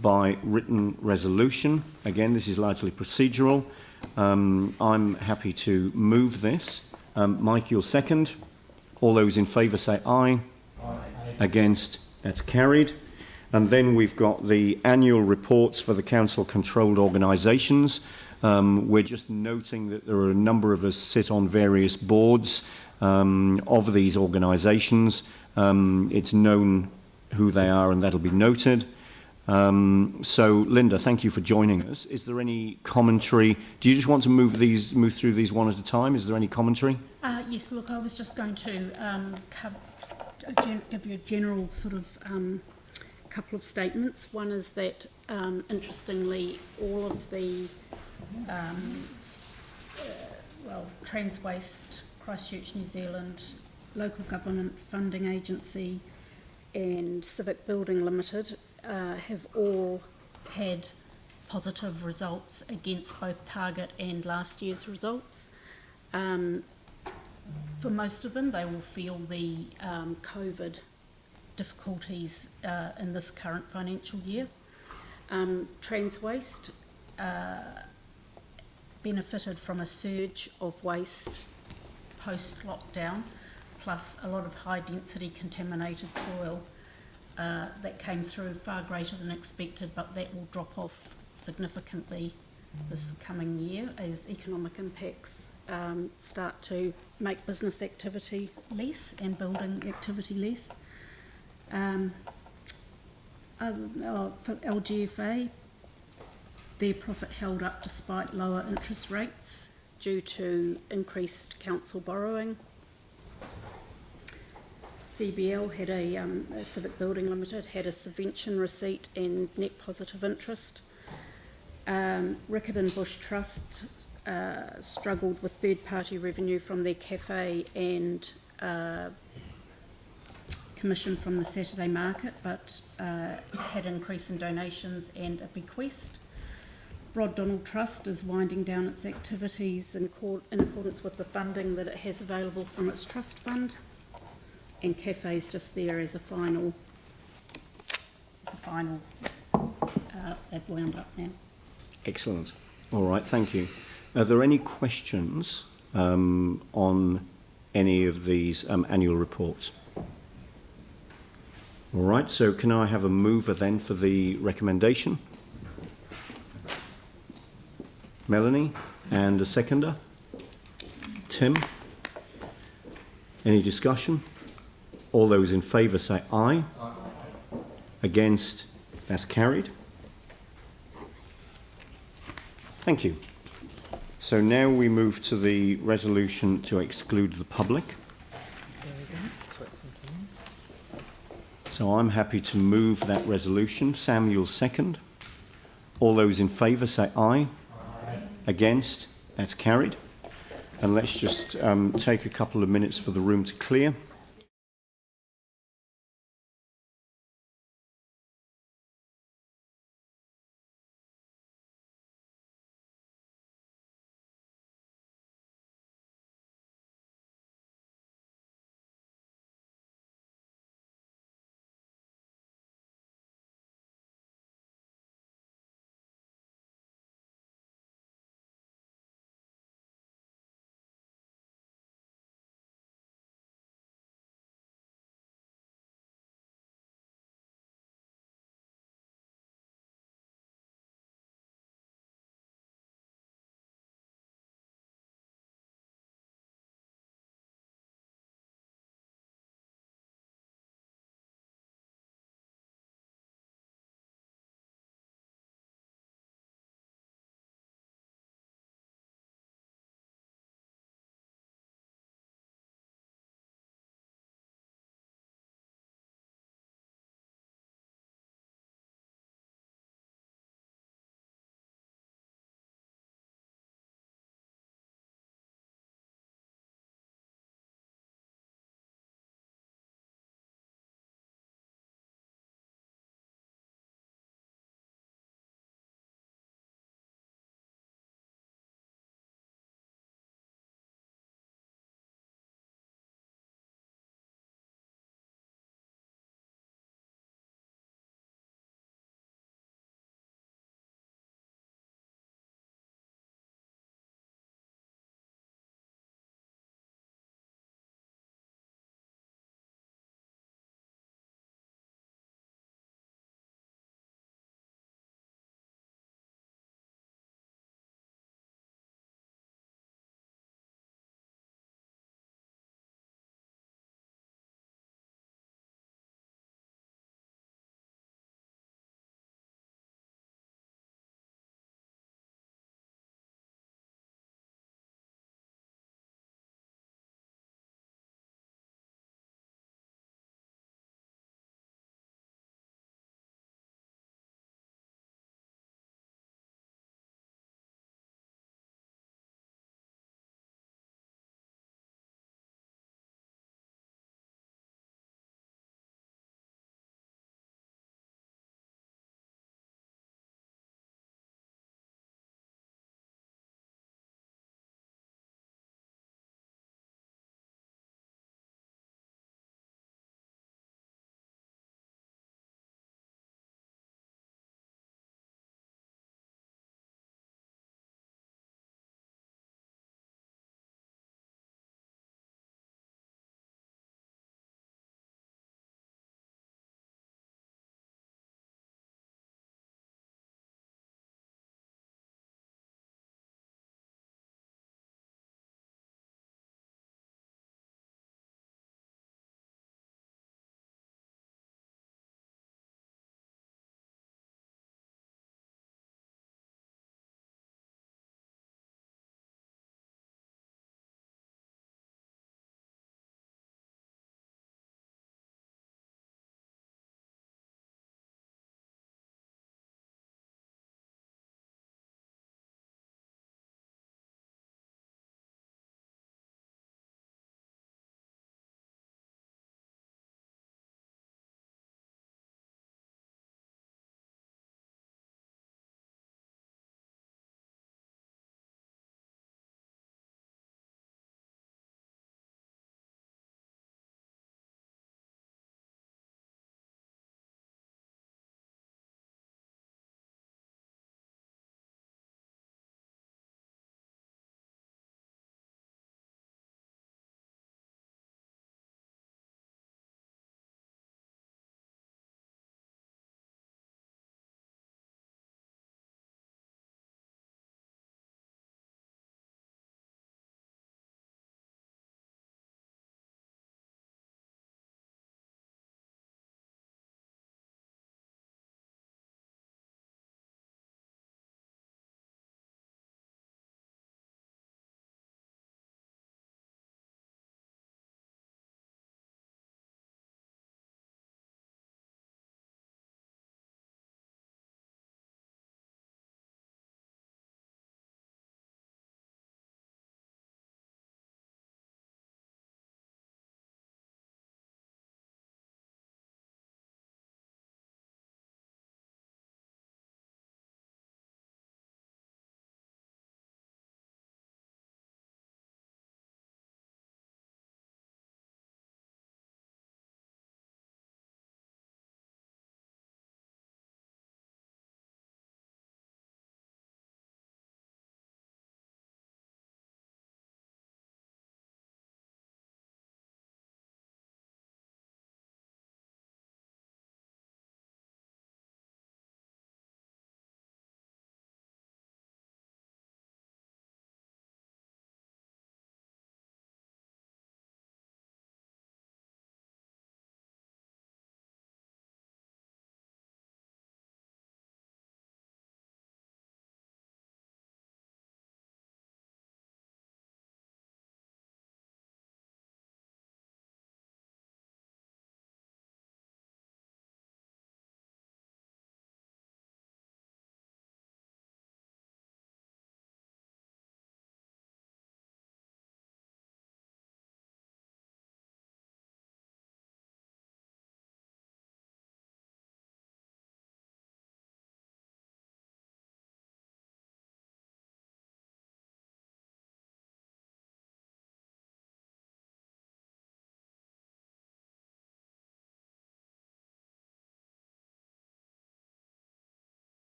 Speaker 1: by written resolution. Again, this is largely procedural. I'm happy to move this. Mike, you'll second. All those in favour say aye. Aye. Against? That's carried. And then we've got the annual reports for the council-controlled organisations. We're just noting that there are a number of us sit on various boards of these organisations. It's known who they are, and that'll be noted. So, Linda, thank you for joining us. Is there any commentary? Do you just want to move through these one at a time? Is there any commentary?
Speaker 22: Yes, look, I was just going to give you a general sort of couple of statements. One is that, interestingly, all of the Transwaste, Christchurch, New Zealand, Local Government Funding Agency and Civic Building Limited have all had positive results against both target and last year's results. For most of them, they will feel the COVID difficulties in this current financial year. Transwaste benefited from a surge of waste post-lockdown, plus a lot of high-density contaminated soil that came through far greater than expected, but that will drop off significantly this coming year as economic impacts start to make business activity less and building activity less. For LGFA, their profit held up despite lower interest rates due to increased council borrowing. CBL had a Civic Building Limited had a subvention receipt and net positive interest. Rickett and Bush Trust struggled with third-party revenue from their cafe and commission from the Saturday market, but had an increase in donations and a bequest. Rod Donald Trust is winding down its activities in accordance with the funding that it has available from its trust fund, and Cafe's just there as a final. They've wound up now.
Speaker 1: Excellent. All right, thank you. Are there any questions on any of these annual reports? All right, so can I have a mover then for the recommendation? Melanie, and a seconder? Tim? Any discussion? All those in favour say aye. Aye. Against? That's carried. Thank you. So now we move to the resolution to exclude the public. So I'm happy to move that resolution. Samuel second. All those in favour say aye. Aye. Against? That's carried. And let's just take a couple of minutes for the room to clear.